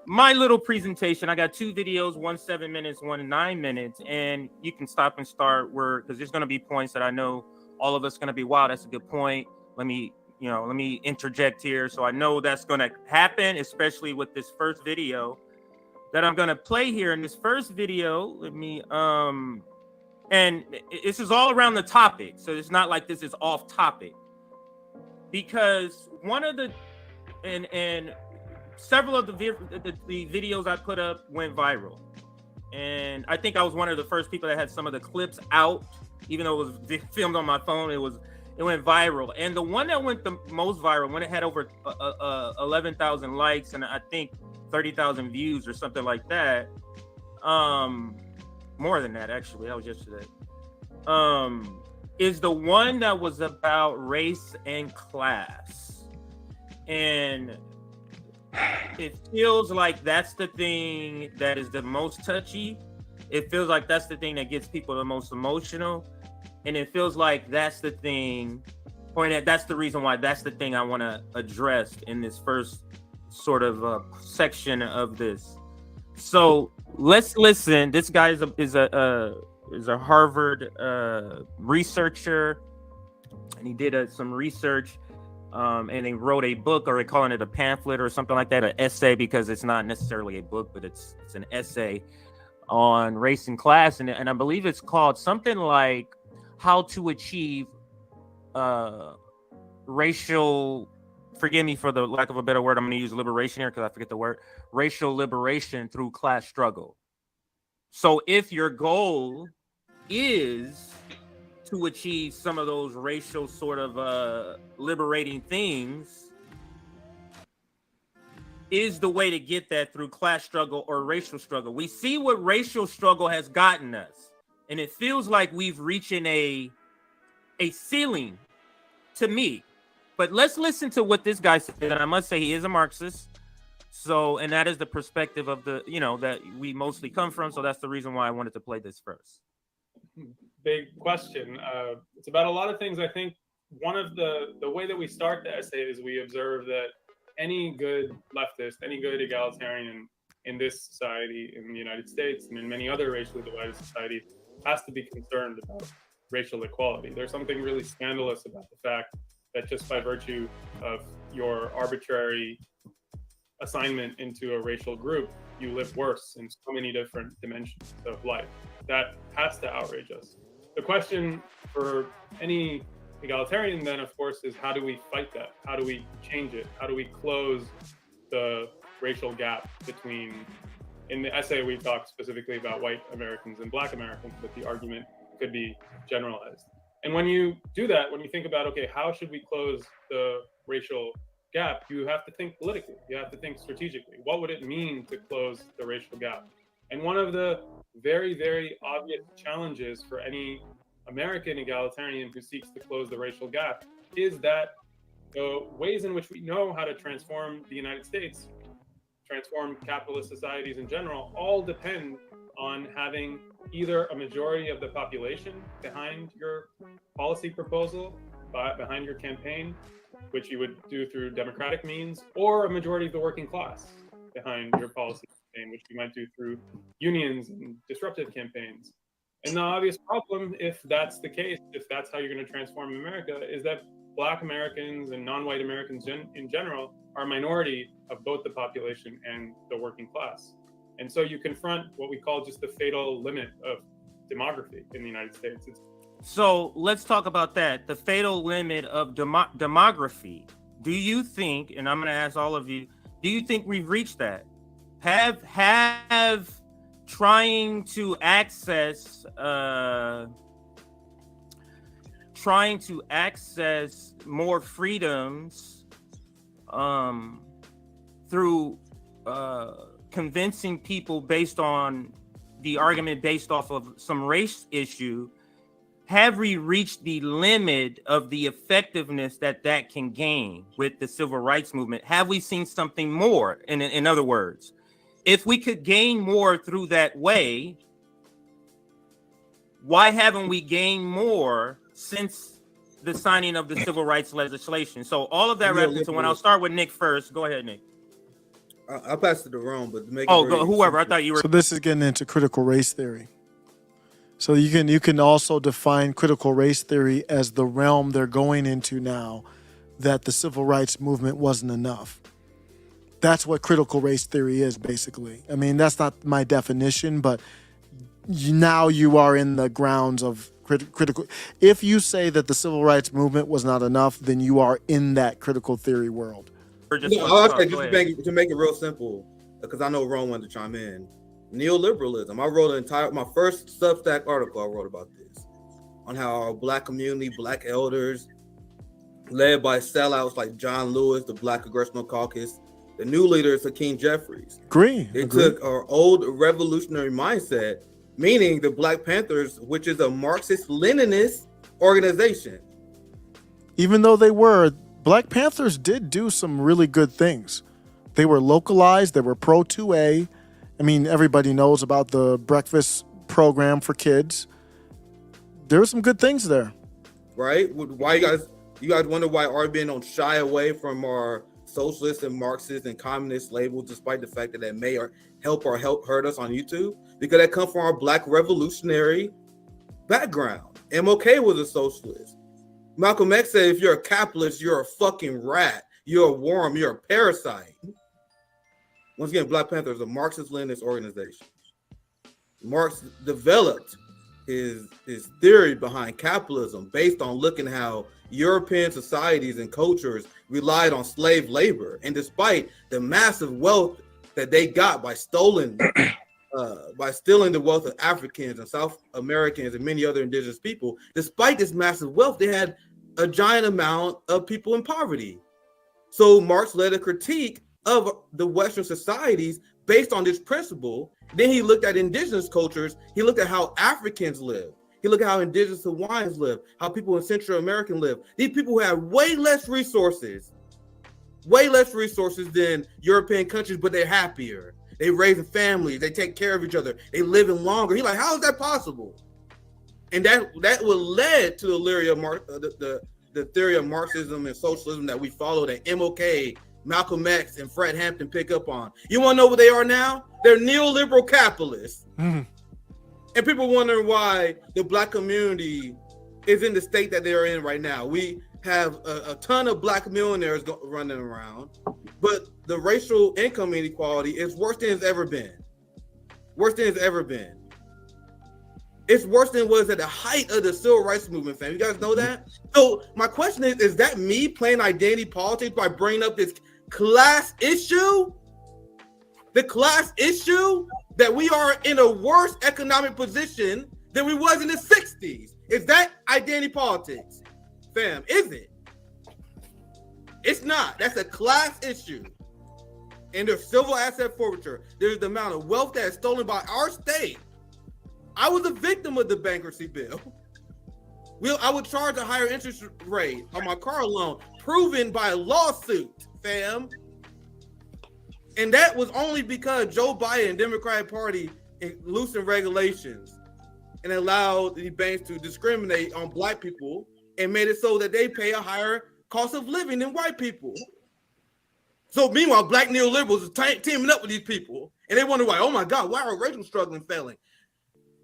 my little presentation. I got 2 videos, one 7 minutes, one 9 minutes, and you can stop and start where, because there's going to be points that I know all of us going to be, wow, that's a good point. Let me interject here. So I know that's going to happen, especially with this first video that I'm going to play here. In this first video, let me, and this is all around the topic. So it's not like this is off topic, because one of the, and several of the videos I put up went viral. And I think I was one of the first people that had some of the clips out, even though it was filmed on my phone, it went viral. And the one that went the most viral, when it had over 11,000 likes and I think 30,000 views or something like that, more than that actually, that was yesterday, is the one that was about race and class. And it feels like that's the thing that is the most touchy. It feels like that's the thing that gets people the most emotional. And it feels like that's the thing, or that's the reason why that's the thing I want to address in this first sort of section of this. So let's listen. This guy is a Harvard researcher, and he did some research. And they wrote a book, or they're calling it a pamphlet or something like that, an essay, because it's not necessarily a book, but it's an essay on race and class. And I believe it's called something like How to Achieve Racial, forgive me for the lack of a better word, I'm going to use liberation here because I forget the word, racial liberation through class struggle. So if your goal is to achieve some of those racial sort of liberating things, is the way to get that through class struggle or racial struggle. We see what racial struggle has gotten us, and it feels like we've reached a ceiling to me. But let's listen to what this guy said, and I must say he is a Marxist. So, and that is the perspective of the, that we mostly come from. So that's the reason why I wanted to play this first. Big question. It's about a lot of things. I think one of the way that we start the essay is we observe that any good leftist, any good egalitarian in this society, in the United States, and in many other racially divided societies, has to be concerned about racial equality. There's something really scandalous about the fact that just by virtue of your arbitrary assignment into a racial group, you live worse in so many different dimensions of life. That has to outrage us. The question for any egalitarian then, of course, is how do we fight that? How do we change it? How do we close the racial gap between, in the essay we talked specifically about white Americans and black Americans, but the argument could be generalized. And when you do that, when you think about, okay, how should we close the racial gap, you have to think politically, you have to think strategically. What would it mean to close the racial gap? And one of the very, very obvious challenges for any American egalitarian who seeks to close the racial gap is that the ways in which we know how to transform the United States, transform capitalist societies in general, all depend on having either a majority of the population behind your policy proposal, behind your campaign, which you would do through democratic means, or a majority of the working class behind your policy campaign, which you might do through unions and disruptive campaigns. And the obvious problem, if that's the case, if that's how you're going to transform America, is that Black Americans and non-white Americans in general are a minority of both the population and the working class. And so you confront what we call just the fatal limit of demography in the United States. So let's talk about that, the fatal limit of demography. Do you think, and I'm going to ask all of you, do you think we've reached that? Have trying to access more freedoms through convincing people based on the argument based off of some race issue, have we reached the limit of the effectiveness that can gain with the civil rights movement? Have we seen something more? In other words, if we could gain more through that way, why haven't we gained more since the signing of the civil rights legislation? So all of that reference. So when I'll start with Nick first. Go ahead, Nick. I'll pass it to Rome, but to make go whoever. I thought you were. So this is getting into critical race theory. So you can also define critical race theory as the realm they're going into now, that the civil rights movement wasn't enough. That's what critical race theory is, basically. I mean, that's not my definition, but now you are in the grounds of critical. If you say that the civil rights movement was not enough, then you are in that critical theory world. To make it real simple, because I know Rome wanted to chime in. Neoliberalism. I wrote my first Substack article I wrote about this, on how our Black community, Black elders, led by sellouts like John Lewis, the Black Congressional Caucus, the new leader is Hakeem Jeffries. They took our old revolutionary mindset, meaning the Black Panthers, which is a Marxist-Leninist organization. Even though Black Panthers did do some really good things. They were localized, they were pro-2A. I mean, everybody knows about the breakfast program for kids. There were some good things there. Right? Why you guys wonder why RBN don't shy away from our socialist and Marxist and communist labels, despite the fact that that may help hurt us on YouTube? Because that comes from our Black revolutionary background. MLK was a socialist. Malcolm X said, if you're a capitalist, you're a fucking rat. You're a worm. You're a parasite. Once again, Black Panther is a Marxist-Leninist organization. Marx developed his theory behind capitalism based on looking how European societies and cultures relied on slave labor. And despite the massive wealth that they got by stealing the wealth of Africans and South Americans and many other indigenous people, despite this massive wealth, they had a giant amount of people in poverty. So Marx led a critique of the Western societies based on this principle. Then he looked at indigenous cultures. He looked at how Africans live. He looked at how indigenous Hawaiians live, how people in Central America live. These people who have way less resources than European countries, but they're happier. They raise families. They take care of each other. They live in longer. He's like, how is that possible? And that would led to the theory of Marxism and socialism that we follow, that MLK, Malcolm X, and Fred Hampton pick up on. You want to know what they are now? They're neoliberal capitalists. And people wondering why the Black community is in the state that they're in right now. We have a ton of Black millionaires running around, but the racial income inequality is worse than it's ever been. It's worse than it was at the height of the civil rights movement, fam. You guys know that? So my question is that me playing identity politics by bringing up this class issue? The class issue that we are in a worse economic position than we was in the 60s. Is that identity politics? Fam, is it? It's not. That's a class issue. And there's civil asset forfeiture. There's the amount of wealth that is stolen by our state. I was a victim of the bankruptcy bill. I would charge a higher interest rate on my car loan, proven by a lawsuit, fam. And that was only because Joe Biden and Democratic Party loosened regulations and allowed the banks to discriminate on Black people and made it so that they pay a higher cost of living than white people. So meanwhile, Black neoliberals are teaming up with these people, and they wonder why, oh my God, why are racial struggling failing?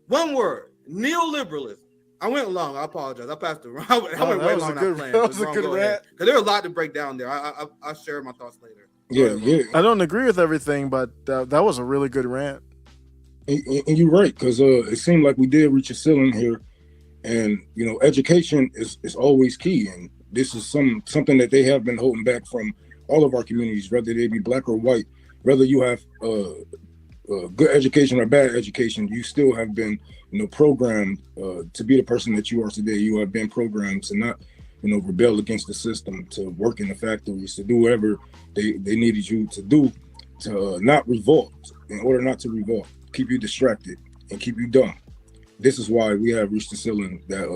One word, neoliberalism. I went long. I apologize. I passed it. I went way long. That was a good rant. Because there's a lot to break down there. I'll share my thoughts later. Yeah. I don't agree with everything, but that was a really good rant. And you're right, because it seemed like we did reach a ceiling here, and education is always key, and this is something that they have been holding back from all of our communities, whether they be Black or white. Whether you have good education or bad education, you still have been programmed to be the person that you are today. You have been programmed to not rebel against the system, to work in the factories, to do whatever they needed you to do, to not revolt, in order not to revolt, keep you distracted. and keep you dumb. This is why we have reached the ceiling that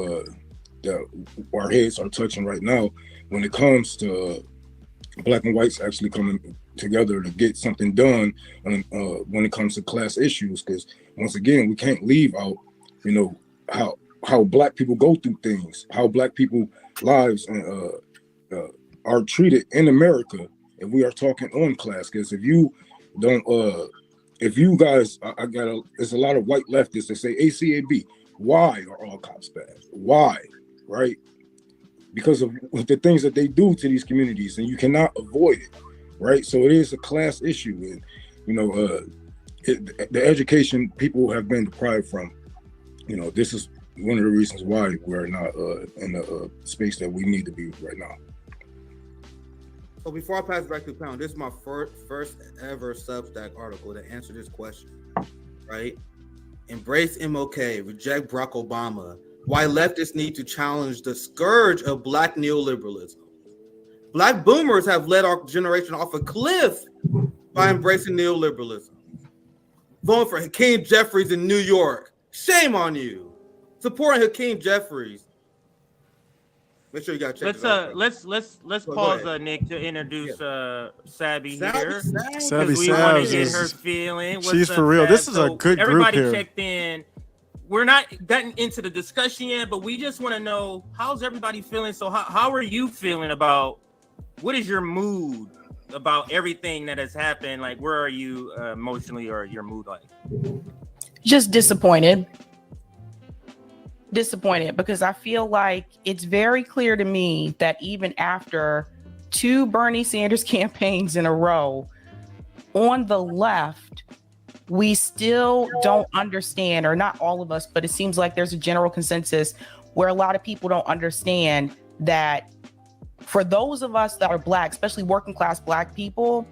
our heads are touching right now when it comes to black and whites actually coming together to get something done when it comes to class issues. Because once again, we can't leave out, how black people go through things, how black people lives are treated in America. If we are talking on class, because if you guys, there's a lot of white leftists that say ACAB. Why are all cops bad? Why? Right? Because of the things that they do to these communities, and you cannot avoid it. Right? So it is a class issue, and the education people have been deprived from. This is one of the reasons why we're not in the space that we need to be right now. So before I pass back to Pound, this is my first ever Substack article to answer this question, right? Embrace MLK, reject Barack Obama. Why leftists need to challenge the scourge of black neoliberalism. Black boomers have led our generation off a cliff by embracing neoliberalism. Voting for Hakeem Jeffries in New York. Shame on you. Supporting Hakeem Jeffries. Make sure you got to check let's pause, Nick, to introduce Sabby here. Sabby we want to get her feeling. She's for real. This is a good everybody group here. Checked in. We're not getting into the discussion yet, but we just want to know, how's everybody feeling? So how are you feeling about, what is your mood about everything that has happened? Like, where are you emotionally, or your mood like? Just disappointed because I feel like it's very clear to me that even after 2 Bernie Sanders campaigns in a row, on the left, we still don't understand, or not all of us, but it seems like there's a general consensus where a lot of people don't understand that for those of us that are black, especially working class black people,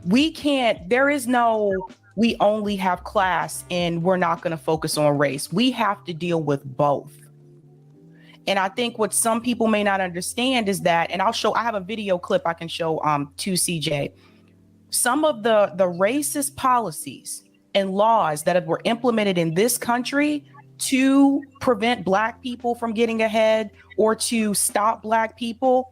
we only have class and we're not going to focus on race. We have to deal with both. And I think what some people may not understand is that, and I have a video clip I can show to CJ. Some of the racist policies and laws that were implemented in this country to prevent black people from getting ahead or to stop black people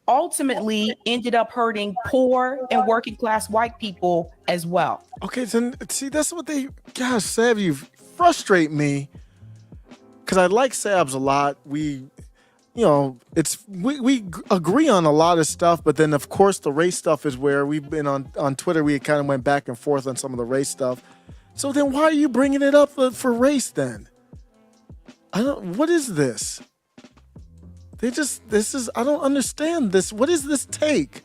ultimately ended up hurting poor and working class white people as well. Okay, then see, that's what gosh, Sab, you frustrate me, because I like Sabs a lot. We agree on a lot of stuff, but then of course the race stuff is where we've been on Twitter. We kind of went back and forth on some of the race stuff. So then why are you bringing it up for race then? What is this? I don't understand this. What is this take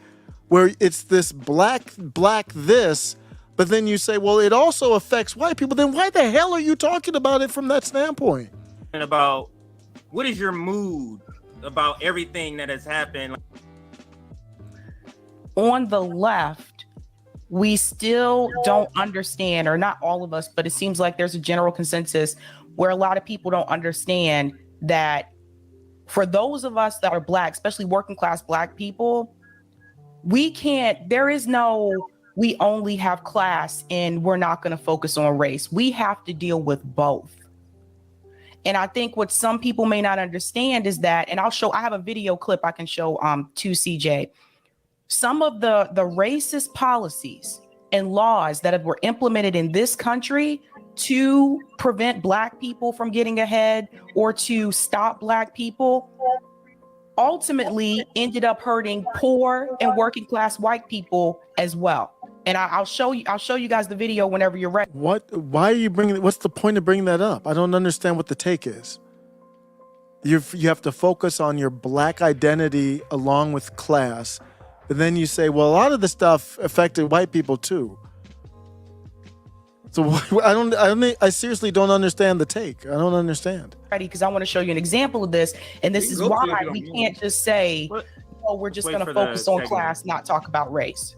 where it's this black this, but then you say, well, it also affects white people. Then why the hell are you talking about it from that standpoint? And about, what is your mood about everything that has happened? On the left, we still don't understand, or not all of us, but it seems like there's a general consensus where a lot of people don't understand that for those of us that are black, especially working class black people, we only have class and we're not going to focus on race. We have to deal with both. And I think what some people may not understand is that, and I have a video clip I can show to CJ. Some of the racist policies and laws that were implemented in this country to prevent black people from getting ahead or to stop black people ultimately ended up hurting poor and working class white people as well. And I'll show you guys the video whenever you're ready. Why are you what's the point of bringing that up? I don't understand what the take is. You have to focus on your black identity along with class. And then you say, well, a lot of the stuff affected white people too. So I seriously don't understand the take. I don't understand. Because I want to show you an example of this. And this is why we can't just say, we're just going to focus on class, not talk about race.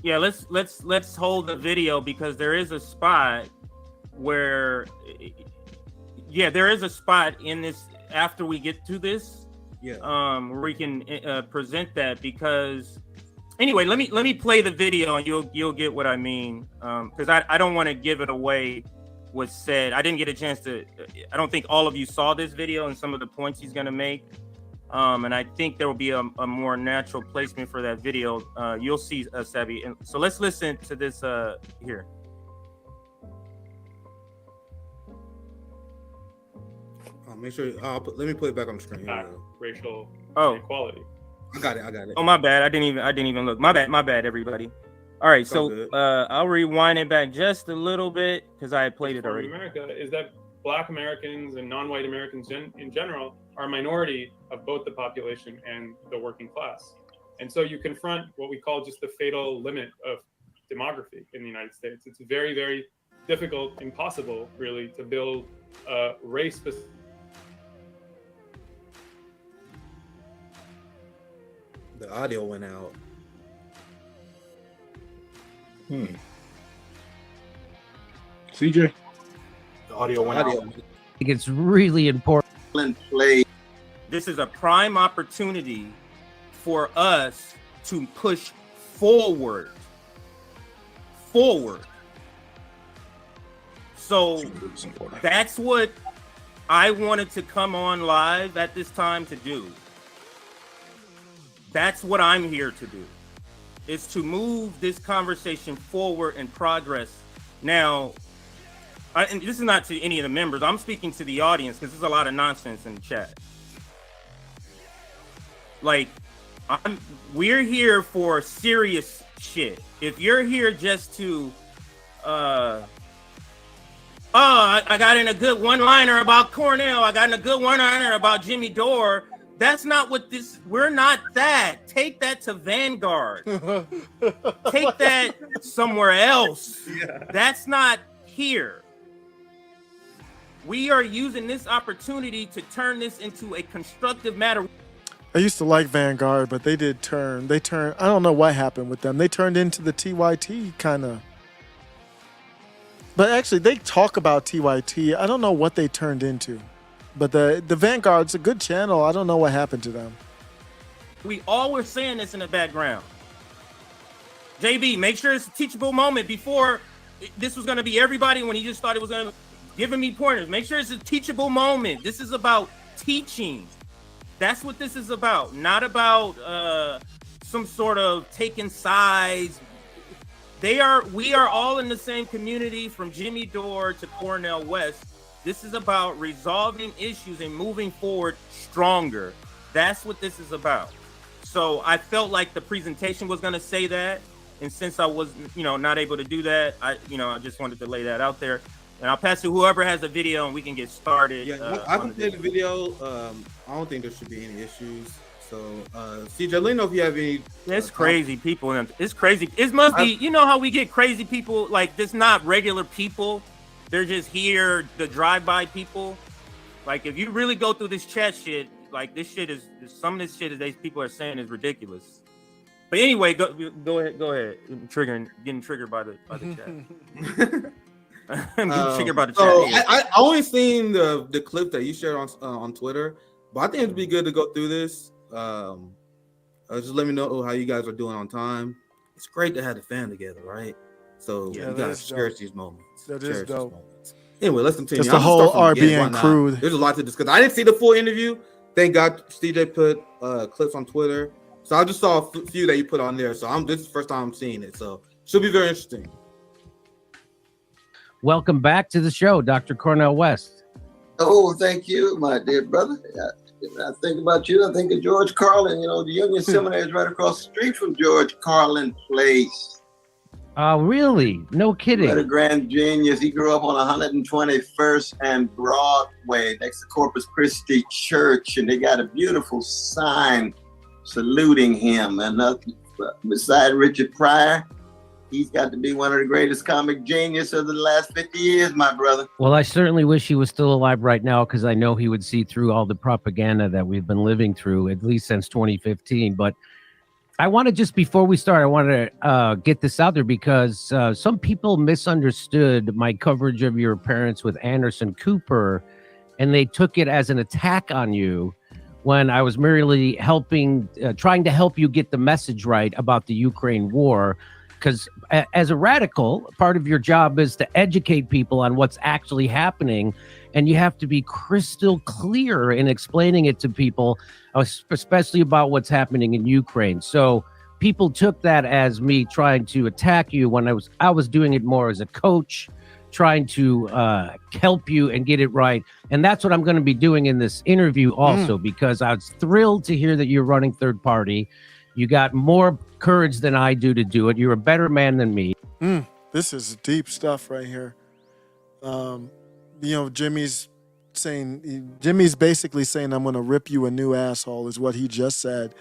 Yeah, let's hold the video, because there is a spot where, there is a spot in this after we get to this, where we can present that. Because anyway, let me play the video and you'll get what I mean, because I don't want to give it away was said. I didn't get a chance to. I don't think all of you saw this video and some of the points he's going to make. And I think there will be a more natural placement for that video. You'll see, Sabi. And so let's listen to this here. Make sure. Let me put it back on the screen. Racial inequality. I got it. Oh, my bad. I didn't even look. My bad, everybody. All right, so I'll rewind it back just a little bit because I had played it already. America is that Black Americans and non-white Americans in general are a minority of both the population and the working class. And so you confront what we call just the fatal limit of demography in the United States. It's very, very difficult, impossible, really, to build a race-specific. The audio went out. CJ? The audio went out. I think it's really important. This is a prime opportunity for us to push forward. So that's what I wanted to come on live at this time to do. That's what I'm here to do, is to move this conversation forward and progress. Now, and this is not to any of the members. I'm speaking to the audience because there's a lot of nonsense in the chat. Like, we're here for serious shit. If you're here just to, I got in a good one-liner about Cornell. I got in a good one-liner about Jimmy Dore. That's not what this. We're not that. Take that to Vanguard. Take that somewhere else. Yeah. That's not here. We are using this opportunity to turn this into a constructive matter. I used to like Vanguard, but they did turn. They turned. I don't know what happened with them. They turned into the TYT kind of. But actually, they talk about TYT. I don't know what they turned into. But the Vanguard's a good channel. I don't know what happened to them. We all were saying this in the background. JB, make sure it's a teachable moment. Before, this was going to be everybody when he just thought it was going to giving me pointers. Make sure it's a teachable moment. This is about teaching. That's what this is about. Not about some sort of taking sides. We are all in the same community, from Jimmy Dore to Cornell West. This is about resolving issues and moving forward stronger. That's what this is about. So I felt like the presentation was going to say that. And since I was, not able to do that, I just wanted to lay that out there. And I'll pass to whoever has a video and we can get started. Yeah, I can play the video. I don't think there should be any issues. So, CJ, let me know if you have any. It's crazy people. It's crazy. It must be, how we get crazy people, like, this not regular people. They're just here, the drive-by people. Like, if you really go through this chat shit, like, this shit is, some of this shit that these people are saying is ridiculous. But anyway, go ahead. Getting triggered by the chat. I'm getting triggered by the so chat. I only seen the clip that you shared on Twitter, but I think it'd be good to go through this. Just let me know how you guys are doing on time. It's great to have the fam together, right? So you guys cherish these moments. That is dope. Anyway, let's continue. It's the whole RBN crew. There's a lot to discuss. I didn't see the full interview. Thank God CJ put clips on Twitter. So I just saw a few that you put on there. So this is the first time I'm seeing it. So should be very interesting. Welcome back to the show, Dr. Cornell West. Oh, thank you, my dear brother. I think about you. I think of George Carlin. The Union Seminary is right across the street from George Carlin Place. Really? No kidding. What a grand genius. He grew up on 121st and Broadway next to Corpus Christi Church, and they got a beautiful sign saluting him. And beside Richard Pryor, he's got to be one of the greatest comic geniuses of the last 50 years, my brother. Well, I certainly wish he was still alive right now, because I know he would see through all the propaganda that we've been living through, at least since 2015. But I want to just, before we start, I want to get this out there, because some people misunderstood my coverage of your appearance with Anderson Cooper, and they took it as an attack on you, when I was merely trying to help you get the message right about the Ukraine war. Because as a radical, part of your job is to educate people on what's actually happening. And you have to be crystal clear in explaining it to people, especially about what's happening in Ukraine. So people took that as me trying to attack you when I was doing it more as a coach, trying to help you and get it right. And that's what I'm going to be doing in this interview also, because I was thrilled to hear that you're running third party. You got more courage than I do to do it. You're a better man than me. This is deep stuff right here. Jimmy's basically saying, I'm going to rip you a new asshole, is what he just said.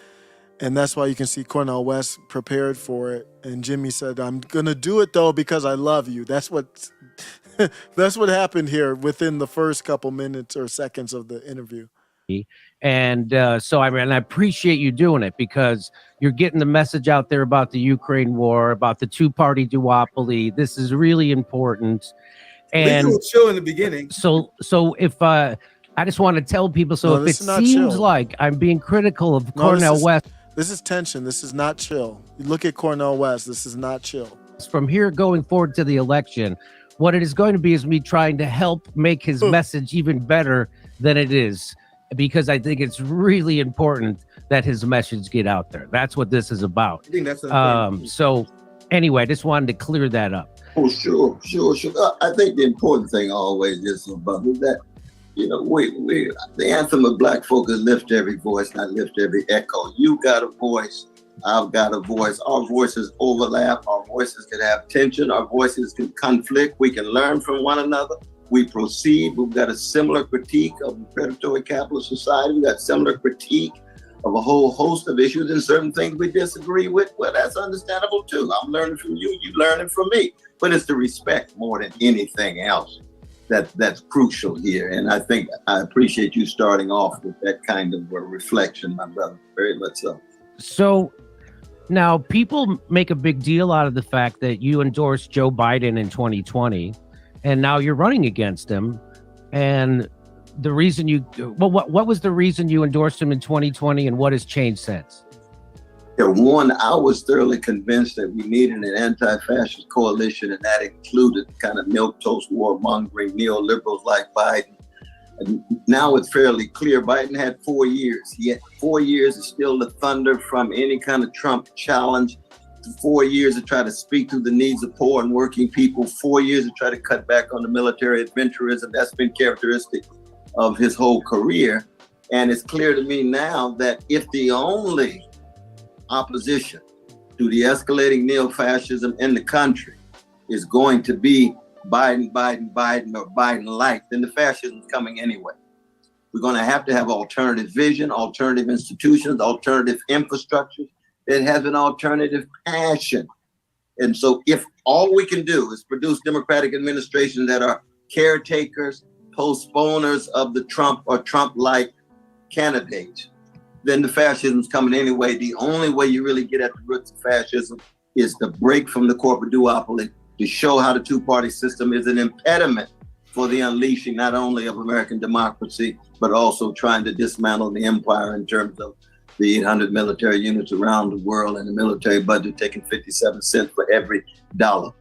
And that's why you can see Cornel West prepared for it. And Jimmy said, I'm going to do it, though, because I love you. That's what happened here within the first couple minutes or seconds of the interview. And I appreciate you doing it, because you're getting the message out there about the Ukraine war, about the two-party duopoly. This is really important. And they were chill in the beginning. So if I just want to tell people, if it seems like I'm being critical of Cornel West, this is tension. This is not chill. You look at Cornel West. This is not chill. From here going forward to the election, what it is going to be is me trying to help make his message even better than it is, because I think it's really important that his message get out there. That's what this is about. I think that's so anyway, I just wanted to clear that up. Oh, sure. I think the important thing always is about that, we the anthem of Black folk is lift every voice, not lift every echo. You got a voice, I've got a voice. Our voices overlap. Our voices can have tension. Our voices can conflict. We can learn from one another. We proceed. We've got a similar critique of the predatory capitalist society. We've got similar critique of a whole host of issues, and certain things we disagree with. Well, that's understandable too. I'm learning from you, you learning from me. But it's the respect more than anything else that's crucial here. And I think I appreciate you starting off with that kind of a reflection, my brother. Very much so. So now people make a big deal out of the fact that you endorsed Joe Biden in 2020, and now you're running against him. And the reason what was the reason you endorsed him in 2020, and what has changed since? Yeah, one, I was thoroughly convinced that we needed an anti-fascist coalition, and that included the kind of milquetoast warmongering neoliberals like Biden. And now it's fairly clear Biden had 4 years. He had 4 years to steal the thunder from any kind of Trump challenge. 4 years to try to speak to the needs of poor and working people. 4 years to try to cut back on the military adventurism. That's been characteristic of his whole career. And it's clear to me now that if the only opposition to the escalating neo-fascism in the country is going to be Biden, or Biden-like, then the fascism is coming anyway. We're going to have alternative vision, alternative institutions, alternative infrastructures. It has an alternative passion. And so if all we can do is produce democratic administrations that are caretakers, postponers of the Trump or Trump-like candidates, then the fascism's coming anyway. The only way you really get at the roots of fascism is to break from the corporate duopoly, to show how the two-party system is an impediment for the unleashing not only of American democracy, but also trying to dismantle the empire in terms of the 800 military units around the world and the military budget taking 57 cents for every dollar.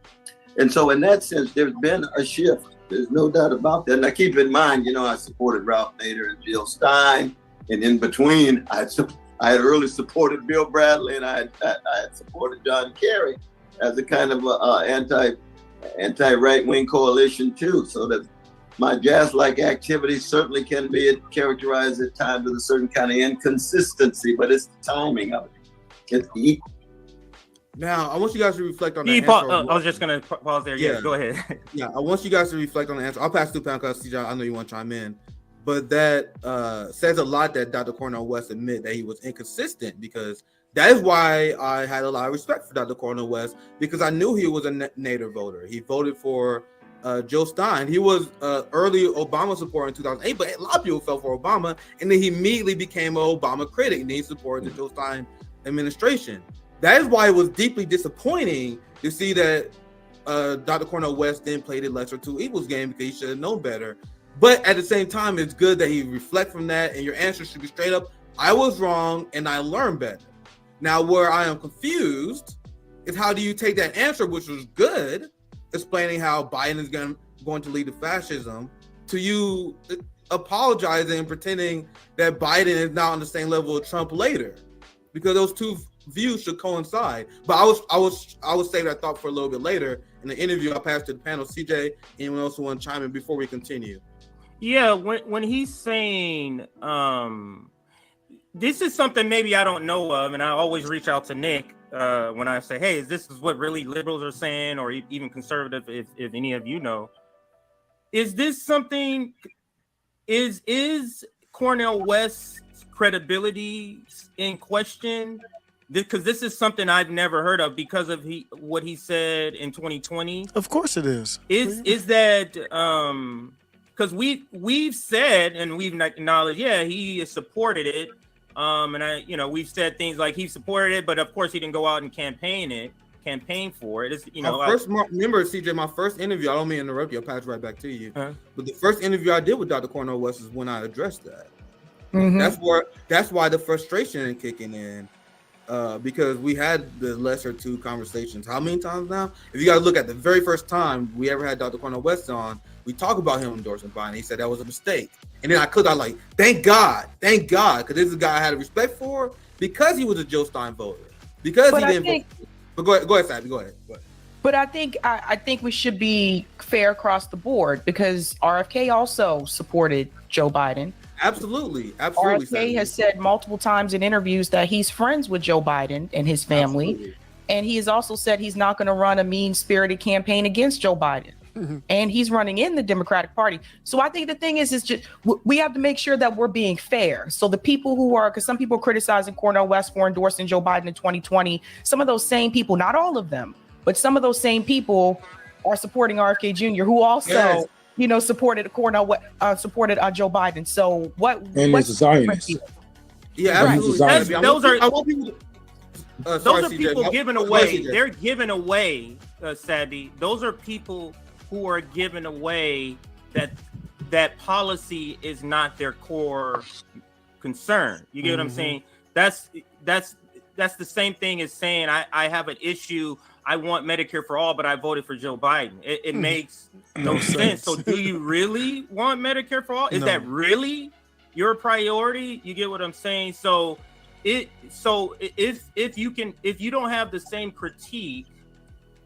And so in that sense, there's been a shift. There's no doubt about that. And I keep in mind, I supported Ralph Nader and Jill Stein. And in between, I had early supported Bill Bradley, and I had supported John Kerry as a kind of anti-right-wing coalition too. So that my jazz-like activities certainly can be characterized at times with a certain kind of inconsistency, but it's the timing of it. Now, I want you guys to reflect on the I was just going to pause there. Yeah, go ahead. Yeah, I want you guys to reflect on the answer. I'll pass to Pound because CJ, I know you want to chime in. But that says a lot that Dr. Cornel West admit that he was inconsistent, because that is why I had a lot of respect for Dr. Cornel West, because I knew he was a Nader voter. He voted for Joe Stein. He was early Obama supporter in 2008, but a lot of people fell for Obama, and then he immediately became an Obama critic, and he supported the Joe Stein administration. That is why it was deeply disappointing to see that Dr. Cornel West then played the lesser two evils game, because he should have known better. But at the same time, it's good that he reflect from that, and your answer should be straight up, I was wrong and I learned better. Now, where I am confused It's how do you take that answer, which was good, explaining how Biden is going to lead to fascism, to you apologizing and pretending that Biden is not on the same level of Trump later, because those two views should coincide. But I would save that thought for a little bit later in the interview. I'll pass to the panel. CJ, anyone else want to chime in before we continue? Yeah, when he's saying this is something maybe I don't know of, and I always reach out to Nick when I say, hey, this is what really liberals are saying, or even conservative, if any of you know. Is this something, is Cornel West's credibility in question? Because this is something I've never heard of because of what he said in 2020. Of course it is. Is that because we've said and we've acknowledged, yeah, he supported it. And we've said things like he supported it, but of course he didn't go out and campaign for it. It's, remember, CJ, my first interview, I don't mean to interrupt you, I'll pass right back to you. But the first interview I did with Dr. Cornel West is when I addressed that. That's why the frustration is kicking in. Because we had the lesser two conversations. How many times now? If you got to look at the very first time we ever had Dr. Cornel West on, we talk about him endorsing Biden. He said that was a mistake. And then I clicked out like, thank God. Because this is a guy I had a respect for because he was a Jill Stein voter. Because he didn't vote. But go ahead, Sabby. Go ahead. But I think we should be fair across the board because RFK also supported Joe Biden. Absolutely. RFK has said multiple times in interviews that he's friends with Joe Biden and his family. Absolutely. And he has also said he's not going to run a mean-spirited campaign against Joe Biden. And he's running in the Democratic Party. So I think the thing is just we have to make sure that we're being fair. So the people who are, because some people are criticizing Cornel West for endorsing Joe Biden in 2020, some of those same people, not all of them, but some of those same people are supporting RFK Jr., who also, supported supported Joe Biden. So what's a Zionist? Yeah, absolutely. Those are people giving away. They're giving away, Sabby. Those are people who are giving away that policy is not their core concern. You get what I'm saying? That's the same thing as saying I have an issue. I want Medicare for all, but I voted for Joe Biden. It makes no sense. So do you really want Medicare for all? Is that really your priority? You get what I'm saying? So if you don't have the same critique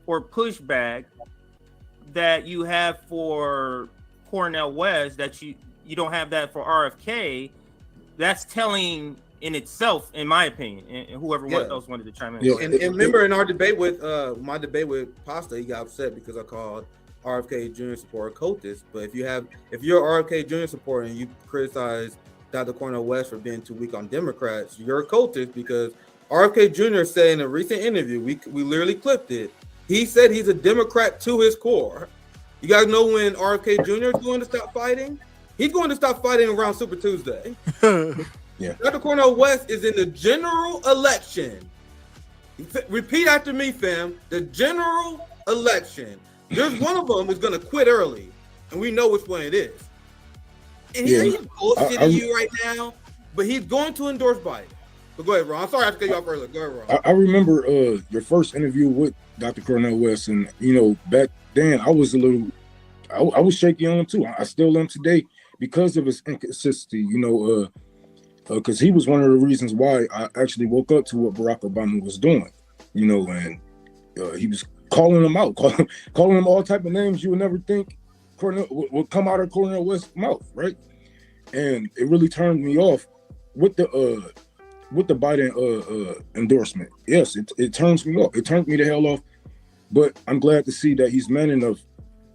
or pushback that you have for Cornel West, that you don't have that for RFK, that's telling in itself, in my opinion, and whoever else wanted to chime in. Yeah. And remember in our debate with my debate with Pasta, he got upset because I called RFK Jr. supporter cultist. But if you're an RFK Jr. supporter and you criticize Dr. Cornel West for being too weak on Democrats, you're a cultist, because RFK Jr. said in a recent interview, we literally clipped it, he said he's a Democrat to his core. You guys know when RFK Jr. is going to stop fighting? He's going to stop fighting around Super Tuesday. Yeah. Dr. Cornel West is in the general election. Repeat after me, fam. The general election. There's one of them is going to quit early, and we know which one it is. And he's bullshitting you right now, but he's going to endorse Biden. But go ahead, Ron. I'm sorry I have to cut you off earlier. Go ahead, Ron. I remember your first interview with Dr. Cornel West, and back then I was I was shaky on him too. I still am today because of his inconsistency. Because he was one of the reasons why I actually woke up to what Barack Obama was doing. And he was calling him out, calling him all type of names you would never think would come out of Cornel West's mouth, right? And it really turned me off with the Biden endorsement. Yes, it turns me off. It turned me the hell off. But I'm glad to see that he's man enough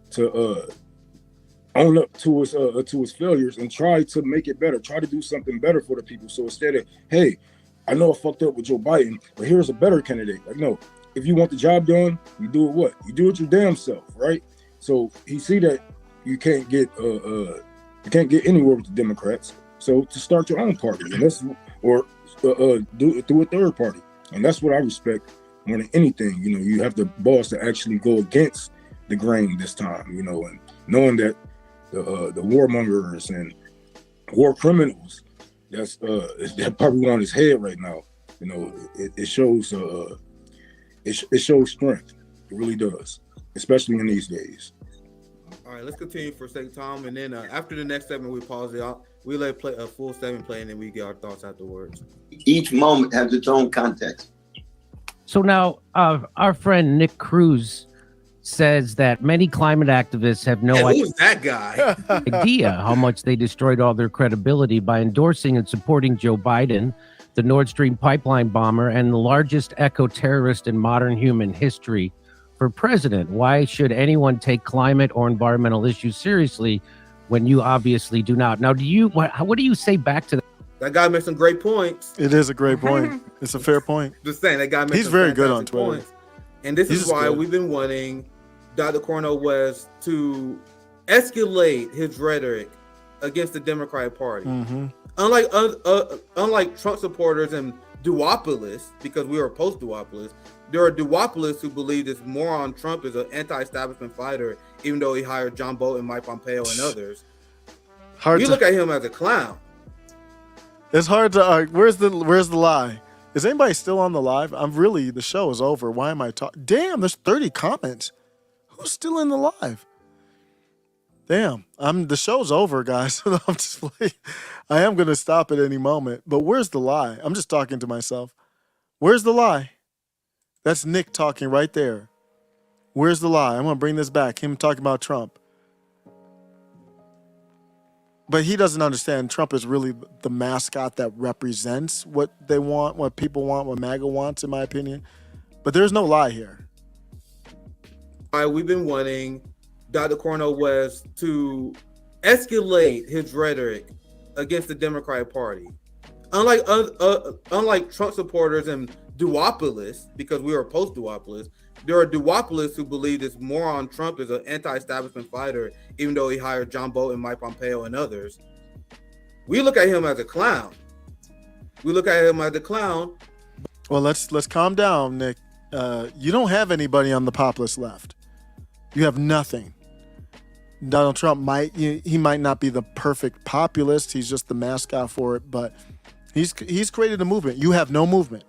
to own up to his failures and try to make it better. Try to do something better for the people. So instead of, hey, I know I fucked up with Joe Biden, but here's a better candidate. Like, no, if you want the job done, you do it what? You do it your damn self, right? So he see that you can't get anywhere with the Democrats. So to start your own party, and that's do it through a third party, and that's what I respect more than anything. You have the balls to actually go against the grain this time. And knowing that the warmongers and war criminals that probably on his head right now. It shows it shows strength. It really does, especially in these days. All right, let's continue for a second, Tom, and then after the next segment, we pause it out. We let play a full segment play, and then we get our thoughts afterwards. Each moment has its own context. So now, our friend Nick Cruz says that many climate activists have no Who's that guy? idea how much they destroyed all their credibility by endorsing and supporting Joe Biden, the Nord Stream pipeline bomber, and the largest eco-terrorist in modern human history, for president. Why should anyone take climate or environmental issues seriously when you obviously do not? Now, what do you say back to that? That guy makes some great points. It is a great point. It's a fair point. Just saying, that guy makes He's some very good on fantastic Twitter. points. And this is why we've been wanting Dr. Cornel West to escalate his rhetoric against the Democratic Party. Mm-hmm. Unlike Trump supporters and duopolists, because we are post-duopolists, there are duopolists who believe this moron Trump is an anti-establishment fighter, even though he hired John Bolton, Mike Pompeo, and others. Look at him as a clown. It's hard to. Where's the lie? Is anybody still on the live? The show is over. Why am I talking? Damn, there's 30 comments. Who's still in the live? Damn, the show's over, guys. I'm just like, I am gonna stop at any moment. But where's the lie? I'm just talking to myself. Where's the lie? That's Nick talking right there. Where's the lie? I'm gonna bring this back. Him talking about Trump. But he doesn't understand Trump is really the mascot that represents what they want, what people want, what MAGA wants, in my opinion. But there's no lie here. All right, we've been wanting Dr. Cornel West to escalate his rhetoric against the Democratic Party. Unlike Trump supporters and duopolists, because we are post-duopolists, there are duopolists who believe this moron Trump is an anti-establishment fighter, even though he hired John Bolton, Mike Pompeo, and others. We look at him as a clown. Well, let's calm down, Nick. You don't have anybody on the populist left. You have nothing. Donald Trump he might not be the perfect populist. He's just the mascot for it, but he's created a movement. You have no movement.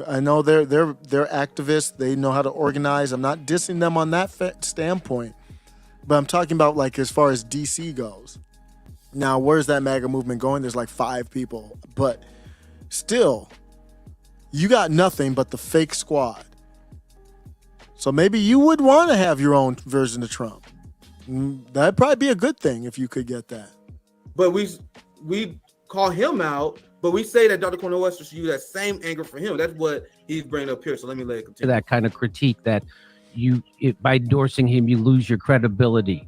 I know they're activists. They know how to organize. I'm not dissing them on that standpoint, but I'm talking about like as far as DC goes. Now, where's that MAGA movement going? There's like 5 people, but still, you got nothing but the fake squad. So maybe you would want to have your own version of Trump. That'd probably be a good thing if you could get that. But we call him out, but we say that Dr. Cornel West should use that same anger for him. That's what he's bringing up here. So let me let it continue. That kind of critique that by endorsing him, you lose your credibility.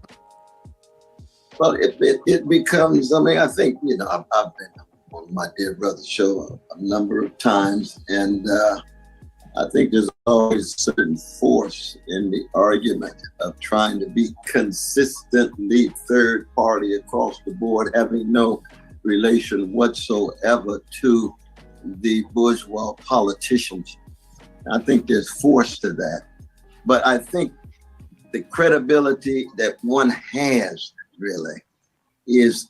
Well, it becomes, I think, I've been on my dear brother's show a number of times, and I think there's always a certain force in the argument of trying to be consistently third party across the board, having no relation whatsoever to the bourgeois politicians. I think there's force to that. But I think the credibility that one has really is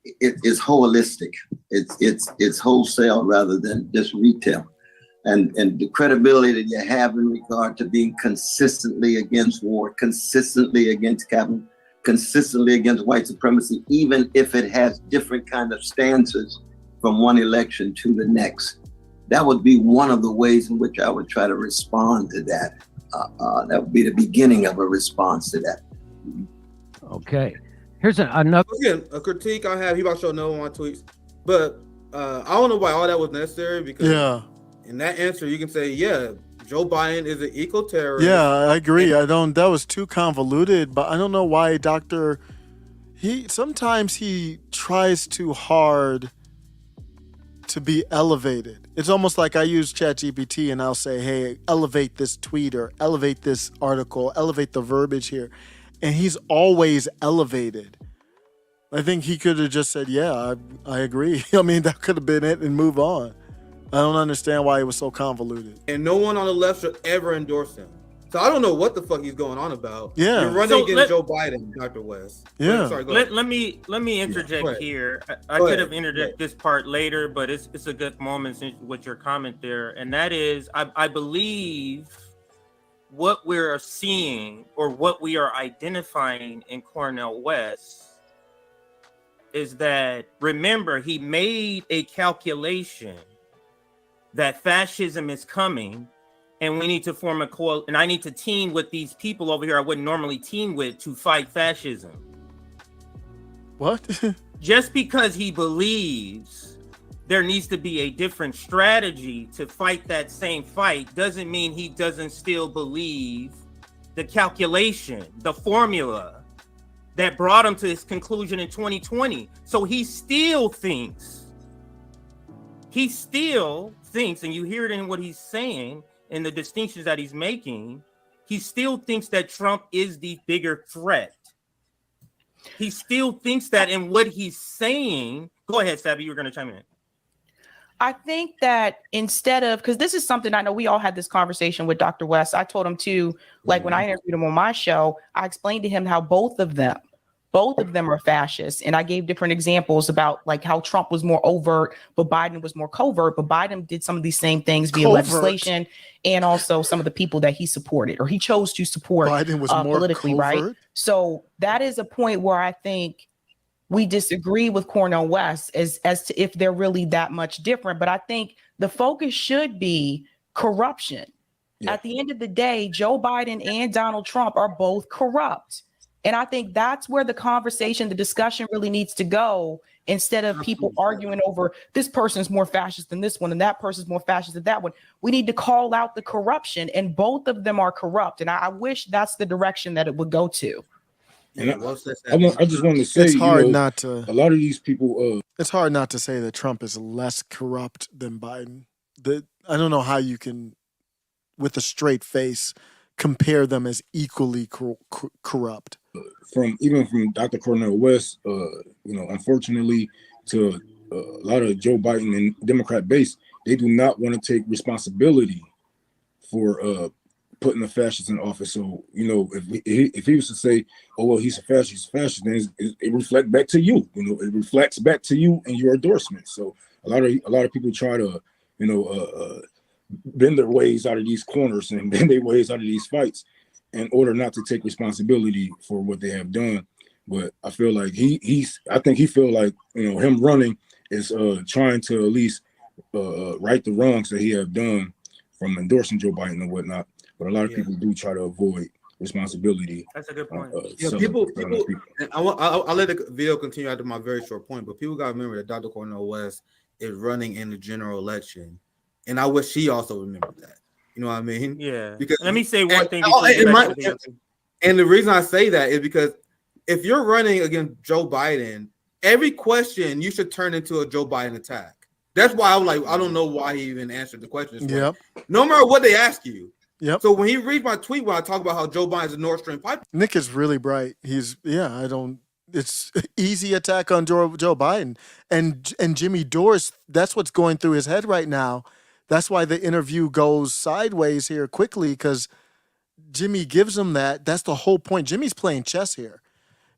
holistic. It's wholesale rather than just retail. And the credibility that you have in regard to being consistently against war, consistently against capital, consistently against white supremacy, even if it has different kind of stances from one election to the next. That would be one of the ways in which I would try to respond to that. That would be the beginning of a response to that. Okay. Here's another. Again, a critique I have. He about to show no on my tweets, but I don't know why all that was necessary, because in that answer you can say, Joe Biden is an eco-terrorist. Yeah, I agree. That was too convoluted, but I don't know why sometimes he tries too hard to be elevated. It's almost like I use ChatGPT and I'll say, hey, elevate this tweet or elevate this article, elevate the verbiage here. And he's always elevated. I think he could have just said, I agree. That could have been it and move on. I don't understand why it was so convoluted. And no one on the left should ever endorse him. So I don't know what the fuck he's going on about. Yeah. You're running So against Joe Biden, Dr. West. Yeah. Sorry, go ahead. Let me interject Go ahead. here. I Go could ahead. have interjected this part later, but it's a good moment since with your comment there, and that is I believe what we're seeing or what we are identifying in Cornel West is that, remember, he made a calculation that fascism is coming and we need to form a coalition, and I need to team with these people over here I wouldn't normally team with to fight fascism. What? Just because he believes there needs to be a different strategy to fight that same fight doesn't mean he doesn't still believe the calculation, the formula that brought him to his conclusion in 2020. So he still thinks, and you hear it in what he's saying and the distinctions that he's making, he still thinks that Trump is the bigger threat. He still thinks that, in what he's saying. Go ahead, Sabby, you were going to chime in. I think that instead of, because this is something I know we all had this conversation with Dr. West. I told him too, like when I interviewed him on my show, I explained to him how both of them are fascists. And I gave different examples about like how Trump was more overt, but Biden was more covert. But Biden did some of these same things via legislation and also some of the people that he supported or he chose to support Biden was more politically, covert? right? So that is a point where I think we disagree with Cornel West as to if they're really that much different. But I think the focus should be corruption. Yeah. At the end of the day, Joe Biden and Donald Trump are both corrupt. And I think that's where the conversation, the discussion really needs to go, instead of people arguing over this person's more fascist than this one and that person's more fascist than that one. We need to call out the corruption, and both of them are corrupt. And I wish that's the direction that it would go to. And I just want to say, it's hard not to. A lot of these people. It's hard not to say that Trump is less corrupt than Biden. I don't know how you can, with a straight face, compare them as equally corrupt. From Dr. Cornel West, unfortunately, to a lot of Joe Biden and Democrat base, they do not want to take responsibility for putting the fascists in office. So, if he was to say, "Oh well, he's a fascist," then it reflects back to you. It reflects back to you and your endorsement. So a lot of people try to, bend their ways out of these corners and bend their ways out of these fights in order not to take responsibility for what they have done. But I feel like I think he feel like him running is trying to at least right the wrongs that he have done from endorsing Joe Biden and whatnot. But a lot of people do try to avoid responsibility. That's a good point. People. I'll let the video continue after my very short point. But people got to remember that Dr. Cornel West is running in the general election, and I wish he also remembered that. You know what I mean? Yeah. Because let me say one thing. And the reason I say that is because if you're running against Joe Biden, every question you should turn into a Joe Biden attack. That's why I'm like, I don't know why he even answered the question. Yep. No matter what they ask you. Yep. So when he reads my tweet when I talk about how Joe Biden's a Nord Stream pipeline, Nick is really bright. It's easy attack on Joe Biden and Jimmy Dore. That's what's going through his head right now. That's why the interview goes sideways here quickly, because Jimmy gives him that. That's the whole point. Jimmy's playing chess here.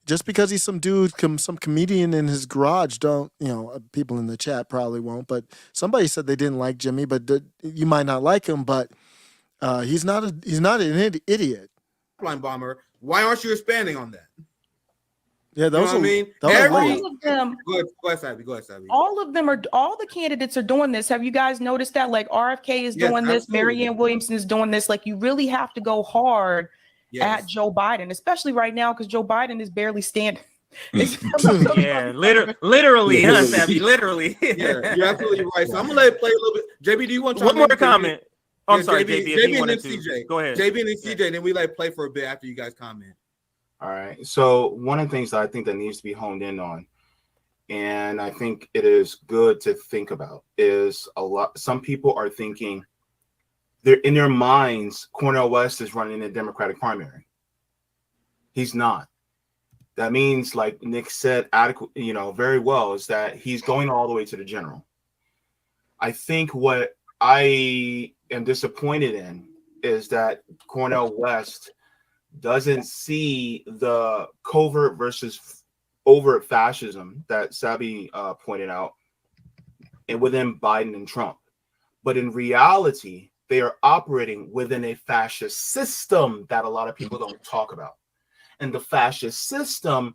Just because he's some dude, some comedian in his garage, people in the chat probably won't, but somebody said they didn't like Jimmy, but you might not like him, but he's not an idiot. Bomber. Why aren't you expanding on that? Yeah, that was all of them. Go ahead, Sabby. All the candidates are doing this. Have you guys noticed that? Like RFK is doing this, Marianne Williamson is doing this. Like, you really have to go hard at Joe Biden, especially right now, because Joe Biden is barely standing. Yeah, literally, huh, Sabby? Literally. Yeah, you're absolutely right. So I'm gonna let it play a little bit. JB, do you want to one more comment? Oh, I'm sorry, JB. JB and then CJ. Go ahead. JB and then CJ, and then we play for a bit after you guys comment. All right. So one of the things that I think that needs to be honed in on, and I think it is good to think about, is some people are thinking they're in their minds, Cornel West is running a Democratic primary. He's not. That means, like Nick said, very well, is that he's going all the way to the general. I think what I am disappointed in is that Cornel West doesn't see the covert versus overt fascism that Sabi pointed out, and within Biden and Trump. But in reality, they are operating within a fascist system that a lot of people don't talk about. And the fascist system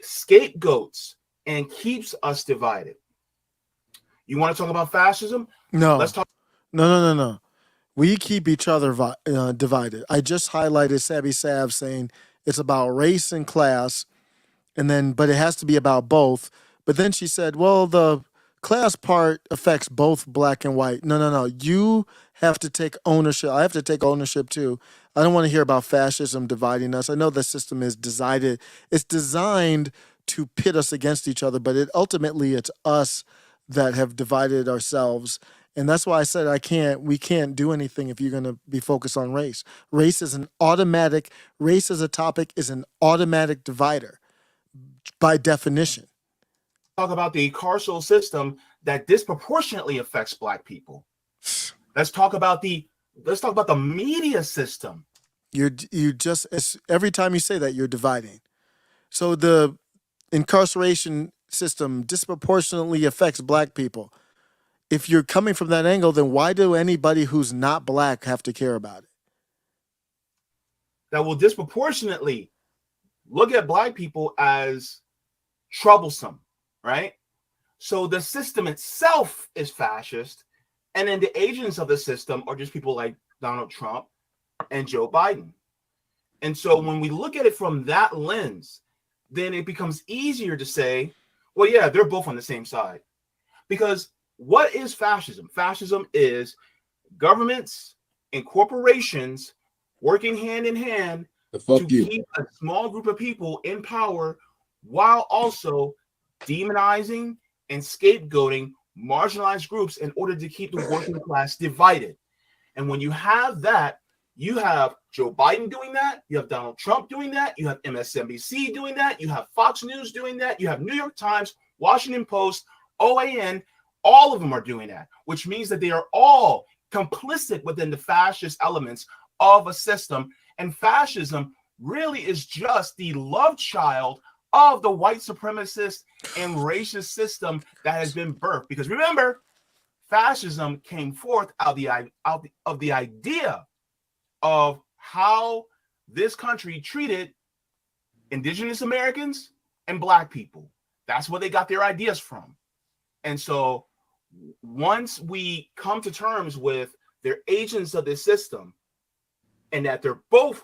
scapegoats and keeps us divided. You want to talk about fascism? No. Let's talk. No. We keep each other divided. I just highlighted Sabby Sav saying it's about race and class, and then, but it has to be about both. But then she said, well, the class part affects both black and white. No. You have to take ownership. I have to take ownership too. I don't want to hear about fascism dividing us. I know the system is designed. It's designed to pit us against each other, but ultimately it's us that have divided ourselves. And that's why I said we can't do anything if you're going to be focused on race. Race as a topic is an automatic divider by definition. Talk about the carceral system that disproportionately affects black people. Let's talk about the media system. You just, every time you say that, you're dividing. So the incarceration system disproportionately affects black people. If you're coming from that angle, then why do anybody who's not black have to care about it? That will disproportionately look at black people as troublesome, right? So the system itself is fascist, and then the agents of the system are just people like Donald Trump and Joe Biden. And so when we look at it from that lens, then it becomes easier to say, well, yeah, they're both on the same side. Because what is fascism? Fascism is governments and corporations working hand in hand to keep a small group of people in power while also demonizing and scapegoating marginalized groups in order to keep the working class divided. And when you have that, you have Joe Biden doing that, you have Donald Trump doing that, you have MSNBC doing that, you have Fox News doing that, you have New York Times, Washington Post, OAN, all of them are doing that, which means that they are all complicit within the fascist elements of a system. And fascism really is just the love child of the white supremacist and racist system that has been birthed. Because remember, fascism came forth out of the idea of how this country treated indigenous Americans and black people. That's where they got their ideas from. And so once we come to terms with they're agents of this system and that they're both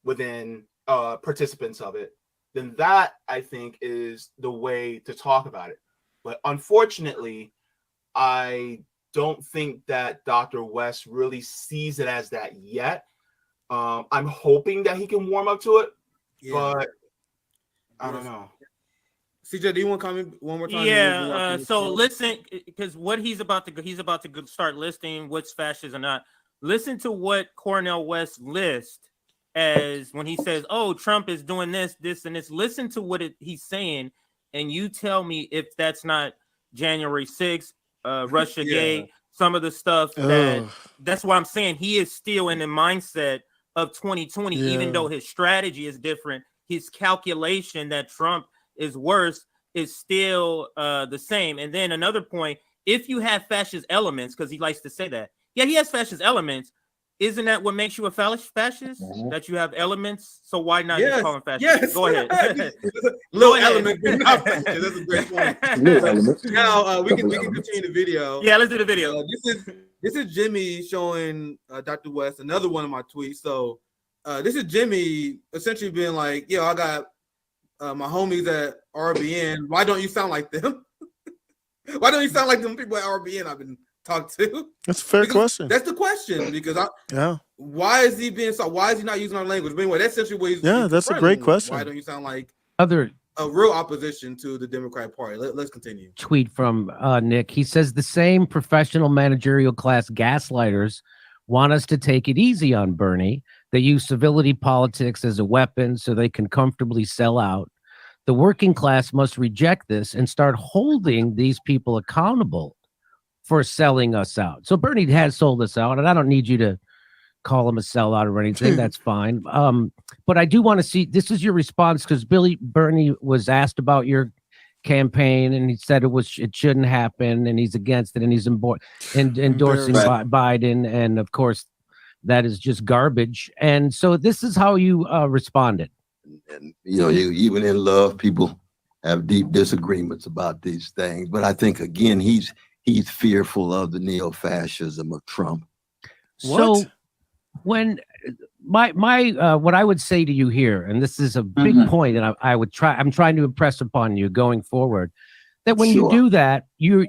within participants of it, then that, I think, is the way to talk about it. But unfortunately, I don't think that Dr. West really sees it as that yet. I'm hoping that he can warm up to it, but I don't know. CJ, do you want to comment one more time? Yeah. So listen, because what he's about to start listing what's fascist or not. Listen to what Cornel West lists as when he says, "Oh, Trump is doing this, and this." Listen to what he's saying, and you tell me if that's not January 6th, Russia Gate, some of the stuff that's why I'm saying he is still in the mindset of 2020, even though his strategy is different. His calculation that Trump is worse is still the same. And then another point, if you have fascist elements, because he likes to say that, yeah, he has fascist elements. Isn't that what makes you a fascist? That you have elements? So why not just call him fascist? Yes. Go ahead. Little element, but not fascist. That's a great point. Now we can continue the video. Yeah, let's do the video. This is Jimmy showing Dr. West another one of my tweets. So this is Jimmy essentially being like, "Yo, I got my homies at RBN. Why don't you sound like them? Why don't you sound like them people at RBN I've been talking to?" That's a fair question. That's the question, because why is he being so? Why is he not using our language? But anyway, that's essentially what he's. That's a great question. Why don't you sound like a real opposition to the Democratic Party? Let's continue. Tweet from Nick. He says the same professional managerial class gaslighters want us to take it easy on Bernie. They use civility politics as a weapon so they can comfortably sell out. The working class must reject this and start holding these people accountable for selling us out. So Bernie has sold us out, and I don't need you to call him a sellout or anything. That's fine. But I do want to see, this is your response, because Bernie was asked about your campaign and he said it shouldn't happen and he's against it and he's endorsing Biden, and of course that is just garbage. And so this is how you responded. And you even in love, people have deep disagreements about these things, but I think again he's fearful of the neo-fascism of Trump. So when my what I would say to you here, and this is a big point, and I'm trying to impress upon you going forward, that when you do that, you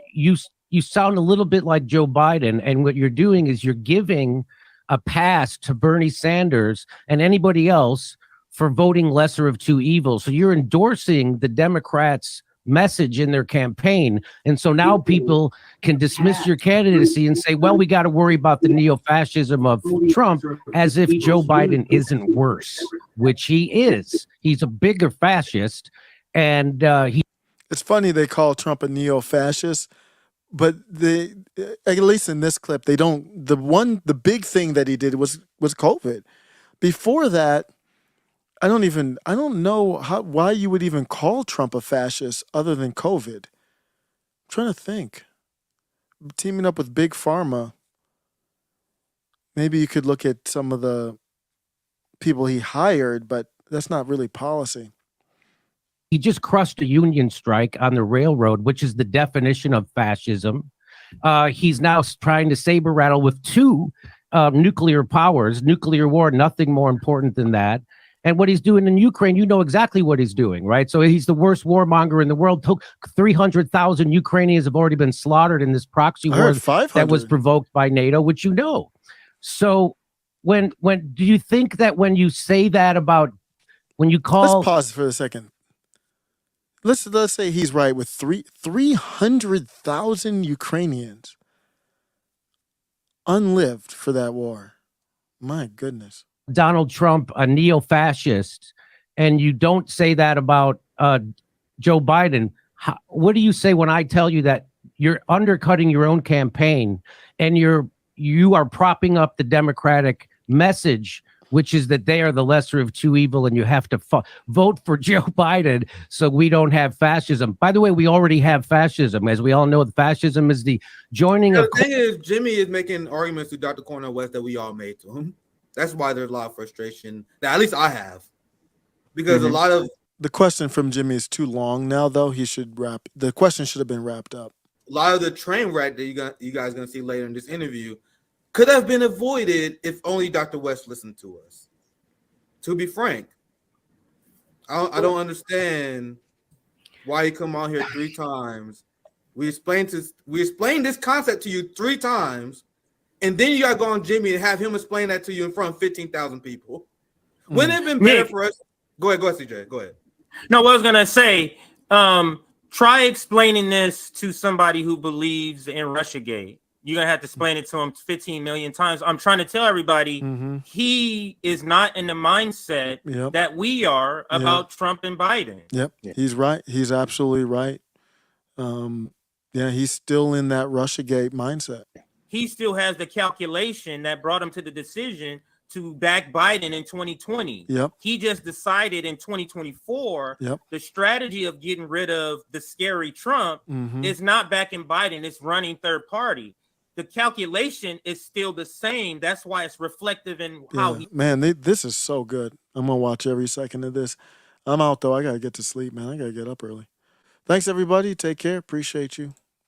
sound a little bit like Joe Biden, and what you're doing is you're giving a pass to Bernie Sanders and anybody else for voting lesser of two evils. So you're endorsing the Democrats' message in their campaign. And so now people can dismiss your candidacy and say, well, we got to worry about the neo-fascism of Trump, as if Joe Biden isn't worse, which he is. He's a bigger fascist. And it's funny they call Trump a neo-fascist, but at least in this clip, they don't. The big thing that he did was COVID. Before that, I don't know why you would even call Trump a fascist other than COVID. I'm trying to think. Teaming up with Big Pharma. Maybe you could look at some of the people he hired, but that's not really policy. He just crushed a union strike on the railroad, which is the definition of fascism. He's now trying to saber rattle with two nuclear powers, nuclear war, nothing more important than that. And what he's doing in Ukraine, you know exactly what he's doing, right? So he's the worst warmonger in the world. 300,000 Ukrainians have already been slaughtered in this proxy war that was provoked by NATO, which you know. So when do you think that when you say that about, when you call... Let's pause for a second. Let's say he's right with 300,000 Ukrainians unlived for that war. My goodness. Donald Trump a neo-fascist, and you don't say that about Joe Biden, what do you say when I tell you that you're undercutting your own campaign and you are propping up the Democratic message, which is that they are the lesser of two evil and you have to vote for Joe Biden so we don't have fascism? By the way, we already have fascism. As we all know, fascism is the joining of... The thing is, Jimmy is making arguments to Dr. Cornel West that we all made to him. That's why there's a lot of frustration. Now, at least I have. Because a lot of... The question from Jimmy is too long now, though. The question should have been wrapped up. A lot of the train wreck that you guys are going to see later in this interview could have been avoided if only Dr. West listened to us. To be frank, I don't understand why he come out here 3 times. We explained this concept to you 3 times. And then you got to go on Jimmy and have him explain that to you in front of 15,000 people. Wouldn't it have been better for us? Go ahead, CJ. Go ahead. No, what I was going to say, try explaining this to somebody who believes in Russiagate. You're going to have to explain it to him 15 million times. I'm trying to tell everybody he is not in the mindset that we are about Trump and Biden. Yep, he's right. He's absolutely right. He's still in that Russiagate mindset. He still has the calculation that brought him to the decision to back Biden in 2020. Yep. He just decided in 2024, the strategy of getting rid of the scary Trump is not backing Biden, it's running third party. The calculation is still the same. That's why it's reflective in how he... Man, this is so good. I'm going to watch every second of this. I'm out, though. I got to get to sleep, man. I got to get up early. Thanks, everybody. Take care. Appreciate you.